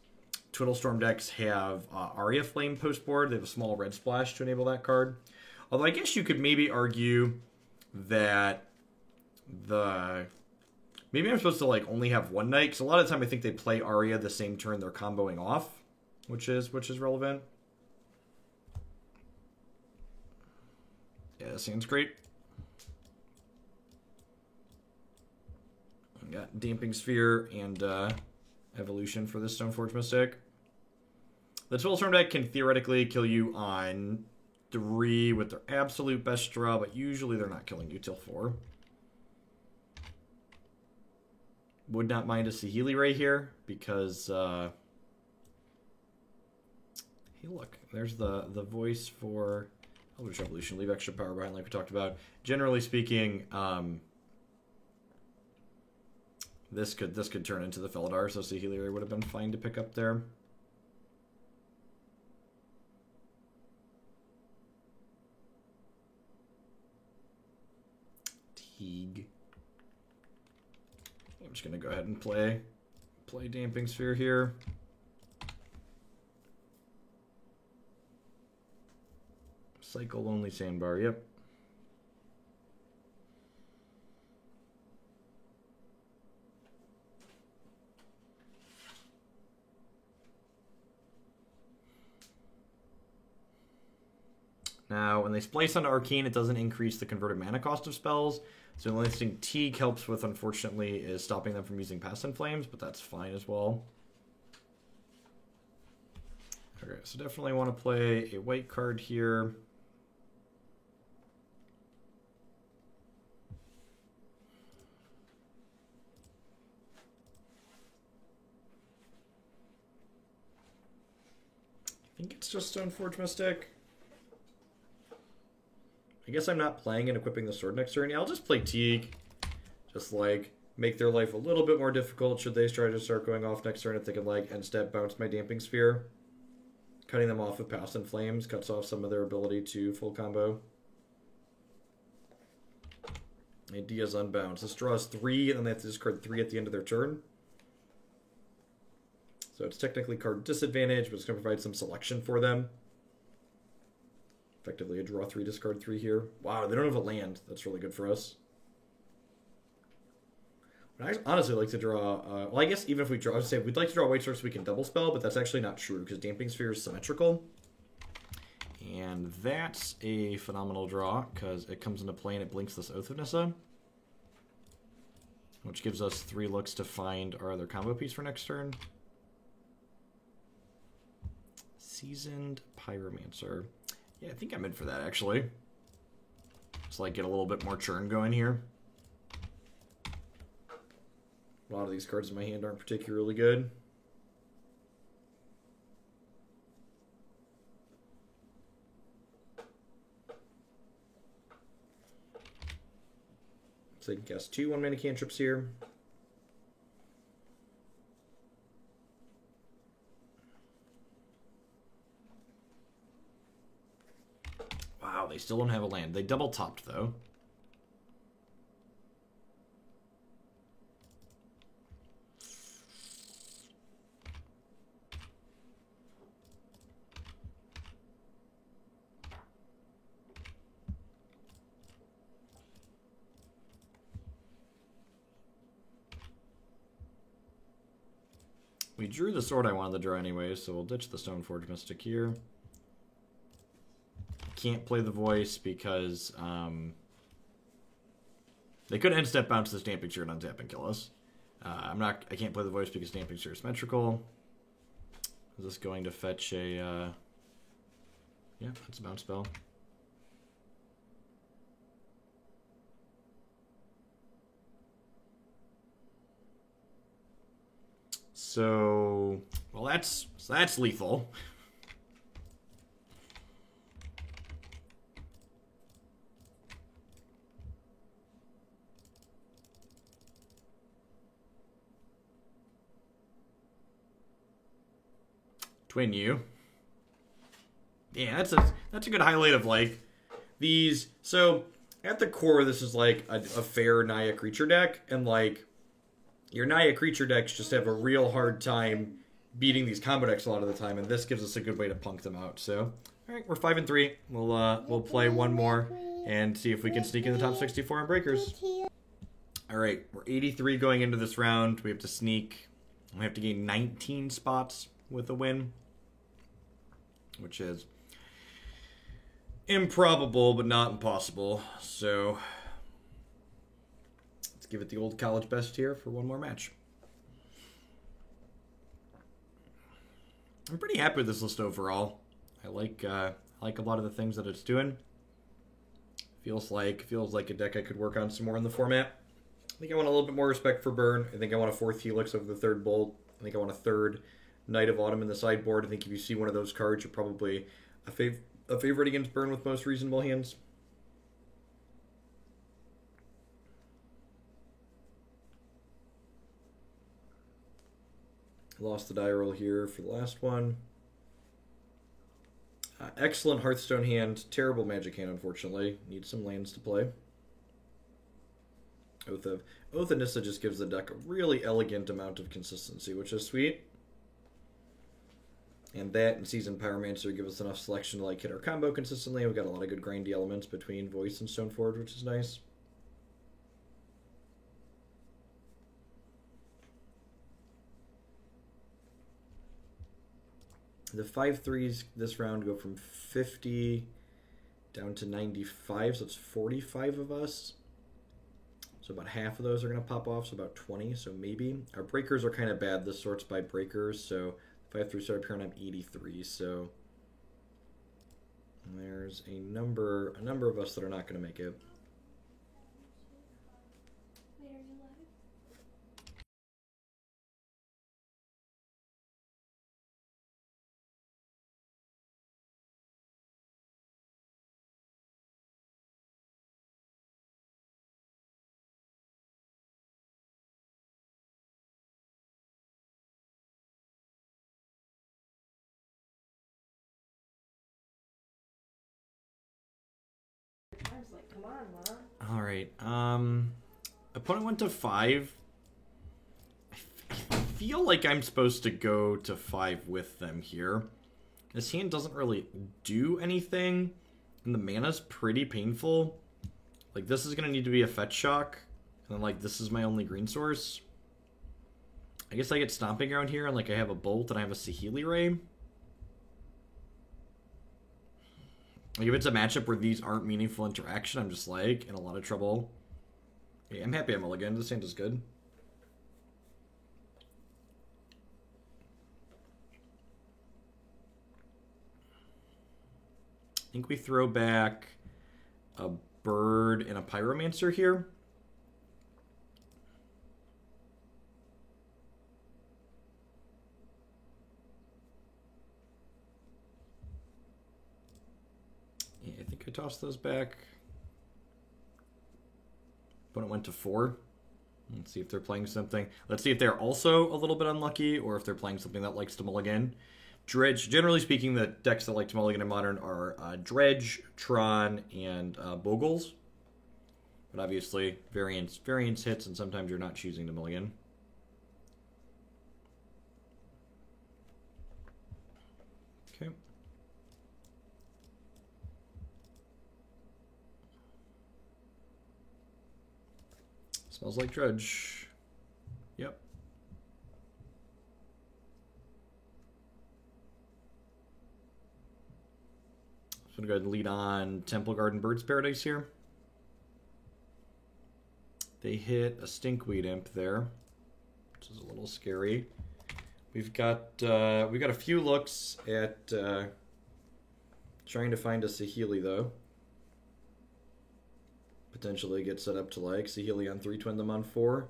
Twiddlestorm decks have Aria Flame post board. They have a small red splash to enable that card. Although I guess you could maybe argue that maybe I'm supposed to like only have one Knight, because a lot of the time I think they play Aria the same turn they're comboing off, which is relevant. Yeah, this sounds great. We got Damping Sphere and Evolution for this Stoneforge Mystic. The Twiddlestorm deck can theoretically kill you on 3 with their absolute best draw, but usually they're not killing you till 4. Would not mind a Saheeli Ray here, because hey, look, there's the voice for Eldritch Evolution. Leave extra power behind, like we talked about. Generally speaking, this could turn into the Felidar, so Saheeli Ray would have been fine to pick up there. Teague. I'm just gonna go ahead and play Damping Sphere here. Cycle Lonely Sandbar, yep. Now, when they splice onto Arcane, it doesn't increase the converted mana cost of spells. So the only thing Teague helps with, unfortunately, is stopping them from using Past in Flames, but that's fine as well. Okay, so definitely want to play a white card here. I think it's just Stoneforge Mystic. I guess I'm not playing and equipping the sword next turn. Yeah, I'll just play Teague. Just like make their life a little bit more difficult should they try to start going off next turn if they can like end step bounce my Damping Sphere. Cutting them off with Past in Flames cuts off some of their ability to full combo. Idea's unbound. This draws 3 and then they have to discard 3 at the end of their turn. So it's technically card disadvantage, but it's going to provide some selection for them. Effectively a draw 3, discard 3 here. Wow, they don't have a land. That's really good for us. I'd honestly like to draw... well, I guess even if we draw... I would say we'd like to draw White Sword so we can double spell, but that's actually not true because Damping Sphere is symmetrical. And that's a phenomenal draw because it comes into play and it blinks this Oath of Nissa, which gives us 3 looks to find our other combo piece for next turn. Seasoned Pyromancer. Yeah, I think I'm in for that, actually. Just like get a little bit more churn going here. A lot of these cards in my hand aren't particularly good. So I can cast 2 1-mana cantrips here. Wow, they still don't have a land. They double topped though. We drew the sword I wanted to draw anyway, so we'll ditch the Stoneforge Mystic here. Can't play the voice because they could end step bounce this Damping Sphere and untap and kill us. I can't play the voice because Damping Sphere is symmetrical. Is this going to fetch a yeah, that's a bounce spell. So, well, that's lethal. Twin you. Yeah, that's a good highlight of like these. So at the core, this is like a fair Naya creature deck, and like your Naya creature decks just have a real hard time beating these combo decks a lot of the time, and this gives us a good way to punk them out. So, all right, we're 5-3. We'll play one more and see if we can sneak in the top 64 in breakers. All right, we're 83 going into this round. We have to sneak. We have to gain 19 spots with a win, which is improbable but not impossible. So let's give it the old college best here for one more match. I'm pretty happy with this list overall. I like a lot of the things that it's doing. Feels like a deck I could work on some more in the format. I think I want a little bit more respect for Burn. I think I want a 4th Helix over the 3rd Bolt. I think I want a 3rd Knight of Autumn in the sideboard. I think if you see one of those cards, you're probably a favorite against Burn with most reasonable hands. Lost the die roll here for the last one. Excellent Hearthstone hand. Terrible Magic hand, unfortunately. Need some lands to play. Oath of Nissa just gives the deck a really elegant amount of consistency, which is sweet. And that and Seasoned Pyromancer give us enough selection to like hit our combo consistently. We've got a lot of good grindy elements between Voice and Stoneforge, which is nice. The 5-3s this round go from 50 down to 95, so it's 45 of us. So about half of those are going to pop off, so about 20, so maybe. Our breakers are kind of bad. This sorts by breakers, so if I have 3 start up here and I'm 83, so there's a number of us that are not going to make it. Wait, are you live? I was like, come on, Mom. All right. Opponent went to 5. I feel like I'm supposed to go to 5 with them here. This hand doesn't really do anything, and the mana's pretty painful. Like, this is going to need to be a fetch shock, and then, like, this is my only green source. I guess I get Stomping Ground here, and, like, I have a Bolt and I have a Saheeli Ray. Like, if it's a matchup where these aren't meaningful interaction, I'm just, like, in a lot of trouble. Okay, I'm happy I mulligan. This hand is good. I think we throw back a Bird and a Pyromancer here. Yeah, I think I tossed those back. Opponent went to 4. Let's see if they're playing something. Let's see if they're also a little bit unlucky or if they're playing something that likes to mulligan. Dredge, generally speaking, the decks that like to mulligan in Modern are Dredge, Tron, and Bogles. But obviously, variance hits, and sometimes you're not choosing to mulligan. Okay. Smells like Dredge. Yep. So I'm going to go ahead and lead on Temple Garden Bird's Paradise here. They hit a Stinkweed Imp there, which is a little scary. We've got a few looks at trying to find a Saheeli though. Potentially get set up to like Saheeli on 3, twin them on 4.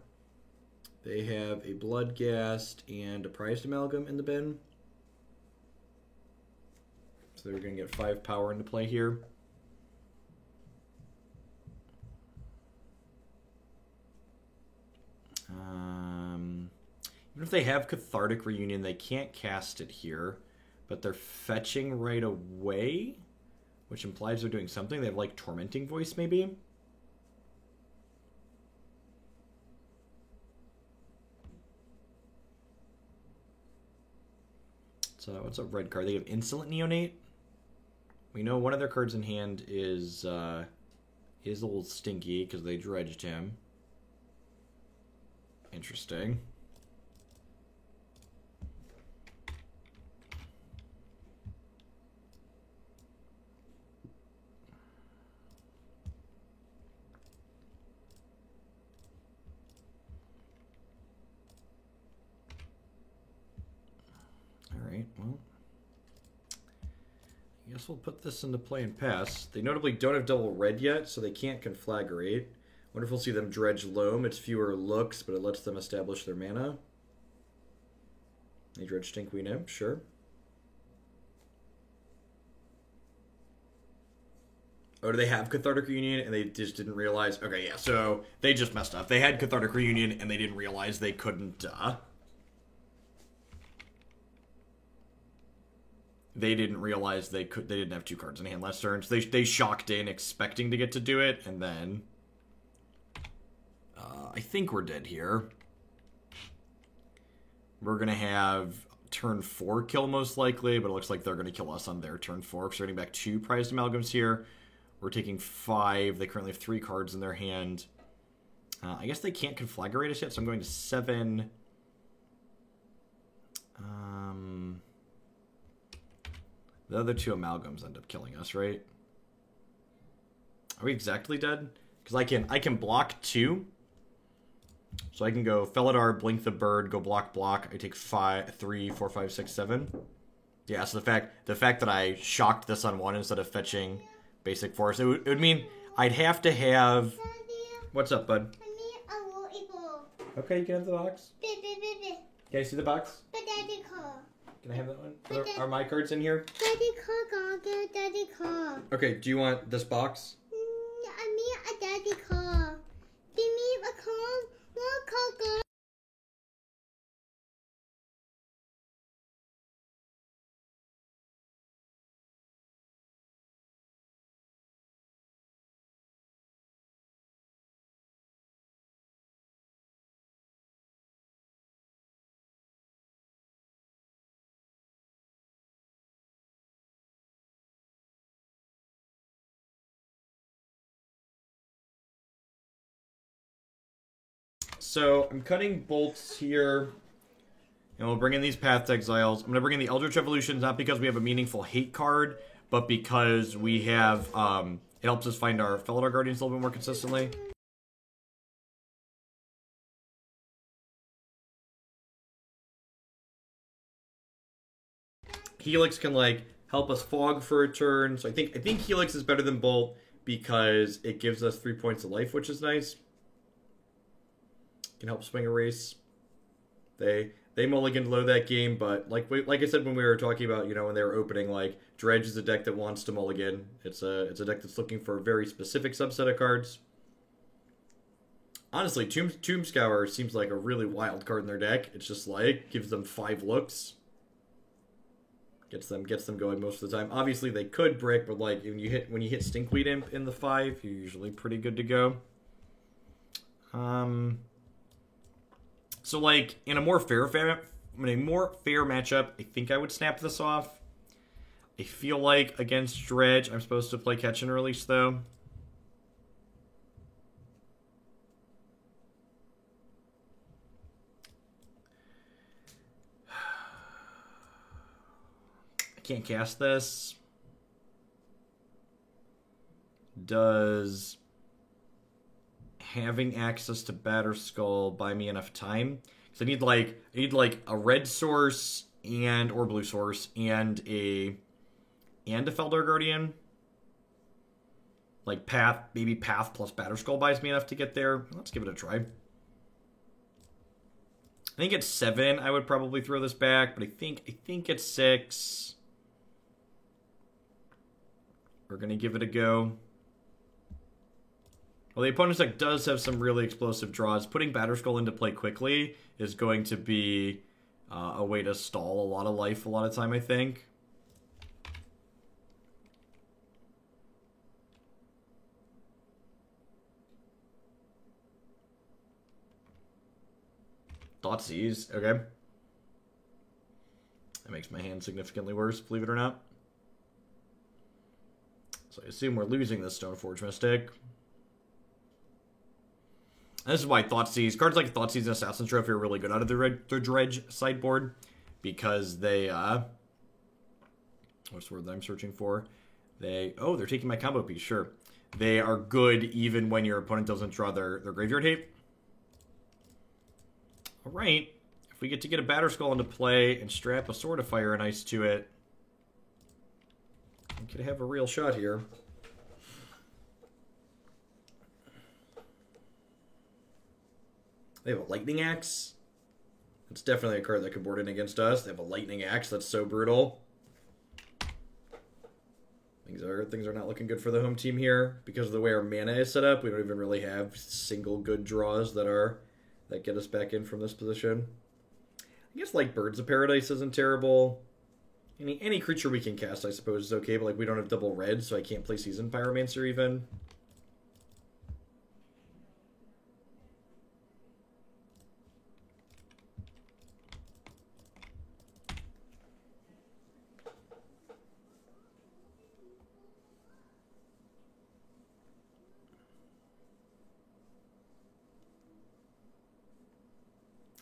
They have a Bloodghast and a Prized Amalgam in the bin. So they're going to get 5 power into play here. Even if they have Cathartic Reunion, they can't cast it here. But they're fetching right away, which implies they're doing something. They have like Tormenting Voice maybe. So what's a red card? They have Insolent Neonate. We know one of their cards in hand is a little stinky because they dredged him. Interesting. Alright, well. I guess we'll put this into play and pass. They notably don't have double red yet, so they can't Conflagrate. Wonder if we'll see them dredge Loam. It's fewer looks, but it lets them establish their mana. They dredge Stinkweed Imp, sure. Oh, do they have Cathartic Reunion and they just didn't realize? Okay, yeah, so they just messed up. They had Cathartic Reunion and they didn't realize they couldn't, they didn't realize they didn't have 2 cards in hand last turn. So they shocked in expecting to get to do it, and then I think we're dead here. We're going to have turn 4 kill most likely, but it looks like they're going to kill us on their turn 4. Because we're getting back 2 Prized Amalgams here. We're taking 5. They currently have 3 cards in their hand. I guess they can't Conflagrate us yet, so I'm going to 7. The other 2 Amalgams end up killing us, right? Are we exactly dead? Because I can block 2. So I can go Felidar, blink the bird, go block. I take 5, 3, 4, 5, 6, 7. Yeah, so the fact that I shocked this on 1 instead of fetching basic force, it would mean I'd have to have... Daddy, What's up, bud? I need a volleyball. Okay, you can have the box. Baby. Can I see the box? But daddy call. Can I have that one? Are my cards in here? Daddy call, get daddy call. Okay, do you want this box? I need a daddy call. Give me a call. One call. So I'm cutting bolts here, and we'll bring in these Path to Exiles. I'm going to bring in the Eldritch Evolutions, not because we have a meaningful hate card, but because we have, it helps us find our Felidar Guardians a little bit more consistently. Helix can, like, help us fog for a turn, so I think Helix is better than Bolt because it gives us 3 points of life, which is nice. Can help swing a race. They mulliganed low that game, but like I said when we were talking about, you know, when they were opening, like, Dredge is a deck that wants to mulligan. It's a deck that's looking for a very specific subset of cards. Honestly, Tomb Scour seems like a really wild card in their deck. It's just like gives them 5 looks. Gets them going most of the time. Obviously they could brick, but like when you hit Stinkweed Imp in the 5, you're usually pretty good to go. So, like, in a more fair matchup, I think I would snap this off. I feel like against Dredge, I'm supposed to play Catch and Release, though. I can't cast this. Does having access to Batterskull buy me enough time? Because I need like a red source or blue source and a Felidar Guardian. Like maybe Path plus Batterskull buys me enough to get there. Let's give it a try. I think at 7 I would probably throw this back, but I think at 6 we're gonna give it a go. Well, the opponent's deck does have some really explosive draws. Putting Batterskull into play quickly is going to be a way to stall a lot of life a lot of time, I think. Thoughtseize, okay. That makes my hand significantly worse, believe it or not. So I assume we're losing this Stoneforge Mystic. And this is why Thoughtseize, cards like Thoughtseize and Assassin's Trophy are really good out of the Dredge sideboard, because they, what's the word that I'm searching for? They're taking my combo piece, sure. They are good even when your opponent doesn't draw their graveyard hate. Alright, if we get to get a Batterskull into play and strap a Sword of Fire and Ice to it, we could have a real shot here. They have a Lightning Axe. That's definitely a card that could board in against us. They have a Lightning Axe. That's so brutal. Things are not looking good for the home team here. Because of the way our mana is set up, we don't even really have single good draws that get us back in from this position. I guess, like, Birds of Paradise isn't terrible. Any creature we can cast, I suppose, is okay. But, like, we don't have double red, so I can't play Seasoned Pyromancer even.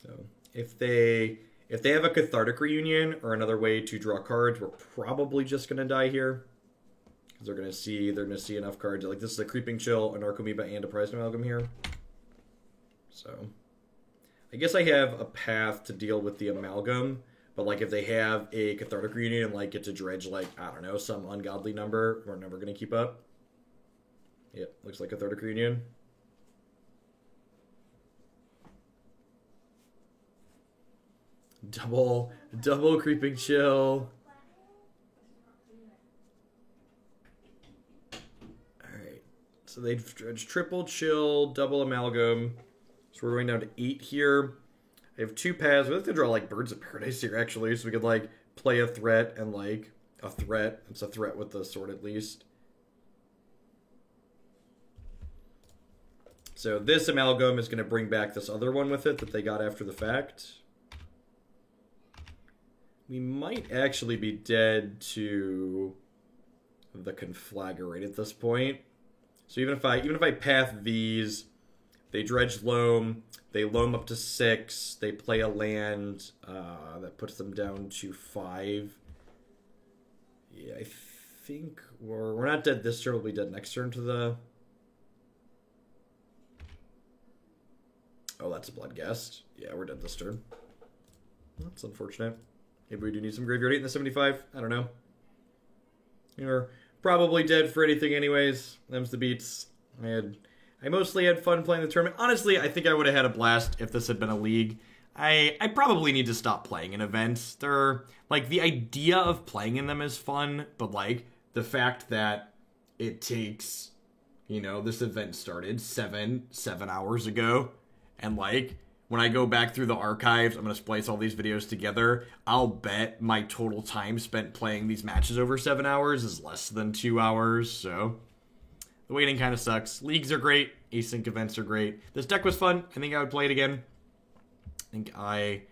So if they have a Cathartic Reunion or another way to draw cards, we're probably just going to die here. because they're gonna see enough cards. Like this is a Creeping Chill, an Arcomoeba, and a Prized Amalgam here. So I guess I have a path to deal with the Amalgam, but like if they have a Cathartic Reunion and like get to dredge like, I don't know, some ungodly number, we're never gonna keep up. Yep, looks like Cathartic Reunion. Double Creeping Chill. Alright. So they've dredged triple chill, double amalgam. So we're going down to 8 here. I have 2 paths. We have to draw like Birds of Paradise here actually, so we could like play a threat and like a threat. It's a threat with the sword at least. So this amalgam is going to bring back this other one with it that they got after the fact. We might actually be dead to the Conflagrate at this point. So even if I path these, they dredge loam, they loam up to 6, they play a land that puts them down to 5. Yeah, I think we're not dead this turn. We'll be dead next turn to the. Oh, that's a Bloodghast. Yeah, we're dead this turn. That's unfortunate. Maybe we do need some Graveyard 8 in the 75. I don't know. You're probably dead for anything anyways. Them's the beats. I mostly had fun playing the tournament. Honestly, I think I would have had a blast if this had been a league. I probably need to stop playing in events. They're, like, the idea of playing in them is fun, but, like, the fact that it takes, you know, this event started 7 hours ago, and, like, when I go back through the archives, I'm going to splice all these videos together. I'll bet my total time spent playing these matches over 7 hours is less than 2 hours, so the waiting kind of sucks. Leagues are great. Async events are great. This deck was fun. I think I would play it again. I think I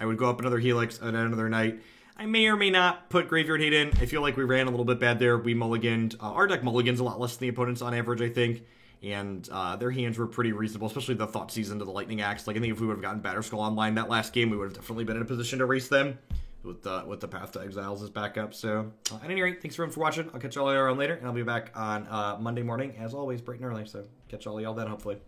would go up another Helix on another night. I may or may not put Graveyard Hate in. I feel like we ran a little bit bad there. We mulliganed. Our deck mulligans a lot less than the opponents on average, I think. And their hands were pretty reasonable, especially the Thought Season to the Lightning Axe. Like, I think if we would have gotten Batterskull online that last game, we would have definitely been in a position to race them with the Path to Exiles as backup. So, at any rate, thanks everyone for watching. I'll catch all y'all around later, and I'll be back on Monday morning, as always, bright and early. So, catch all y'all then, hopefully.